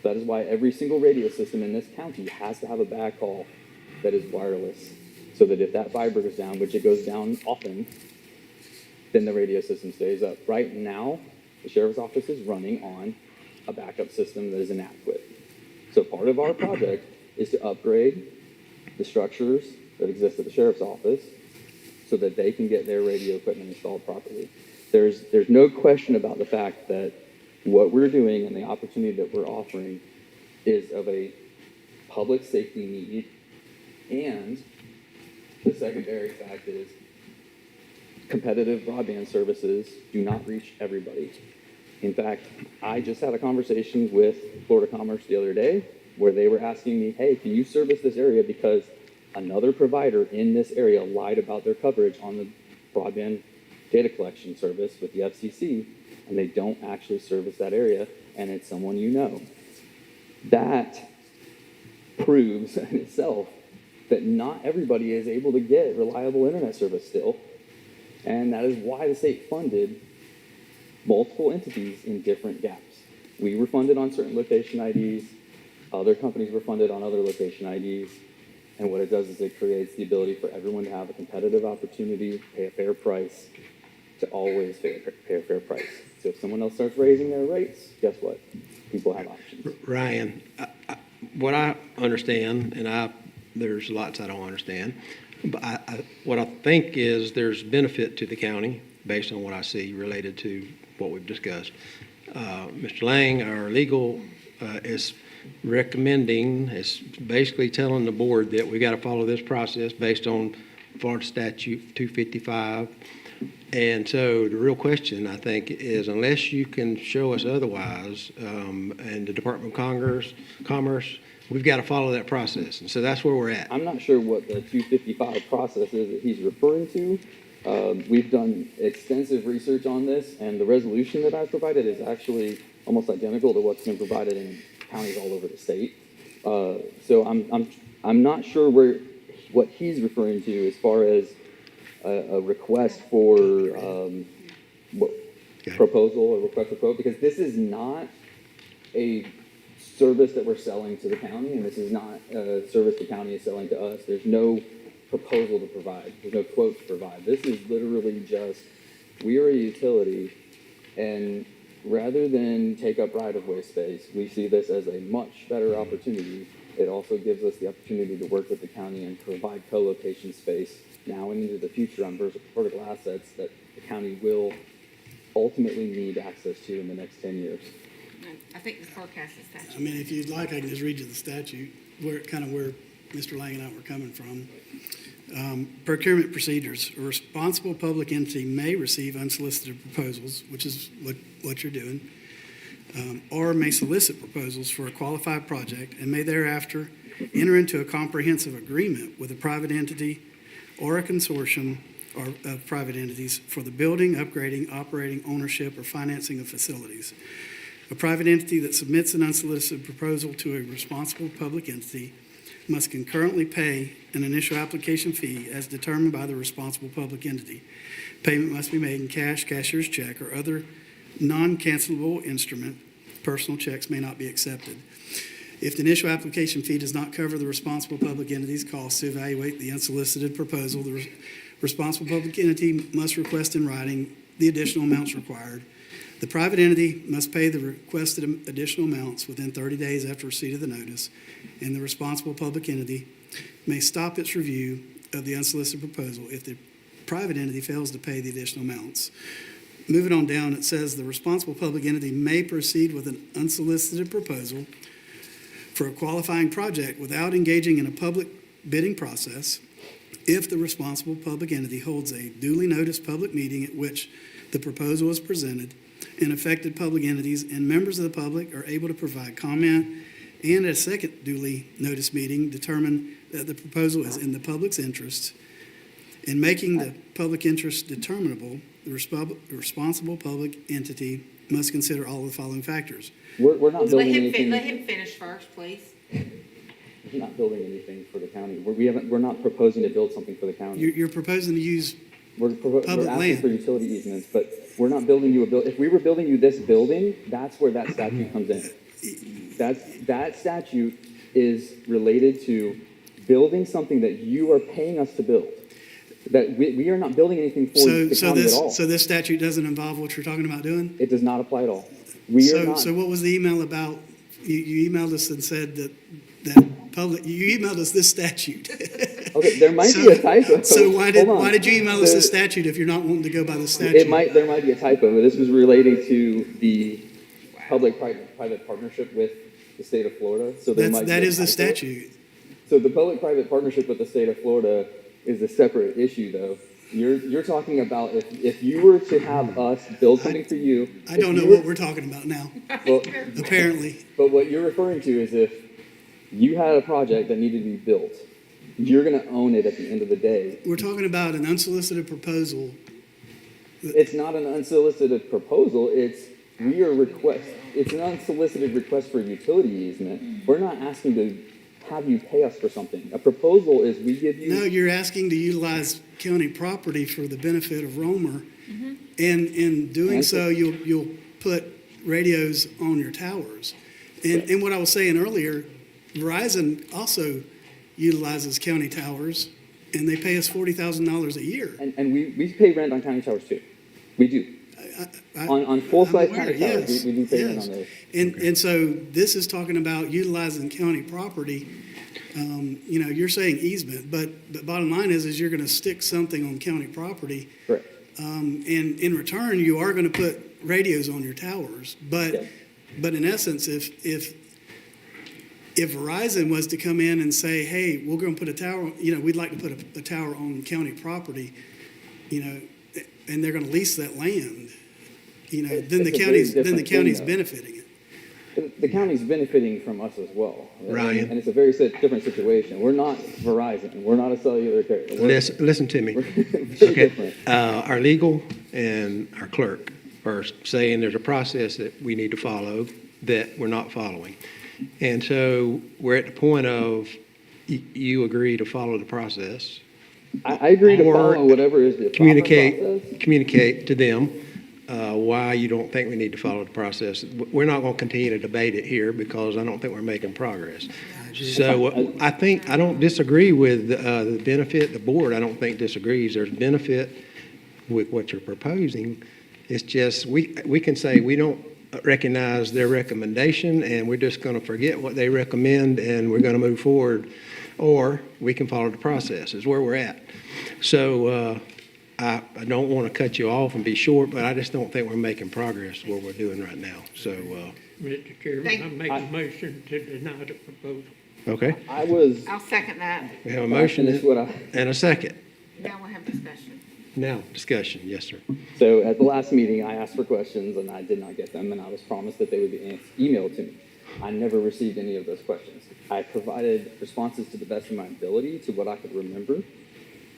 Speaker 16: That is why every single radio system in this county has to have a backhaul that is wireless, so that if that fiber goes down, which it goes down often, then the radio system stays up. Right now, the sheriff's office is running on a backup system that is inadequate. So part of our project is to upgrade the structures that exist at the sheriff's office
Speaker 8: so that they can get their radio equipment installed properly. There's no question about the fact that what we're doing and the opportunity that we're offering is of a public safety need, and the secondary fact is competitive broadband services do not reach everybody. In fact, I just had a conversation with Florida Commerce the other day where they were asking me, hey, can you service this area because another provider in this area lied about their coverage on the broadband data collection service with the FCC, and they don't actually service that area, and it's someone you know. That proves in itself that not everybody is able to get reliable internet service still, and that is why the state funded multiple entities in different gaps. We were funded on certain location IDs, other companies were funded on other location IDs, and what it does is it creates the ability for everyone to have a competitive opportunity, pay a fair price, to always pay a fair price. So if someone else starts raising their rates, guess what? People have options.
Speaker 1: Ryan, what I understand, and there's lots I don't understand, but what I think is there's benefit to the county based on what I see related to what we've discussed. Mr. Lang, our legal, is recommending, is basically telling the board that we got to follow this process based on Florida Statute 255. And so the real question, I think, is unless you can show us otherwise, and the Department of Commerce, we've got to follow that process. And so that's where we're at.
Speaker 8: I'm not sure what the 255 process is that he's referring to. We've done extensive research on this, and the resolution that I provided is actually almost identical to what's been provided in counties all over the state. So I'm not sure what he's referring to as far as a request for proposal or request for quote, because this is not a service that we're selling to the county, and this is not a service the county is selling to us. There's no proposal to provide. There's no quote to provide. This is literally just, we are a utility, and rather than take up right-of-way space, we see this as a much better opportunity. It also gives us the opportunity to work with the county and provide co-location space now and into the future on vertical assets that the county will ultimately need access to in the next 10 years.
Speaker 4: I think the forecast is statute.
Speaker 5: I mean, if you'd like, I can just read you the statute, where Mr. Lang and I were coming from. Procurement procedures. A responsible public entity may receive unsolicited proposals, which is what you're doing, or may solicit proposals for a qualified project and may thereafter enter into a comprehensive agreement with a private entity or a consortium of private entities for the building, upgrading, operating, ownership, or financing of facilities. A private entity that submits an unsolicited proposal to a responsible public entity must concurrently pay an initial application fee as determined by the responsible public entity. Payment must be made in cash, cashier's check, or other non-cancelable instrument. Personal checks may not be accepted. If the initial application fee does not cover the responsible public entity's costs to evaluate the unsolicited proposal, the responsible public entity must request in writing the additional amounts required. The private entity must pay the requested additional amounts within 30 days after receipt of the notice, and the responsible public entity may stop its review of the unsolicited proposal if the private entity fails to pay the additional amounts. Moving on down, it says the responsible public entity may proceed with an unsolicited proposal for a qualifying project without engaging in a public bidding process if the responsible public entity holds a duly noticed public meeting at which the proposal is presented, and affected public entities and members of the public are able to provide comment, and at a second duly noticed meeting determine that the proposal is in the public's interest. In making the public interest determinable, the responsible public entity must consider all of the following factors.
Speaker 8: We're not building anything.
Speaker 4: Let him finish first, please.
Speaker 8: We're not building anything for the county. We're not proposing to build something for the county.
Speaker 5: You're proposing to use
Speaker 8: we're asking
Speaker 5: land
Speaker 8: for utility easements, but we're not building you a building. If we were building you this building, that's where that statute comes in. That statute is related to building something that you are paying us to build. That we are not building anything for the county at all.
Speaker 5: So this statute doesn't involve what you're talking about doing?
Speaker 8: It does not apply at all.
Speaker 5: So what was the email about? You emailed us and said that you emailed us this statute.
Speaker 8: Okay, there might be a typo.
Speaker 5: So why
Speaker 8: Hold on.
Speaker 5: did you email us the
Speaker 8: The-
Speaker 5: statute if you're not wanting to go by the statute?
Speaker 8: There might be a typo, but this was relating to the public-private partnership with the state of Florida. So
Speaker 5: That is the statute.
Speaker 8: So the public-private partnership with the state of Florida is a separate issue, though. You're talking about if you were to have us build something for you.
Speaker 5: I don't know what we're talking about now.
Speaker 8: Well,
Speaker 5: Apparently.
Speaker 8: But what you're referring to is if you had a project that needed to be built, you're going to own it at the end of the day.
Speaker 5: We're talking about an unsolicited proposal.
Speaker 8: It's not an unsolicited proposal. It's an unsolicited request for utility easement. We're not asking to have you pay us for something. A proposal is we give you.
Speaker 5: No, you're asking to utilize county property for the benefit of Romer. And in doing so, you'll put radios on your towers. And what I was saying earlier, Verizon also utilizes county towers, and they pay us $40,000 a year.
Speaker 8: And we pay rent on county towers too. We do. On full-size county towers, we do pay rent on those.
Speaker 5: And so this is talking about utilizing county property. You're saying easement, but bottom line is you're going to stick something on county property.
Speaker 8: Correct.
Speaker 5: And in return, you are going to put radios on your towers. But in essence, if Verizon was to come in and say, hey, we're going to put a tower, we'd like to put a tower on county property, and they're going to lease that land, then the county's benefiting it.
Speaker 8: The county's benefiting from us as well.
Speaker 1: Ryan.
Speaker 8: And it's a very different situation. We're not Verizon. We're not a cellular carrier.
Speaker 1: Listen to me. Okay. Our legal and our clerk are saying there's a process that we need to follow that we're not following. And so we're at the point of you agree to follow the process.
Speaker 8: I agree to follow whatever is the proper process.
Speaker 1: Communicate to them why you don't think we need to follow the process. We're not going to continue to debate it here because I don't think we're making progress. So I don't disagree with the benefit. The board, I don't think disagrees. There's benefit with what you're proposing. It's just we can say we don't recognize their recommendation and we're just going to forget what they recommend and we're going to move forward, or we can follow the process is where we're at. So I don't want to cut you off and be short, but I just don't think we're making progress what we're doing right now. So
Speaker 6: Mr. Chairman, I make a motion to deny the proposal.
Speaker 1: Okay.
Speaker 4: I'll second that.
Speaker 1: We have a motion and a second.
Speaker 4: Now we'll have discussion.
Speaker 1: Now, discussion. Yes, sir.
Speaker 8: So at the last meeting, I asked for questions and I did not get them, and I was promised that they would be emailed to me. I never received any of those questions. I provided responses to the best of my ability to what I could remember,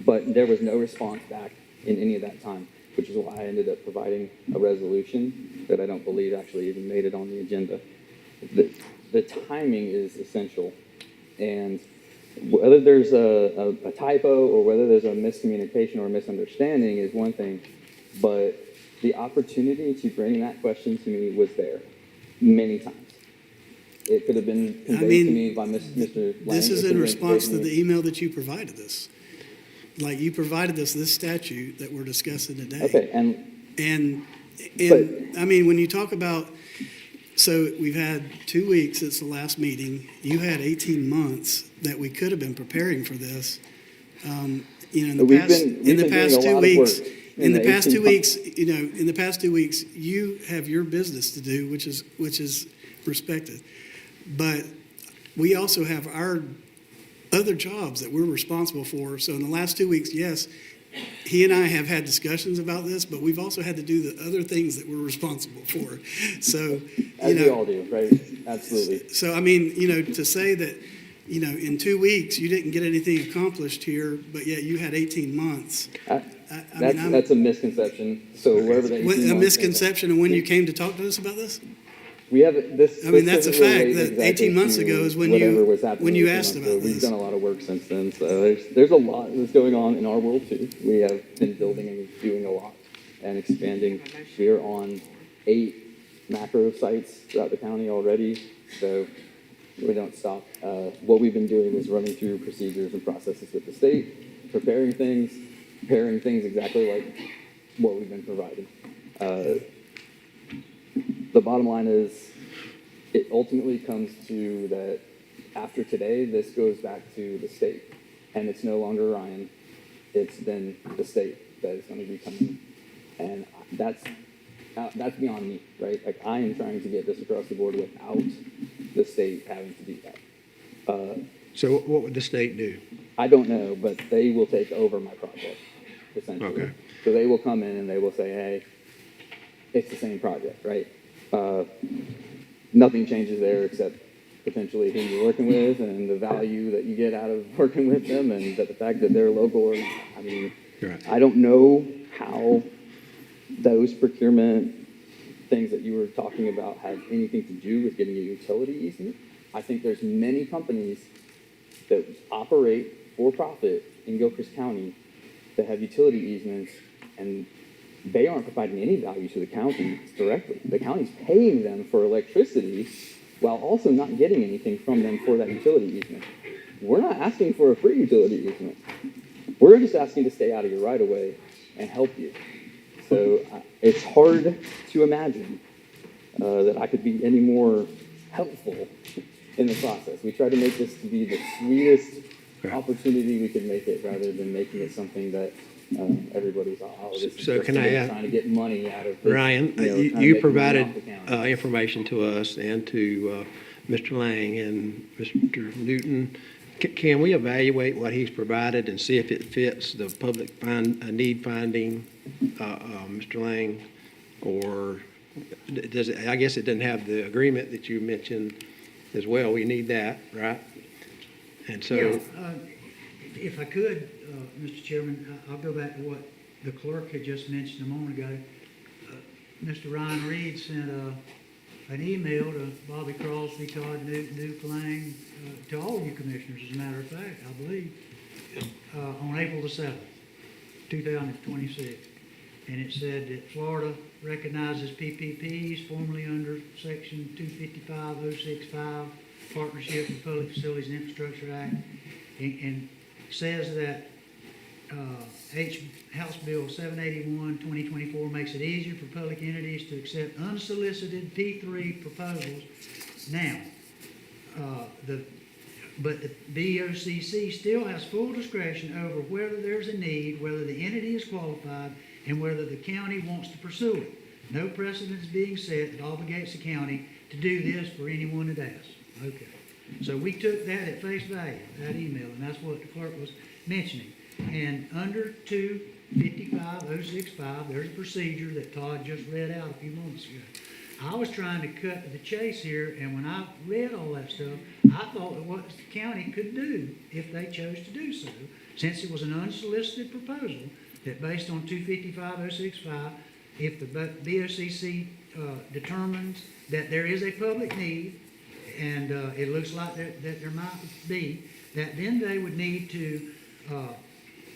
Speaker 8: but there was no response back in any of that time, which is why I ended up providing a resolution that I don't believe actually even made it on the agenda. The timing is essential, and whether there's a typo or whether there's a miscommunication or a misunderstanding is one thing, but the opportunity to bring that question to me was there many times. It could have been conveyed to me by Mr. Lang.
Speaker 5: This is in response to the email that you provided us. Like, you provided us this statute that we're discussing today.
Speaker 8: Okay,
Speaker 5: and I mean, when you talk about, so we've had 2 weeks, it's the last meeting. You had 18 months that we could have been preparing for this. In the past 2 weeks, in the past 2 weeks, you have your business to do, which is respected. But we also have our other jobs that we're responsible for. So in the last 2 weeks, yes, he and I have had discussions about this, but we've also had to do the other things that we're responsible for. So,
Speaker 8: as we all do, right? Absolutely.
Speaker 5: So, I mean, to say that, in 2 weeks you didn't get anything accomplished here, but yet you had 18 months.
Speaker 8: That's a misconception. So wherever that 18 months
Speaker 5: a misconception of when you came to talk to us about this?
Speaker 8: We have this.
Speaker 5: I mean, that's a fact. That 18 months ago is when you asked about this.
Speaker 8: We've done a lot of work since then. So there's a lot that's going on in our world too. We have been building and doing a lot and expanding. We are on 8 macro sites throughout the county already. So we don't stop. What we've been doing is running through procedures and processes with the state, preparing things exactly like what we've been providing. The bottom line is, it ultimately comes to that after today, this goes back to the state. and it's no longer Ryan, it's then the state that is going to be coming. And that's beyond me, right? Like, I am trying to get this across the board without the state having to do that.
Speaker 1: So what would the state do?
Speaker 8: I don't know, but they will take over my project, essentially.
Speaker 1: Okay.
Speaker 8: So they will come in and they will say, hey, it's the same project, right? Nothing changes there except potentially who you're working with and the value that you get out of working with them, and that the fact that they're local. Or, I mean,
Speaker 1: Right.
Speaker 8: I don't know how those procurement things that you were talking about have anything to do with getting a utility easement. I think there's many companies that operate for profit in Gilchrist County that have utility easements, and they aren't providing any value to the county directly. The county's paying them for electricity while also not getting anything from them for that utility easement. We're not asking for a free utility easement. We're just asking to stay out of your right of way and help you. So it's hard to imagine that I could be any more helpful in the process. We try to make this to be the sweetest opportunity we could make it, rather than making it something that everybody's, oh, this is
Speaker 1: So
Speaker 8: just
Speaker 1: can I
Speaker 8: somebody
Speaker 1: ask-
Speaker 8: trying to get money out of this,
Speaker 1: Ryan,
Speaker 8: trying to
Speaker 1: you
Speaker 8: make money
Speaker 1: provided
Speaker 8: off the county.
Speaker 1: information to us and to Mr. Lang and Mr. Newton. Can we evaluate what he's provided and see if it fits the public need finding, Mr. Lang? Or does it, I guess it doesn't have the agreement that you mentioned as well. We need that, right? And so.
Speaker 9: Yeah, if I could, Mr. Chairman, I'll go back to what the clerk had just mentioned a moment ago. Mr. Ryan Reed sent an email to Bobby Crosby, Todd Newton, Duke Lang, to all you commissioners, as a matter of fact, I believe, on April the 7th, 2026. And it said that Florida recognizes PPPs formerly under Section 255-065, Partnership with Public Facilities and Infrastructure Act, and says that House Bill 781-2024 makes it easier for public entities to accept unsolicited P3 proposals. Now, but the BOCC still has full discretion over whether there's a need, whether the entity is qualified, and whether the county wants to pursue it. No precedent is being set that obligates the county to do this for anyone that asks. Okay. So we took that at face value, that email, and that's what the clerk was mentioning. And under 255-065, there's a procedure that Todd just read out a few moments ago. I was trying to cut to the chase here, and when I read all that stuff, I thought that what the county could do, if they chose to do so, since it was an unsolicited proposal, that based on 255-065, if the BOCC determines that there is a public need, and it looks like that there might be, that then they would need to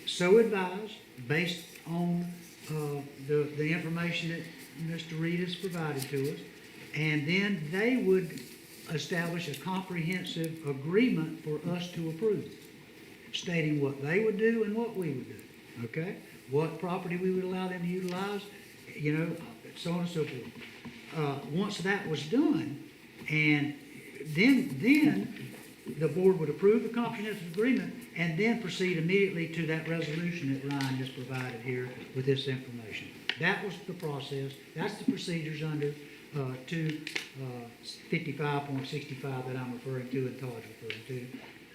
Speaker 9: so advise based on the information that Mr. Reed has provided to us, and then they would establish a comprehensive agreement for us to approve, stating what they would do and what we would do, okay? What property we would allow them to utilize, you know, so on and so forth. Once that was done, and then the board would approve the comprehensive agreement and then proceed immediately to that resolution that Ryan just provided here with this information. That was the process. That's the procedures under 255.65 that I'm referring to and Todd's referring to.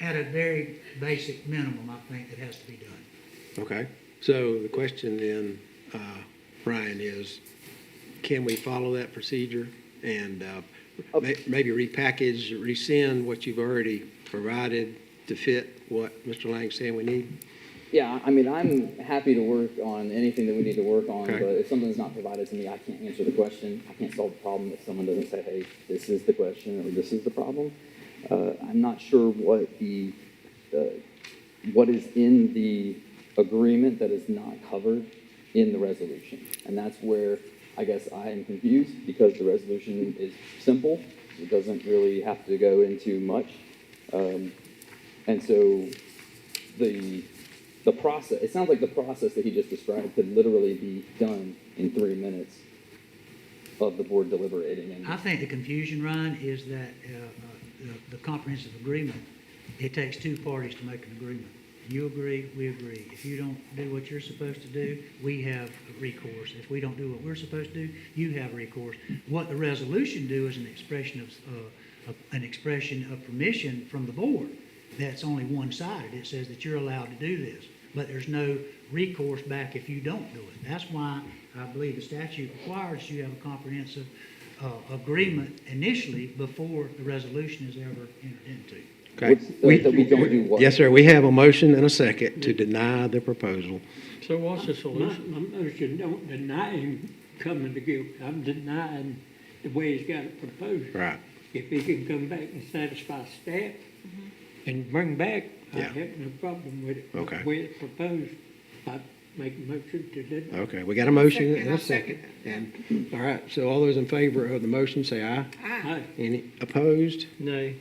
Speaker 9: At a very basic minimum, I think, that has to be done.
Speaker 1: Okay. So the question then, Ryan, is can we follow that procedure and maybe repackage, rescind what you've already provided to fit what Mr. Lang's saying we need?
Speaker 8: Yeah, I mean, I'm happy to work on anything that we need to work on,
Speaker 1: Okay.
Speaker 8: but if something's not provided to me, I can't answer the question. I can't solve the problem if someone doesn't say, hey, this is the question or this is the problem. I'm not sure what is in the agreement that is not covered in the resolution. And that's where I guess I am confused, because the resolution is simple. It doesn't really have to go into much. And so the process, it sounds like the process that he just described could literally be done in 3 minutes of the board deliberating. And
Speaker 9: I think the confusion, Ryan, is that the comprehensive agreement, it takes two parties to make an agreement. You agree, we agree. If you don't do what you're supposed to do, we have recourse. If we don't do what we're supposed to do, you have recourse. What the resolution do is an expression of permission from the board. That's only one-sided. It says that you're allowed to do this, but there's no recourse back if you don't do it. That's why I believe the statute requires you have a comprehensive agreement initially before the resolution is ever entered into.
Speaker 1: Okay.
Speaker 8: That we don't do what?
Speaker 1: Yes, sir. We have a motion and a second to deny the proposal.
Speaker 6: So what's the solution?
Speaker 10: My motion don't deny him coming to Gilchrist. I'm denying the way he's got it proposed.
Speaker 1: Right.
Speaker 10: If he can come back and satisfy staff and bring back, I
Speaker 1: Yeah.
Speaker 10: have no problem with it.
Speaker 1: Okay.
Speaker 10: The way it's proposed, I make a motion to do.
Speaker 1: Okay, we got a motion and a
Speaker 4: I'll
Speaker 1: second.
Speaker 4: second
Speaker 1: And, all right, so all those in favor of the motion, say aye.
Speaker 10: Aye.
Speaker 1: Any opposed?
Speaker 6: Nay.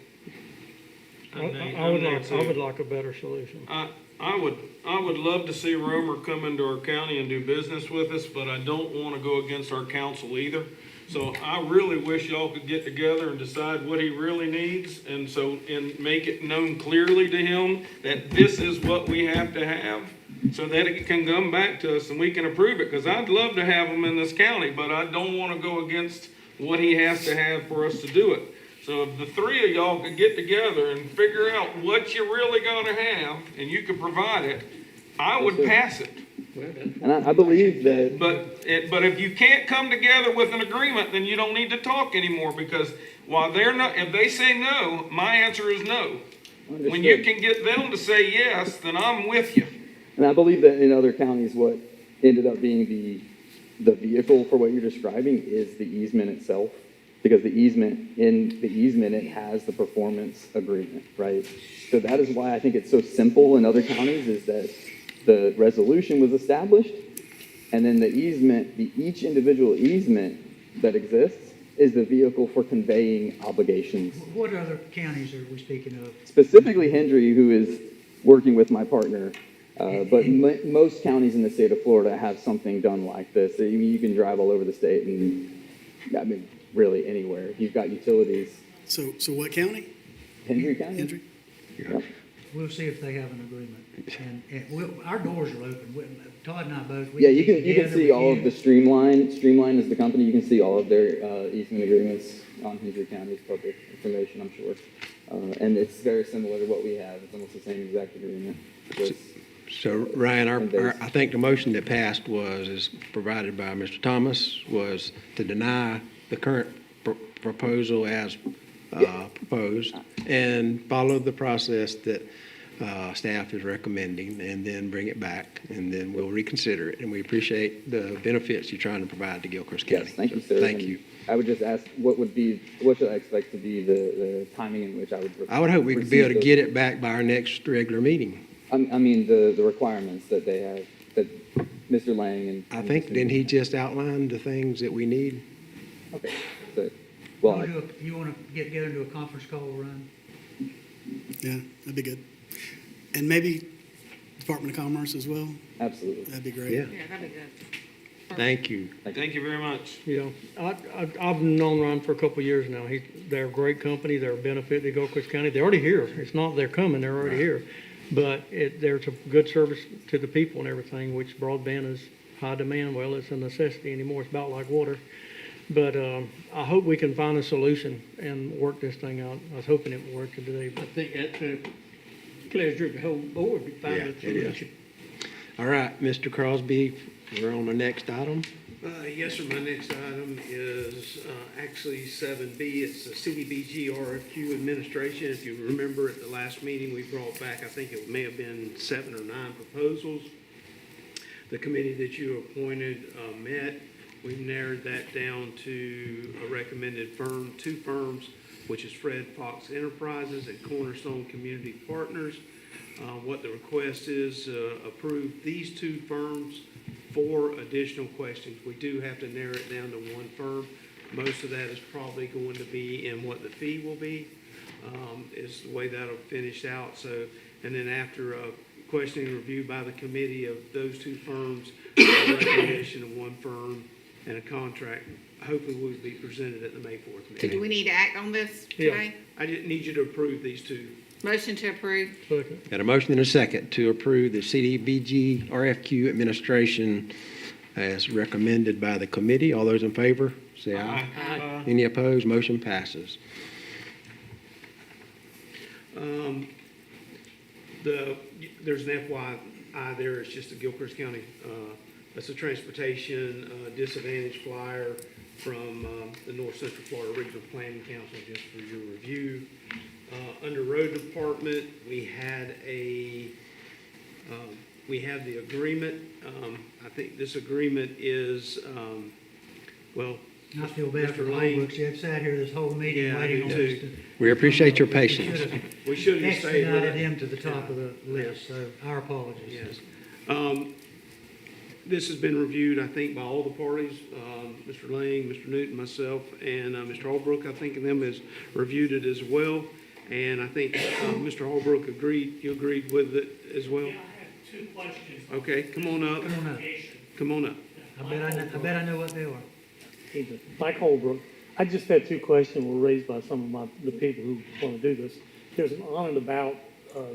Speaker 3: I'm
Speaker 6: I would
Speaker 3: not
Speaker 6: like a better solution.
Speaker 3: I would love to see Romer come into our county and do business with us, but I don't want to go against our council either. So I really wish y'all could get together and decide what he really needs, and make it known clearly to him that this is what we have to have, so that it can come back to us and we can approve it, because I'd love to have him in this county, but I don't want to go against what he has to have for us to do it. So if the three of y'all could get together and figure out what you really gotta have, and you could provide it, I would pass it.
Speaker 8: And I believe that.
Speaker 3: But if you can't come together with an agreement, then you don't need to talk anymore, because while if they say no, my answer is no. When you can get them to say yes, then I'm with you.
Speaker 8: And I believe that in other counties, what ended up being the vehicle for what you're describing is the easement itself. Because in the easement, it has the performance agreement, right? So that is why I think it's so simple in other counties, is that the resolution was established, and then the easement, each individual easement that exists is the vehicle for conveying obligations.
Speaker 9: What other counties are we speaking of?
Speaker 8: Specifically Hendry, who is working with my partner, but most counties in the state of Florida have something done like this. You can drive all over the state, and really anywhere. You've got utilities.
Speaker 5: So what county?
Speaker 8: Hendry County.
Speaker 5: Hendry?
Speaker 8: Yep.
Speaker 9: We'll see if they have an agreement. And our doors are open. Todd and I both.
Speaker 8: Yeah, you can see all of the Streamline. Streamline is the company. You can see all of their easement agreements on Hendry County's public information, I'm sure. And it's very similar to what we have. It's almost the same exact agreement.
Speaker 1: So Ryan, I think the motion that passed is provided by Mr. Thomas, was to deny the current proposal as proposed and follow the process that staff is recommending, and then bring it back, and then we'll reconsider it. And we appreciate the benefits you're trying to provide to Gilchrist County.
Speaker 8: Yes, thank you, sir.
Speaker 1: Thank
Speaker 8: And
Speaker 1: you.
Speaker 8: I would just ask, what should I expect to be the timing in which I would?
Speaker 1: I would hope we could be able to get it back by our next regular meeting.
Speaker 8: I mean, the requirements that they have, that Mr. Lang and.
Speaker 1: I think, didn't he just outline the things that we need?
Speaker 8: Okay, so, well.
Speaker 9: You want to get into a conference call, Ryan?
Speaker 5: Yeah, that'd be good. And maybe Department of Commerce as well?
Speaker 8: Absolutely.
Speaker 5: That'd be great.
Speaker 1: Yeah.
Speaker 4: Yeah, that'd be good.
Speaker 1: Thank you.
Speaker 3: Thank you very much.
Speaker 6: Yeah, I've known Ron for a couple of years now. They're a great company. They're a benefit to Gilchrist County. They're already here. It's not they're coming, they're already here. But there's a good service to the people and everything, which broadband is high demand. Well, it's a necessity anymore. It's about like water. But I hope we can find a solution and work this thing out. I was hoping it would work today.
Speaker 10: I think that's a pleasure of the whole board to find a solution.
Speaker 1: All right, Mr. Crosby, we're on the next item.
Speaker 2: Yes, sir. My next item is actually 7B. It's the CDBG RFQ administration. If you remember at the last meeting, we brought back, I think it may have been 7 or 9 proposals. The committee that you appointed met. We've narrowed that down to a recommended firm, 2 firms, which is Fred Fox Enterprises and Cornerstone Community Partners. What the request is, approve these 2 firms for additional questions. We do have to narrow it down to 1 firm. Most of that is probably going to be in what the fee will be, is the way that'll finish out. So, and then after a questioning review by the committee of those 2 firms, a recommendation of 1 firm and a contract, hopefully will be presented at the May 4th
Speaker 4: So
Speaker 2: meeting.
Speaker 4: do we need to act on this today?
Speaker 2: I just need you to approve these 2
Speaker 4: Motion to approve.
Speaker 6: Second.
Speaker 1: Got a motion and a second to approve the CDBG RFQ administration as recommended by the committee. All those in favor, say aye.
Speaker 4: Aye.
Speaker 1: Any opposed? Motion passes.
Speaker 2: There's an FYI there, it's just a Gilchrist County, that's a transportation disadvantage flyer from the North Central Florida Regional Planning Council, just for your review. Under Road Department, we have the agreement. I think this agreement is, well,
Speaker 9: I feel bad for
Speaker 2: Mr.
Speaker 9: the
Speaker 2: Lane.
Speaker 9: Holbrooks. They've sat here this whole meeting
Speaker 2: Yeah, I
Speaker 9: waiting
Speaker 2: do
Speaker 9: on us
Speaker 2: too.
Speaker 9: to.
Speaker 1: We appreciate your patience.
Speaker 2: We should have stayed with
Speaker 9: Expedited
Speaker 2: it.
Speaker 9: him to the top of the list, so our apologies.
Speaker 2: Yes. This has been reviewed, I think, by all the parties, Mr. Lang, Mr. Newton, myself, and Mr. Holbrook, I think, and them has reviewed it as well. And I think Mr. Holbrook you agreed with it as well?
Speaker 11: Yeah, I have 2 questions.
Speaker 2: Okay, come on up.
Speaker 9: Come on up.
Speaker 2: Come on up.
Speaker 9: I bet I know what they are.
Speaker 11: Mike Holbrook. I just had 2 questions were raised by some of the people who want to do this. There's an on and about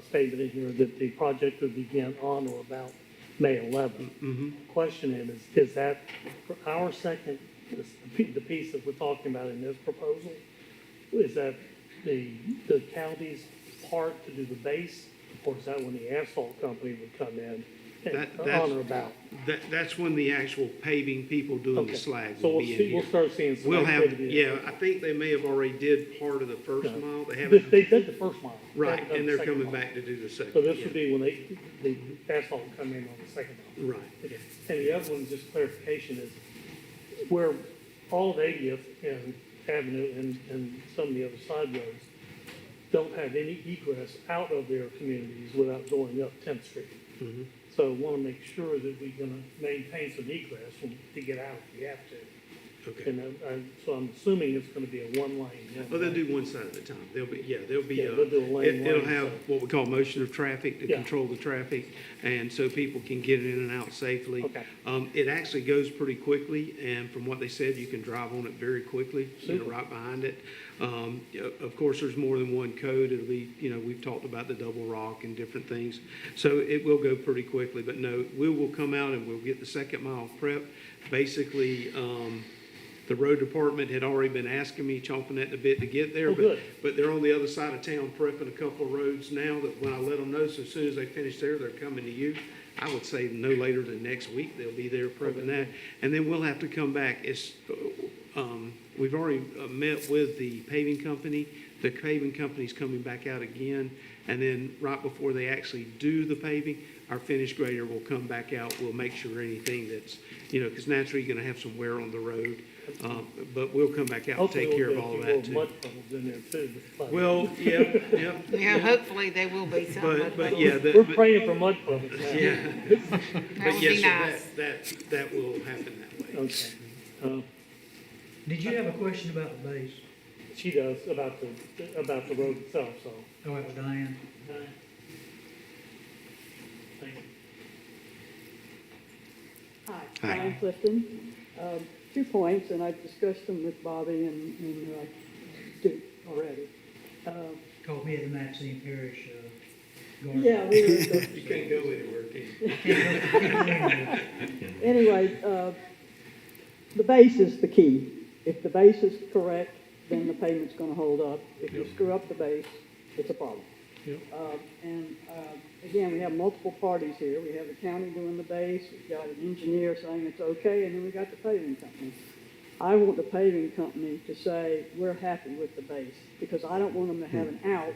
Speaker 11: statement in here that the project would begin on or about May 11th.
Speaker 2: Mm-hmm.
Speaker 11: Question is that for our second, the piece that we're talking about in this proposal, is that the county's part to do the base, or is that when the asphalt company would come in and on or about?
Speaker 2: That's when the actual paving people doing
Speaker 11: Okay.
Speaker 2: the slag
Speaker 11: So
Speaker 2: will
Speaker 11: we'll
Speaker 2: be in
Speaker 11: see,
Speaker 2: here.
Speaker 11: we'll start seeing some
Speaker 2: We'll have,
Speaker 11: activity.
Speaker 2: yeah, I think they may have already did part of the first
Speaker 11: No.
Speaker 2: mile. They haven't.
Speaker 11: They did the first mile. They
Speaker 2: Right,
Speaker 11: haven't done
Speaker 2: and
Speaker 11: the
Speaker 2: they're
Speaker 11: second
Speaker 2: coming
Speaker 11: mile.
Speaker 2: back to do the second.
Speaker 11: So this
Speaker 2: yeah.
Speaker 11: would be when the asphalt will come in on the second mile.
Speaker 2: Right.
Speaker 11: Okay. And the other one, just clarification, is where all of 80th and Avenue and some of the other side roads don't have any egress out of their communities without going up 10th Street.
Speaker 2: Mhm.
Speaker 11: So want to make sure that we're going to maintain some egress to get out if we have to.
Speaker 2: Okay.
Speaker 11: And so I'm assuming it's going to be a one-lane.
Speaker 2: Well, they'll do one side at a time. They'll be,
Speaker 11: Yeah, they'll do a lane
Speaker 2: it'll
Speaker 11: one,
Speaker 2: have
Speaker 11: so-
Speaker 2: what we call motion of traffic to
Speaker 11: Yeah.
Speaker 2: control the traffic, and so people can get in and out safely.
Speaker 11: Okay.
Speaker 2: It actually goes pretty quickly, and from what they said, you can drive on it very quickly,
Speaker 11: Super.
Speaker 2: right behind it. Of course, there's more than one code. It'll be, we've talked about the double rock and different things. So it will go pretty quickly, but no, we will come out and we'll get the second mile prep. Basically, the road department had already been asking me, chomping at the bit to get there,
Speaker 11: Oh, good.
Speaker 2: but they're on the other side of town prepping a couple of roads now that when I let them know, so as soon as they finish there, they're coming to you. I would say no later than next week, they'll be there prepping that. And then we'll have to come back. We've already met with the paving company. The paving company's coming back out again. And then right before they actually do the paving, our finish grader will come back out. We'll make sure anything that's, because naturally you're going to have some wear on the road. But we'll come back out and
Speaker 11: Hopefully
Speaker 2: take care
Speaker 11: we'll
Speaker 2: of
Speaker 11: get
Speaker 2: all
Speaker 11: a
Speaker 2: of
Speaker 11: few
Speaker 2: that
Speaker 11: little
Speaker 2: too.
Speaker 11: mud puddles in there too.
Speaker 2: Well, yeah.
Speaker 4: Yeah, hopefully they will be some.
Speaker 2: But yeah,
Speaker 11: We're praying for mud puddles now.
Speaker 2: Yeah.
Speaker 4: That
Speaker 2: But
Speaker 4: would
Speaker 2: yes,
Speaker 4: be
Speaker 2: sir,
Speaker 4: nice.
Speaker 2: that will happen that way.
Speaker 11: Okay.
Speaker 9: Did you have a question about the base?
Speaker 11: She does about the road itself, so.
Speaker 9: Oh, it was Diane.
Speaker 11: Thank you.
Speaker 22: Hi,
Speaker 1: Hi.
Speaker 22: Brian Clifton. 2 points, and I've discussed them with Bobby and Duke already.
Speaker 9: Called me at the Maxine Parish, garden.
Speaker 22: Yeah, we were,
Speaker 2: You can't go anywhere, can you?
Speaker 22: anyway, the base is the key. If the base is correct, then the pavement's gonna hold up. If you screw up the base, it's a problem. Again, we have multiple parties here. We have the county doing the base, we've got an engineer saying it's okay, and then we got the paving company. I want the paving company to say, we're happy with the base, because I don't want them to have an out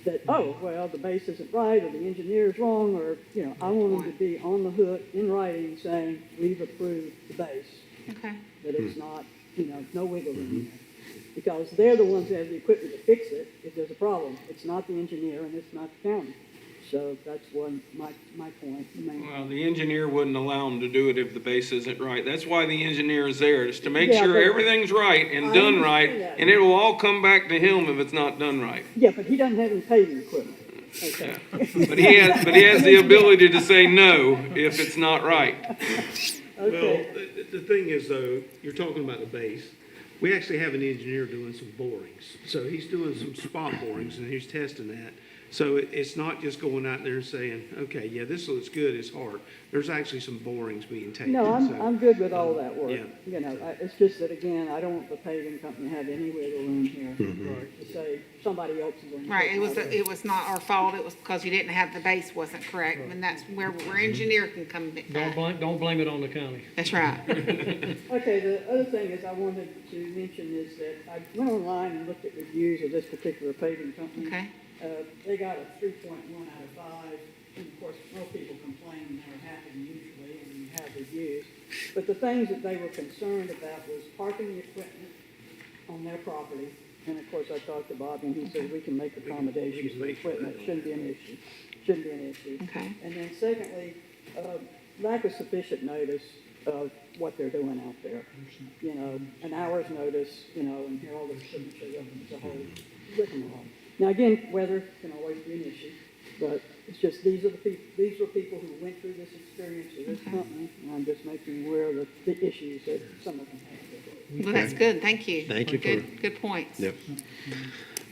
Speaker 22: that, oh, well, the base isn't right, or the engineer's wrong, or, I want them to be on the hook in writing saying, we've approved the base,
Speaker 4: Okay.
Speaker 22: that it's not, no wiggle room there. Because they're the ones that have the equipment to fix it if there's a problem. It's not the engineer and it's not the county. So that's my point.
Speaker 3: Well, the engineer wouldn't allow them to do it if the base isn't right. That's why the engineer is there, is to make
Speaker 22: Yeah,
Speaker 3: sure
Speaker 22: but
Speaker 3: everything's right and
Speaker 22: I
Speaker 3: done right,
Speaker 22: understand that.
Speaker 3: and it will all come back to him if it's not done right.
Speaker 22: Yeah, but he doesn't have any paving equipment. Okay.
Speaker 3: But he has the ability to say no if it's not right.
Speaker 22: Okay.
Speaker 2: Well, the thing is though, you're talking about the base. we actually have an engineer doing some borings. So he's doing some spot borings and he's testing that. So it's not just going out there and saying, okay, yeah, this looks good, it's hard. There's actually some borings being taken.
Speaker 22: No,
Speaker 2: So,
Speaker 22: I'm good with all that work.
Speaker 2: yeah.
Speaker 22: You know, it's just that, again, I don't want the paving company to have any wiggle room here to say somebody else is on.
Speaker 4: Right, it was not our fault, it was because you didn't have, the base wasn't correct, and that's where engineer can come back.
Speaker 6: Don't blame it on the county.
Speaker 4: That's right.
Speaker 22: Okay, the other thing is I wanted to mention is that I went online and looked at reviews of this particular paving company.
Speaker 4: Okay.
Speaker 22: They got a 3.1 out of 5, and of course, most people complain they're happy usually, and you have reviews. But the things that they were concerned about was parking the equipment on their property. And of course, I talked to Bob, and he said we can make accommodations for equipment, shouldn't be an issue.
Speaker 4: Okay.
Speaker 22: And then secondly, lack of sufficient notice of what they're doing out there. You know, an hour's notice, you know, and here all their signatures of them, it's a whole rigmarole. Now, again, weather can always be an issue, but it's just, these were people who went through this experience with this company, and I'm just making you aware of the issues that some of them have.
Speaker 4: Well, that's good, thank you.
Speaker 1: Thank you
Speaker 4: Good points.
Speaker 1: Yep.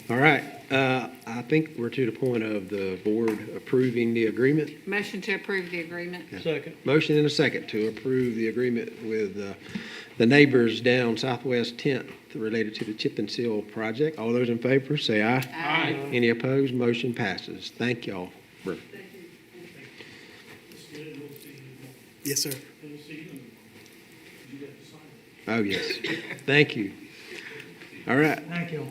Speaker 1: All right, I think we're to the point of the board approving the agreement.
Speaker 4: Motion to approve the agreement.
Speaker 6: Second.
Speaker 1: Motion and a second to approve the agreement with the neighbors down Southwest 10th related to the chip and seal project. All those in favor, say aye.
Speaker 3: Aye.
Speaker 1: Any opposed? Motion passes. Thank y'all.
Speaker 5: Yes, sir.
Speaker 1: Oh, yes. Thank you. All right.
Speaker 9: Thank you.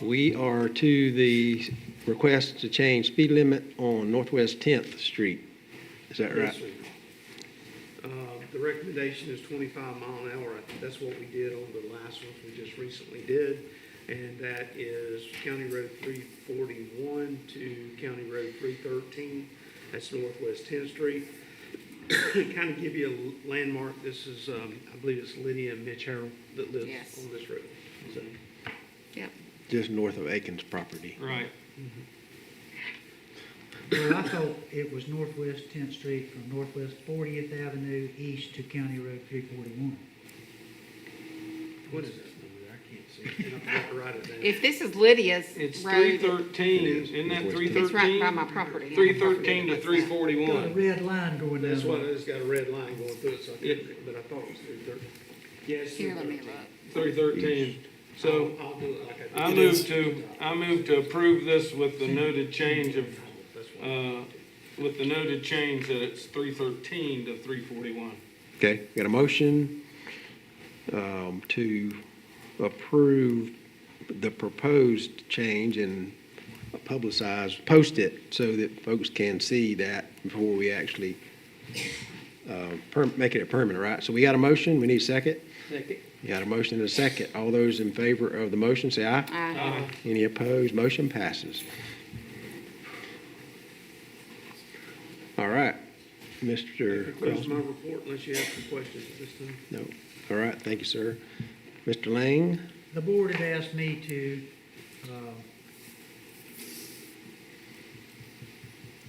Speaker 1: We are to the request to change speed limit on Northwest 10th Street. Is that right?
Speaker 2: Yes, sir. The recommendation is 25 mile an hour. That's what we did on the last ones we just recently did. And that is County Road 341 to County Road 313. That's Northwest 10th Street. Kind of give you a landmark. This is, I believe it's Lydia and Mitch Harrell that lives
Speaker 4: Yes.
Speaker 2: on this road. So,
Speaker 4: Yep.
Speaker 1: Just north of Aiken's property.
Speaker 3: Right.
Speaker 9: Well, I thought it was Northwest 10th Street from Northwest 40th Avenue east to County Road 341.
Speaker 2: what is that number? I can't see. I forgot to write it down.
Speaker 4: If this is Lydia's
Speaker 3: It's
Speaker 4: road,
Speaker 3: 313, isn't that 313?
Speaker 4: it's right by my property.
Speaker 3: 313 to
Speaker 9: Got a
Speaker 3: 341.
Speaker 9: red line going down.
Speaker 2: That's why it's got a red line going through it, so I couldn't, but I thought it was 330. Yes.
Speaker 4: Here, let me look.
Speaker 3: 313. So
Speaker 2: I'll do it like I
Speaker 3: I
Speaker 2: did.
Speaker 3: move to approve this with the noted change of, with the noted change that it's 313 to 341.
Speaker 1: Okay, got a motion to approve the proposed change and post it so that folks can see that before we actually make it a permanent, right? So we got a motion, we need a second?
Speaker 6: Second.
Speaker 1: You got a motion and a second. All those in favor of the motion, say aye.
Speaker 4: Aye.
Speaker 1: Any opposed? Motion passes. All right, Mr.
Speaker 2: Close my report unless you have some questions at this time.
Speaker 1: No. All right, thank you, sir. Mr. Lang?
Speaker 9: The board had asked me to,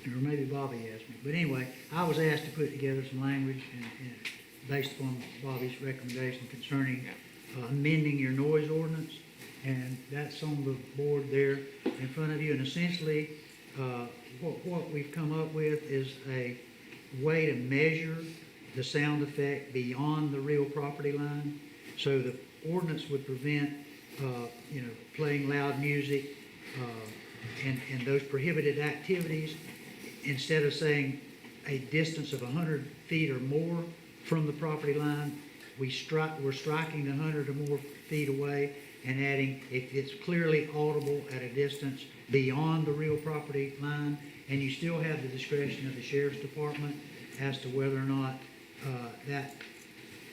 Speaker 9: or maybe Bobby asked me, but anyway, I was asked to put together some language and based upon Bobby's recommendation concerning amending your noise ordinance, and that's on the board there in front of you, and essentially, what we've come up with is a way to measure the sound effect beyond the real property line. So the ordinance would prevent, playing loud music and those prohibited activities. Instead of saying a distance of 100 feet or more from the property line, we're striking the 100 or more feet away and adding, if it's clearly audible at a distance beyond the real property line, and you still have the discretion of the sheriff's department as to whether or not that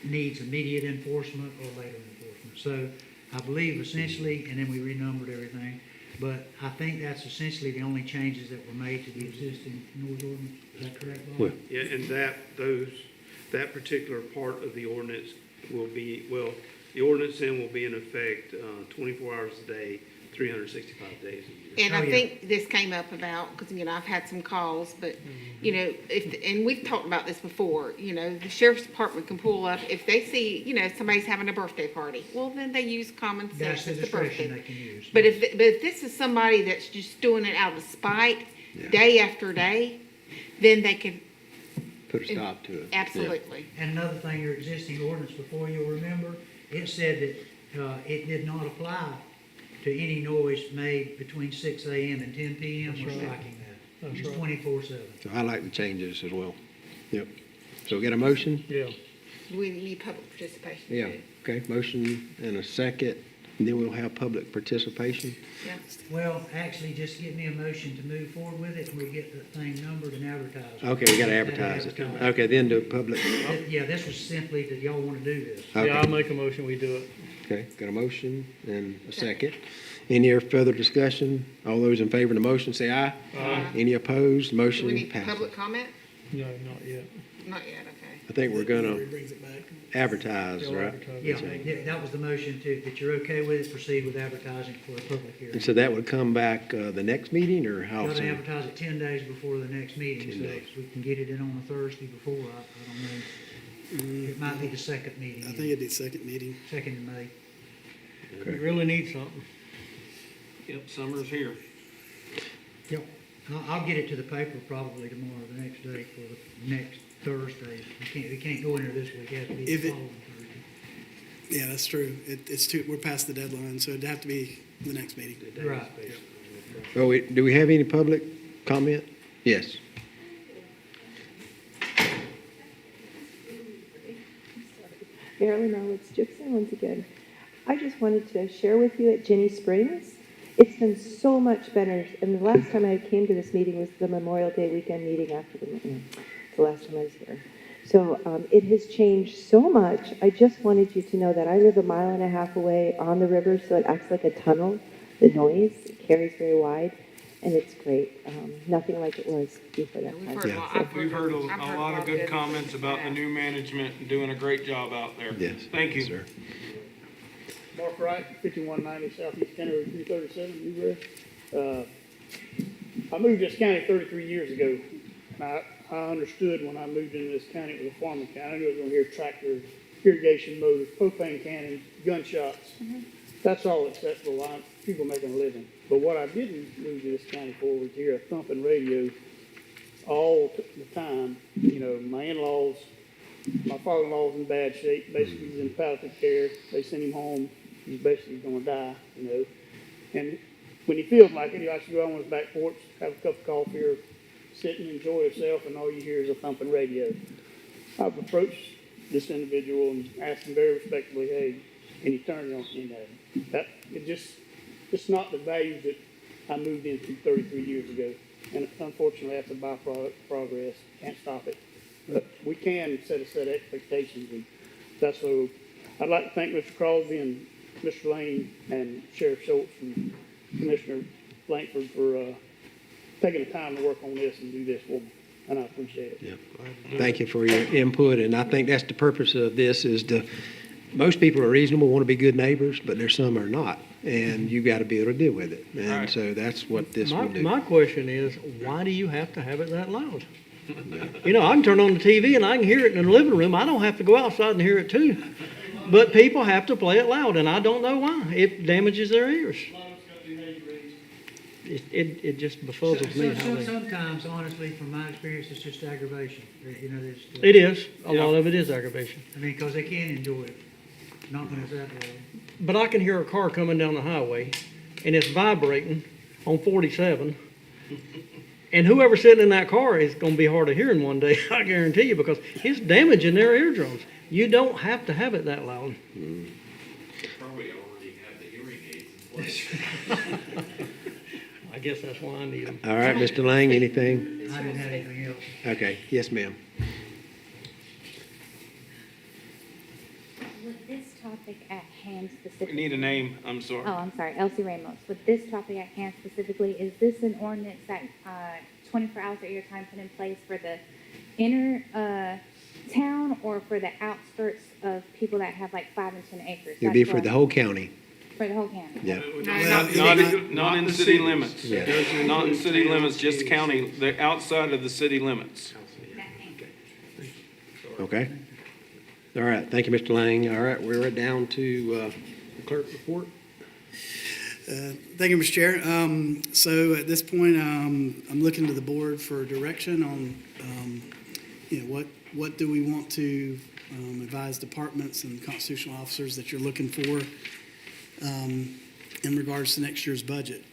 Speaker 9: needs immediate enforcement or later enforcement. So I believe essentially, and then we renumbered everything, but I think that's essentially the only changes that were made to the existing noise ordinance. Is that correct, Bob?
Speaker 2: Yeah, and that particular part of the ordinance will be, the ordinance then will be in effect 24 hours a day, 365 days a year.
Speaker 4: And I think this came up about, because, I've had some calls, but, and we've talked about this before, the sheriff's department can pull up, if they see, somebody's having a birthday party, well, then they use common
Speaker 9: That's
Speaker 4: sense
Speaker 9: the
Speaker 4: as the
Speaker 9: discretion
Speaker 4: birthday.
Speaker 9: they can use.
Speaker 4: But if this is somebody that's just doing it out of spite, day after day, then they can,
Speaker 1: Put a stop to it.
Speaker 4: absolutely.
Speaker 9: And another thing, your existing ordinance, before you'll remember, it said that it did not apply to any noise made between 6 a.m. and 10 p.m. We're striking that. It's 24/7.
Speaker 1: So I like to change this as well. Yep. So get a motion?
Speaker 6: Yeah.
Speaker 4: We need public participation.
Speaker 1: Yeah. Okay, motion and a second, and then we'll have public participation.
Speaker 4: Yeah.
Speaker 9: Well, actually, just give me a motion to move forward with it, and we get the thing numbered and advertised.
Speaker 1: Okay, we gotta advertise it. Okay, then do public.
Speaker 9: Yeah, this was simply that y'all want to do this.
Speaker 1: Okay.
Speaker 6: Yeah, I'll make a motion, we do it.
Speaker 1: Okay, got a motion and a second. Any further discussion? All those in favor of the motion, say aye.
Speaker 6: Aye.
Speaker 1: Any opposed?
Speaker 4: Do we
Speaker 1: Motion
Speaker 4: need
Speaker 1: passes.
Speaker 4: public comment?
Speaker 6: No, not yet.
Speaker 4: Not yet, okay.
Speaker 1: I think we're gonna
Speaker 5: He brings it back.
Speaker 1: advertise,
Speaker 6: They'll
Speaker 1: right?
Speaker 6: advertise
Speaker 9: Yeah, that was the motion too, that you're okay with it, proceed with advertising for a public hearing.
Speaker 1: And so that would come back the next meeting, or how
Speaker 9: Got to
Speaker 1: soon?
Speaker 9: advertise it 10 days before the next meeting,
Speaker 1: 10
Speaker 9: so
Speaker 1: days.
Speaker 9: if we can get it in on a Thursday before, I don't know. It might be the second meeting.
Speaker 5: I think it'd be second meeting.
Speaker 9: Second in May.
Speaker 6: We really need something.
Speaker 3: Yep, summer's here.
Speaker 9: Yep. I'll get it to the paper probably tomorrow, the next day, for the next Thursday. We can't go in there this week, it has to be
Speaker 5: If
Speaker 9: the
Speaker 5: it-
Speaker 9: following Thursday.
Speaker 5: Yeah, that's true. It's too, we're past the deadline, so it'd have to be the next meeting.
Speaker 9: Right.
Speaker 1: Oh, do we have any public comment? Yes.
Speaker 7: Marilyn Marwood's Gypsum once again. I just wanted to share with you at Jenny Springs, it's been so much better. And the last time I came to this meeting was the Memorial Day weekend meeting after the last time I was here. So it has changed so much. I just wanted you to know that I live 1.5 miles away on the river, so it acts like a tunnel. The noise carries very wide, and it's great. Nothing like it was before that
Speaker 4: We've
Speaker 7: time.
Speaker 4: heard a lot,
Speaker 3: We've heard a
Speaker 4: I've heard
Speaker 3: lot of good
Speaker 4: things
Speaker 3: comments about the new management and doing a great job out there.
Speaker 1: Yes.
Speaker 3: Thank you.
Speaker 1: Yes, sir.
Speaker 11: Mark Wright, 5190 Southeast County Road 337, New I moved this county 33 years ago. I understood when I moved into this county, it was a farming county. I knew I was going to hear tractors, irrigation motors, propane cannons, gunshots. That's all acceptable. People making a living. But what I didn't move to this county for was hear a thumping radio all the time. My in-laws, my father-in-law's in bad shape. Basically, he's in palliative care. They sent him home. He's basically going to die, And when he feels like it, he likes to go on his back porch, have a cup of coffee, or sit and enjoy himself, and all you hear is a thumping radio. I've approached this individual and asked him very respectfully, hey, and he turned on, that it just not the values that I moved into 33 years ago. And unfortunately, that's a byproduct of progress. Can't stop it. But we can set expectations, and that's so. I'd like to thank Mr. Crosby and Mr. Lane and Sheriff Schultz and Commissioner Langford for taking the time to work on this and do this for me, and I appreciate it.
Speaker 1: Yeah. Thank you for your input, and I think that's the purpose of this is most people are reasonable, want to be good neighbors, but there's some are not, and you got to be able to deal with it. And so that's what this will do.
Speaker 6: My question is, why do you have to have it that loud? I can turn on the TV and I can hear it in the living room. I don't have to go outside and hear it too. But people have to play it loud, and I don't know why. It damages their ears. It just befuzzles me how they...
Speaker 9: Sometimes, honestly, from my experience, it's just aggravation.
Speaker 6: It is. A lot of it is aggravation.
Speaker 9: Because they can enjoy it, not when it's that loud.
Speaker 6: But I can hear a car coming down the highway, and it's vibrating on 47. And whoever's sitting in that car is going to be hard of hearing one day, I guarantee you, because it's damaging their eardrums. You don't have to have it that loud.
Speaker 12: Probably already have the hearing aids in place.
Speaker 6: I guess that's why I need them.
Speaker 1: All right, Mr. Lang, anything?
Speaker 9: I didn't have anything else.
Speaker 1: Okay, yes, ma'am.
Speaker 14: With this topic at hand specifically.
Speaker 3: We need a name, I'm sorry.
Speaker 14: Oh, I'm sorry, Elsie Ramos. With this topic at hand specifically, is this an ordinance that 24 hours at your time put in place for the inner town or for the outskirts of people that have like 5 and 10 acres?
Speaker 1: It'll be for the whole county.
Speaker 14: for the whole county.
Speaker 1: Yeah.
Speaker 3: Not in city limits.
Speaker 1: Yeah.
Speaker 3: Not in city limits, just county, the outside of the city limits.
Speaker 1: Okay. All right, thank you, Mr. Lang. All right, we're down to the clerk report.
Speaker 5: Thank you, Mr. Chair. So at this point, I'm looking to the board for direction on, what do we want to advise departments and constitutional officers that you're looking for in regards to next year's budget.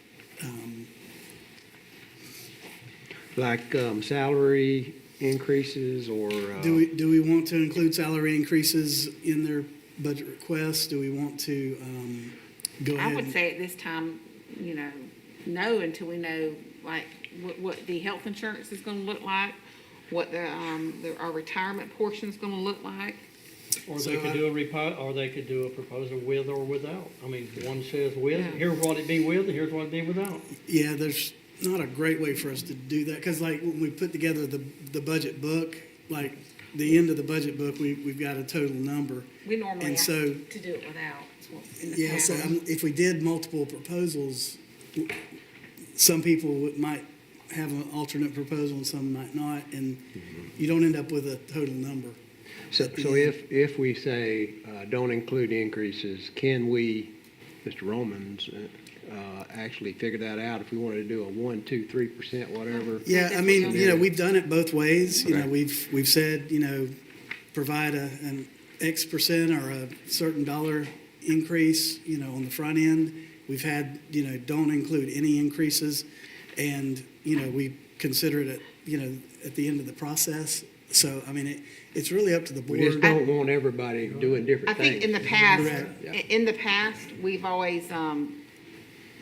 Speaker 1: Like salary increases or?
Speaker 5: Do we want to include salary increases in their budget requests? Do we want to go ahead?
Speaker 4: I would say at this time, no until we know like what the health insurance is gonna look like, what our retirement portion is gonna look like.
Speaker 6: Or they could do or they could do a proposal with or without. I mean, one says with, here's what it'd be with, and here's what it'd be without.
Speaker 5: Yeah, there's not a great way for us to do that, because like when we put together the budget book, like the end of the budget book, we've got a total number.
Speaker 4: We normally
Speaker 5: And
Speaker 4: ask
Speaker 5: so-
Speaker 4: to do it without.
Speaker 5: Yeah, so if we did multiple proposals, some people might have an alternate proposal and some might not, and you don't end up with a total number.
Speaker 1: So if we say don't include increases, can we, Mr. Romans, actually figure that out if we wanted to do a 1%, 2%, 3%, whatever?
Speaker 5: Yeah, I mean, we've done it both ways.
Speaker 1: Okay.
Speaker 5: We've said, provide an X percent or a certain dollar increase, on the front end. We've had, don't include any increases, and, we consider it at the end of the process. So, I mean, it's really up to the board.
Speaker 1: We just don't want everybody doing different
Speaker 4: I
Speaker 1: things.
Speaker 4: think in the past, we've always,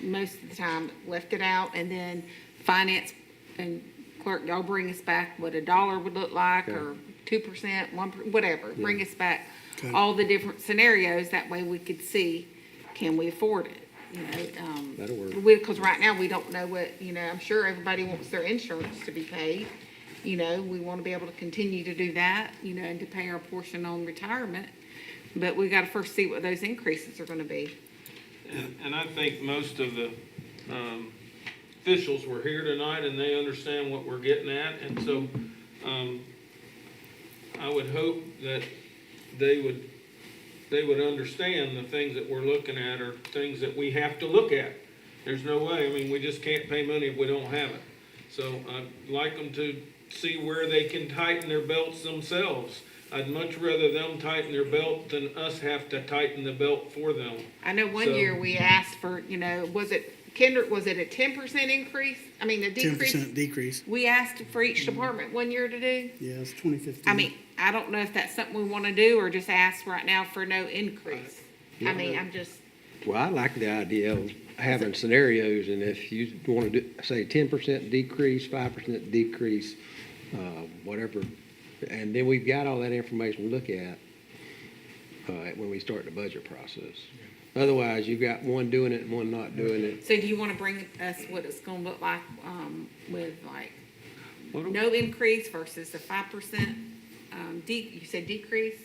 Speaker 4: most of the time, left it out, and then finance and clerk, y'all bring us back what a dollar would look like, or 2%, 1%, whatever. Bring us back all the different scenarios. That way we could see, can we afford it?
Speaker 1: That'll work.
Speaker 4: Because right now, we don't know what, I'm sure everybody wants their insurance to be paid. We want to be able to continue to do that, and to pay our portion on retirement. But we got to first see what those increases are going to be.
Speaker 3: And I think most of the officials were here tonight and they understand what we're getting at. And so I would hope that they would understand the things that we're looking at are things that we have to look at. There's no way. I mean, we just can't pay money if we don't have it. So I'd like them to see where they can tighten their belts themselves. I'd much rather them tighten their belt than us have to tighten the belt for them.
Speaker 4: I know one year we asked for, was it a 10% increase? I mean, a decrease?
Speaker 5: 10% decrease.
Speaker 4: We asked for each department one year to do?
Speaker 5: Yeah, it's 2015.
Speaker 4: I mean, I don't know if that's something we want to do or just ask right now for no increase. I mean, I'm just,
Speaker 1: Well, I like the idea of having scenarios, and if you want to do, say, 10% decrease, 5% decrease, whatever, and then we've got all that information to look at when we start the budget process. Otherwise, you've got one doing it and one not doing it.
Speaker 4: so do you want to bring us what it's going to look like with like no increase versus a 5%, you said decrease?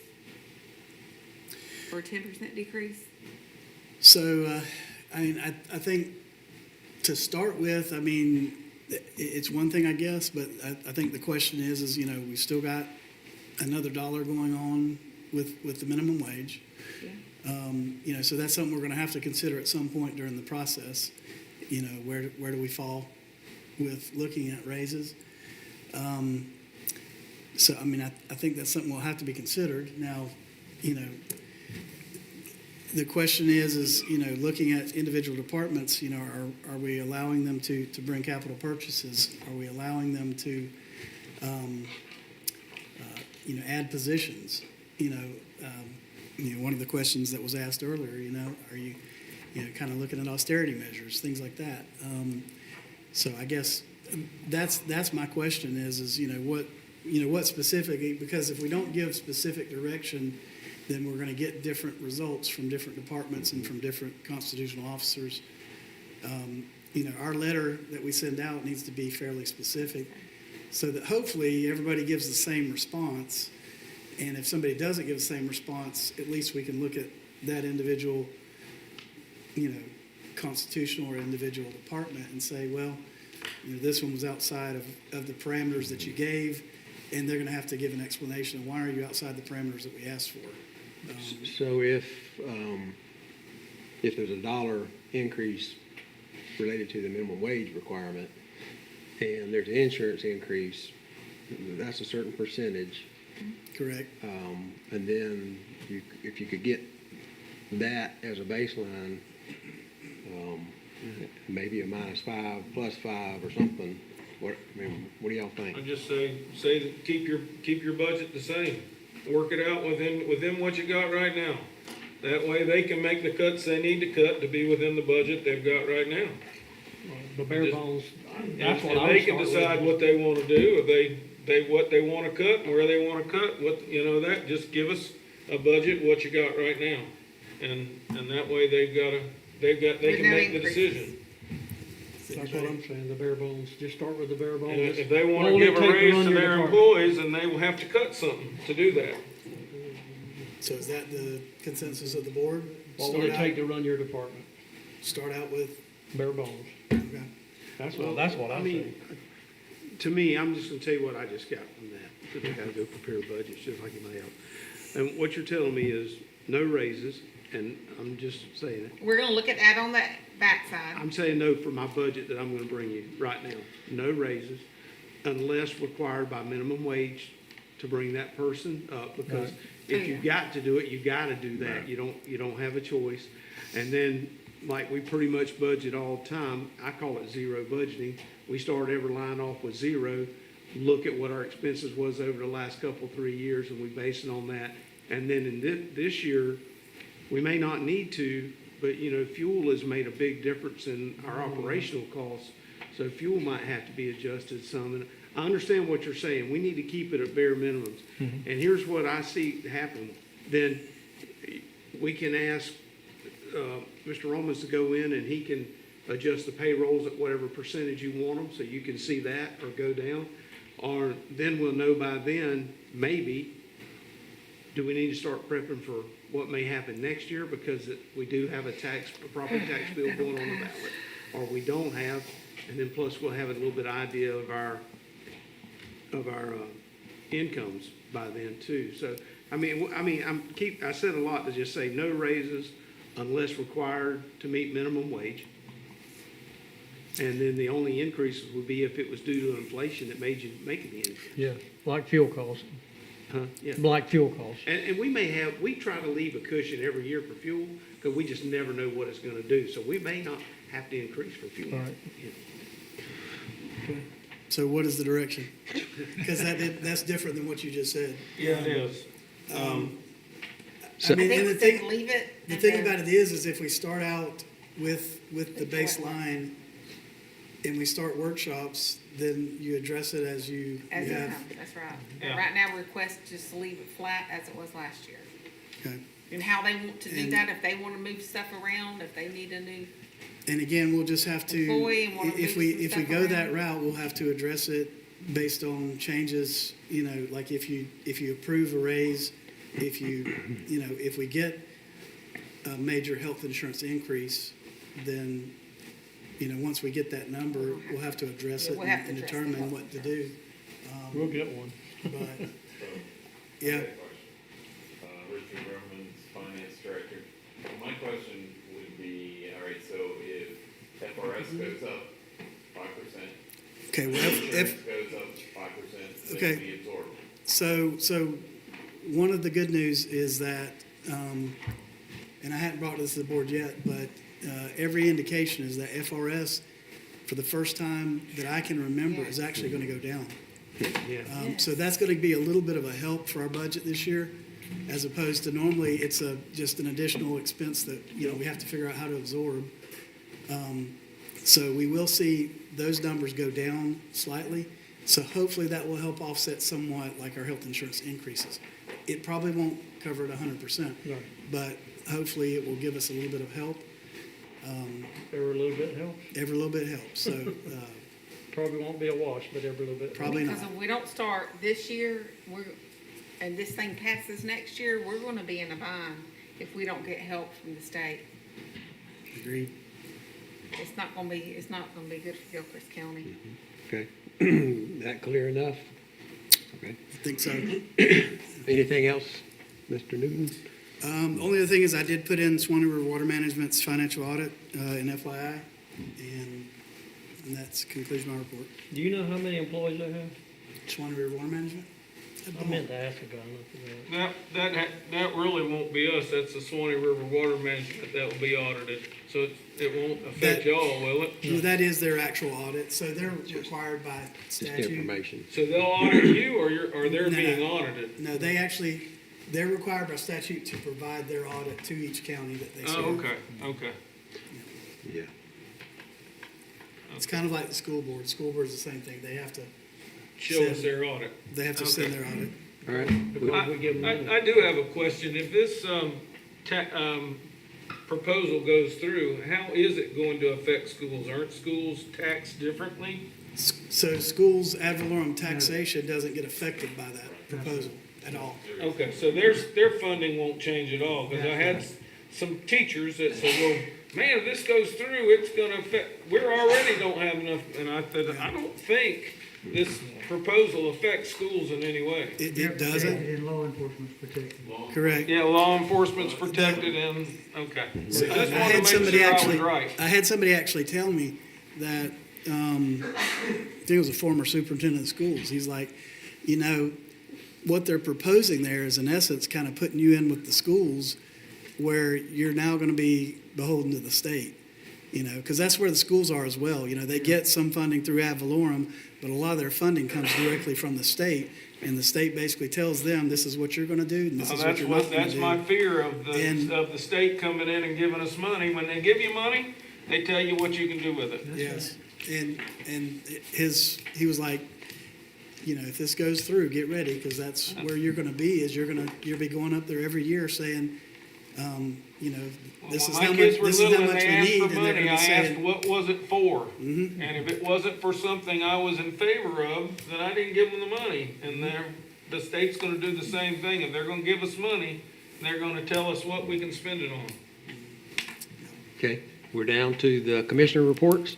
Speaker 4: Or a 10% decrease?
Speaker 5: So, I think to start with, I mean, it's one thing, I guess, but I think the question is, we've still got another dollar going on with the minimum wage.
Speaker 4: Yeah.
Speaker 5: So that's something we're going to have to consider at some point during the process. Where do we fall with looking at raises? So, I mean, I think that's something will have to be considered. Now, the question is, looking at individual departments, are we allowing them to bring capital purchases? Are we allowing them to, add positions? One of the questions that was asked earlier, are you, kind of looking at austerity measures, things like that. So I guess that's my question is what specifically, because if we don't give specific direction, then we're going to get different results from different departments and from different constitutional officers. Our letter that we send out needs to be fairly specific so that hopefully everybody gives the same response. And if somebody doesn't give the same response, at least we can look at that individual constitutional or individual department and say, well, this one was outside of the parameters that you gave, and they're going to have to give an explanation. Why are you outside the parameters that we asked for?
Speaker 1: So if there's a dollar increase related to the minimum wage requirement, and there's an insurance increase, that's a certain percentage.
Speaker 5: Correct.
Speaker 1: And then if you could get that as a baseline, maybe a -5, +5 or something. What do y'all think?
Speaker 3: I just say that keep your budget the same. Work it out within what you got right now. That way they can make the cuts they need to cut to be within the budget they've got right now.
Speaker 6: The bare bones, that's what
Speaker 3: And
Speaker 6: I
Speaker 3: they
Speaker 6: would
Speaker 3: can
Speaker 6: start
Speaker 3: decide
Speaker 6: with.
Speaker 3: what they want to do, what they want to cut and where they want to cut, that, just give us a budget, what you got right now. And that way they
Speaker 4: With
Speaker 3: can
Speaker 4: no
Speaker 3: make the
Speaker 4: increases.
Speaker 3: decision.
Speaker 6: That's what I'm saying, the bare bones, just start with the bare bones.
Speaker 3: And if
Speaker 6: Just-
Speaker 3: they want
Speaker 6: what
Speaker 3: to
Speaker 6: would it
Speaker 3: give a
Speaker 6: take
Speaker 3: raise
Speaker 6: run
Speaker 3: to
Speaker 6: your
Speaker 3: their
Speaker 6: department?
Speaker 3: employees, then they will have to cut something to do that.
Speaker 5: So is that the consensus of the board?
Speaker 6: What would it take to run your department?
Speaker 5: Start out with,
Speaker 6: Bare bones.
Speaker 5: okay.
Speaker 6: That's
Speaker 2: Well,
Speaker 6: what I'm saying.
Speaker 2: To me, I'm just gonna tell you what I just got from that, because I gotta go prepare budgets, just like anybody else. And what you're telling me is no raises, and I'm just saying it.
Speaker 4: We're gonna look at that on the backside.
Speaker 2: I'm saying no for my budget that I'm gonna bring you right now. No raises unless required by minimum wage to bring that person up, because if you got to do it, you gotta do that. You don't have a choice. And then, like we pretty much budget all the time, I call it zero budgeting. We start every line off with zero, look at what our expenses was over the last 3 years, and we base it on that. And then in this year, we may not need to, but fuel has made a big difference in our operational costs. So fuel might have to be adjusted some. And I understand what you're saying. We need to keep it at bare minimums. And here's what I see happen. Then we can ask Mr. Romans to go in and he can adjust the payrolls at whatever percentage you want them, so you can see that or go down. Or then we'll know by then, maybe, do we need to start prepping for what may happen next year, because we do have a property tax bill going on the ballot, or we don't have, and then plus we'll have a little bit of idea of our incomes by then too. So I said a lot to just say no raises unless required to meet minimum wage. And then the only increases would be if it was due to inflation that made you make the increase.
Speaker 6: Yeah, like fuel costs,
Speaker 2: Yeah.
Speaker 6: like fuel costs.
Speaker 2: And we try to leave a cushion every year for fuel, because we just never know what it's gonna do. So we may not have to increase for fuel.
Speaker 6: All right.
Speaker 2: Yeah.
Speaker 5: So what is the direction? Because that's different than what you just said.
Speaker 3: Yeah, it is.
Speaker 5: I
Speaker 4: I
Speaker 5: mean,
Speaker 4: think
Speaker 5: and
Speaker 4: we
Speaker 5: the thing,
Speaker 4: can leave it.
Speaker 5: the
Speaker 4: and
Speaker 5: thing
Speaker 4: then-
Speaker 5: about it is if we start out with the baseline and we start workshops, then you address it as you
Speaker 4: As it
Speaker 5: have.
Speaker 4: comes, that's right.
Speaker 3: Yeah.
Speaker 4: And right now, we request just to leave it flat as it was last year.
Speaker 5: Okay.
Speaker 4: And how they want to do
Speaker 5: And-
Speaker 4: that, if they want to move stuff around, if they need a new,
Speaker 5: And again, we'll just have to,
Speaker 4: Employee and wanna
Speaker 5: if
Speaker 4: move
Speaker 5: we,
Speaker 4: some
Speaker 5: if we
Speaker 4: stuff
Speaker 5: go that
Speaker 4: around.
Speaker 5: route, we'll have to address it based on changes, like if you approve a raise, if we get a major health insurance increase, then, once we get that number, we'll have to address
Speaker 4: Yeah,
Speaker 5: it
Speaker 4: we'll have to
Speaker 5: and
Speaker 4: address the
Speaker 5: determine
Speaker 4: health
Speaker 5: what to do.
Speaker 6: We'll get one.
Speaker 5: But, yeah,
Speaker 12: Richard Romans, Finance Director. My question would be, all right, so if FRS goes up 5%,
Speaker 5: okay, well,
Speaker 12: insurance
Speaker 5: if,
Speaker 12: goes up 5%, then
Speaker 5: Okay.
Speaker 12: we absorb.
Speaker 5: so one of the good news is that, and I hadn't brought this to the board yet, but every indication is that FRS, for the first time that I can remember, is actually going to go down.
Speaker 2: Yeah.
Speaker 5: So that's going to be a little bit of a help for our budget this year, as opposed to normally it's just an additional expense that, we have to figure out how to absorb. So we will see those numbers go down slightly. So hopefully that will help offset somewhat like our health insurance increases. It probably won't cover it 100%,
Speaker 6: Right.
Speaker 5: but hopefully it will give us a little bit of help.
Speaker 6: Every little bit helps.
Speaker 5: Every little bit helps. So
Speaker 6: Probably won't be a wash, but every little bit.
Speaker 5: probably not.
Speaker 4: because if we don't start this year, and this thing passes next year, we're gonna be in a bind if we don't get help from the state.
Speaker 5: Agreed.
Speaker 4: It's not gonna be good for Gilchrist County.
Speaker 1: Okay. That clear enough? Okay.
Speaker 5: I think so.
Speaker 1: Anything else, Mr. Newton?
Speaker 5: Only other thing is I did put in Swanee River Water Management's financial audit in FYI, and that's concludes my report.
Speaker 6: Do you know how many employees they have?
Speaker 5: Swanee River Water Management?
Speaker 6: I meant to ask a guy, not forgot.
Speaker 3: That really won't be us, that's the Swanee River Water Management that will be audited, so it won't affect y'all, will it?
Speaker 5: Well, that is their actual audit, so they're required by
Speaker 1: Just
Speaker 5: statute.
Speaker 1: information.
Speaker 3: So they'll audit you, or they're
Speaker 5: No,
Speaker 3: being audited?
Speaker 5: No, they're required by statute to provide their audit to each county that they serve.
Speaker 3: Oh, okay.
Speaker 1: Yeah.
Speaker 5: It's kind of like the school board. The school board is the same thing. They have to
Speaker 3: Show us their audit.
Speaker 5: They have to send their audit.
Speaker 1: All right.
Speaker 3: I do have a question. If this proposal goes through, how is it going to affect schools? Aren't schools taxed differently?
Speaker 5: So schools ad valorem taxation doesn't get affected by that proposal at all.
Speaker 3: Okay, so their funding won't change at all, because I had some teachers that said, well, man, if this goes through, it's gonna affect, we already don't have enough, and I said, I don't think this proposal affects schools in any way.
Speaker 5: It doesn't?
Speaker 9: And law enforcement's protected.
Speaker 5: Correct.
Speaker 3: Yeah, law enforcement's protected and, okay.
Speaker 5: So
Speaker 3: Just wanted to make sure I was right.
Speaker 5: I had somebody actually tell me that, I think it was a former superintendent of schools. He's like, you know, what they're proposing there is in essence kind of putting you in with the schools where you're now going to be beholden to the state, you know, because that's where the schools are as well. You know, they get some funding through ad valorem, but a lot of their funding comes directly from the state, and the state basically tells them this is what you're going to do and this is what you're not going to do.
Speaker 3: That's my fear of the state coming in and giving us money. When they give you money, they tell you what you can do with it.
Speaker 5: Yes, and he was like, you know, if this goes through, get ready, because that's where you're going to be. Is you'll be going up there every year saying, you know, this is how much we need, and they're going to
Speaker 3: I
Speaker 5: say,
Speaker 3: asked, what was it for? And if it wasn't for something I was in favor of, then I didn't give them the money. And the state's going to do the same thing. If they're going to give us money, they're going to tell us what we can spend it on.
Speaker 1: Okay, we're down to the commissioner reports.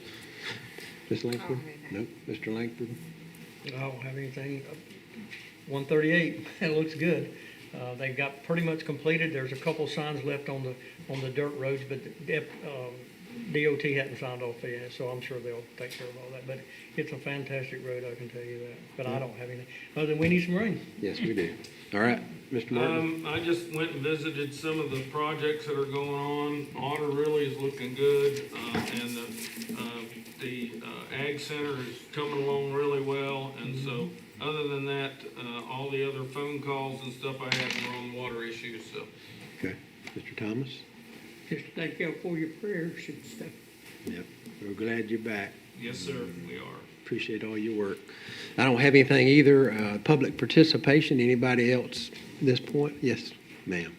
Speaker 1: Ms. Langford? Nope. Mr. Langford?
Speaker 6: I don't have anything. 138, that looks good. They've got pretty much completed. There's a couple signs left on the dirt roads, but DOT hadn't signed off yet, so I'm sure they'll take care of all that. But it's a fantastic road, I can tell you that. But I don't have anything, other than we need some rain.
Speaker 1: Yes, we do. All right, Mr. Martin?
Speaker 3: I just went and visited some of the projects that are going on. Otter really is looking good, and the Ag Center is coming along really well. And so, other than that, all the other phone calls and stuff I had were on water issues, so.
Speaker 1: Okay. Mr. Thomas?
Speaker 10: Just thank you for your prayers and stuff.
Speaker 1: Yep. We're glad you're back.
Speaker 3: Yes, sir, we are.
Speaker 1: Appreciate all your work. I don't have anything either. Public participation, anybody else at this point? Yes, ma'am.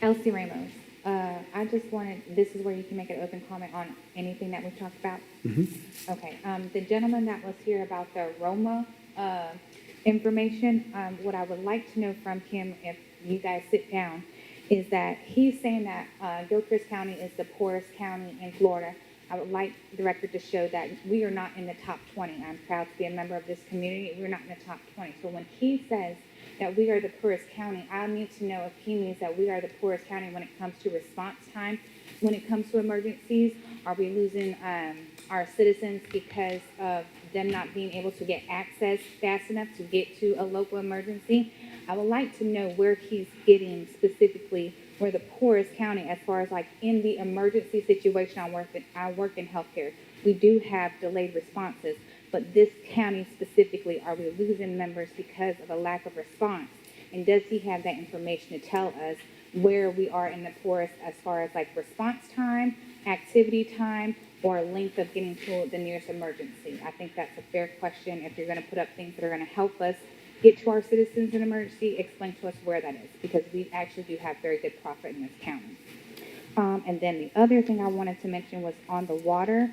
Speaker 14: Elsie Ramos. I just wanted, this is where you can make an open comment on anything that we've talked about. Okay. The gentleman that was here about the Roma information, what I would like to know from him, if you guys sit down, is that he's saying that Gilchrist County is the poorest county in Florida. I would like the record to show that we are not in the top 20. I'm proud to be a member of this community. We're not in the top 20. So when he says that we are the poorest county, I need to know if he means that we are the poorest county when it comes to response time. When it comes to emergencies, are we losing our citizens because of them not being able to get access fast enough to get to a local emergency? I would like to know where he's getting specifically we're the poorest county as far as like in the emergency situation. I work in healthcare. We do have delayed responses, but this county specifically, are we losing members because of a lack of response? And does he have that information to tell us where we are in the poorest as far as like response time, activity time, or length of getting to the nearest emergency? I think that's a fair question. If you're going to put up things that are going to help us get to our citizens in emergency, explain to us where that is, because we actually do have very good profit in this county. And then the other thing I wanted to mention was on the water.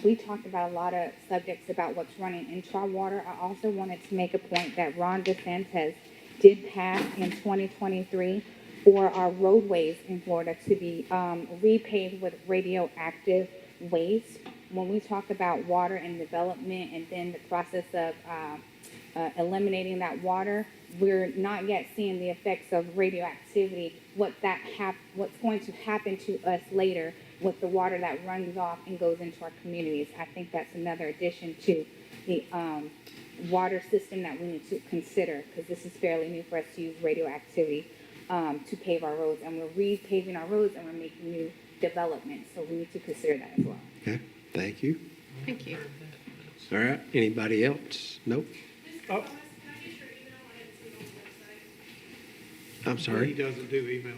Speaker 14: We talked about a lot of subjects about what's running into our water. I also wanted to make a point that Ron DeSantis did pass in 2023 for our roadways in Florida to be repaved with radioactive waste. When we talk about water and development and then the process of eliminating that water, we're not yet seeing the effects of radioactivity, what's going to happen to us later with the water that runs off and goes into our communities. I think that's another addition to the water system that we need to consider, because this is fairly new for us to use radioactivity to pave our roads. And we're repaving our roads and we're making new developments, so we need to consider that as well.
Speaker 1: Okay, thank you.
Speaker 4: Thank you.
Speaker 1: All right, anybody else? Nope.
Speaker 6: Oh,
Speaker 1: I'm
Speaker 2: He
Speaker 1: sorry.
Speaker 2: doesn't do email.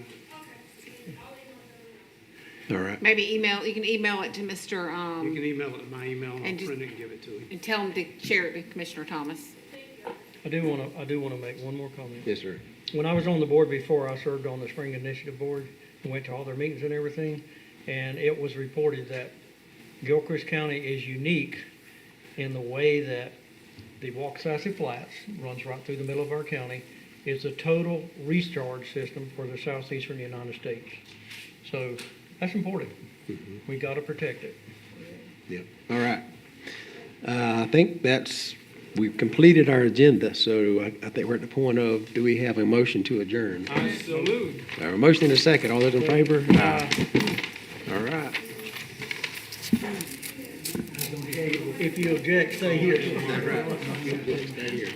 Speaker 1: All right.
Speaker 4: Maybe you can email it to Mr.,
Speaker 2: You can email it to my email and I'll
Speaker 4: and just-
Speaker 2: print it and give it to him.
Speaker 4: and tell him to share it with Commissioner Thomas.
Speaker 6: I do want to make one more comment.
Speaker 1: Yes, sir.
Speaker 6: When I was on the board before, I served on the Spring Initiative Board and went to all their meetings and everything. And it was reported that Gilchrist County is unique in the way that the Waxahachie Flats runs right through the middle of our county. It's a total recharge system for the southeastern United States. So that's important. We got to protect it.
Speaker 1: Yep. All right. I think we've completed our agenda, so I think we're at the point of, do we have a motion to adjourn?
Speaker 3: I salute.
Speaker 1: Our motion and a second. All those in favor? Aye. All right.
Speaker 6: If you object, stay here.
Speaker 1: All right. Stay here.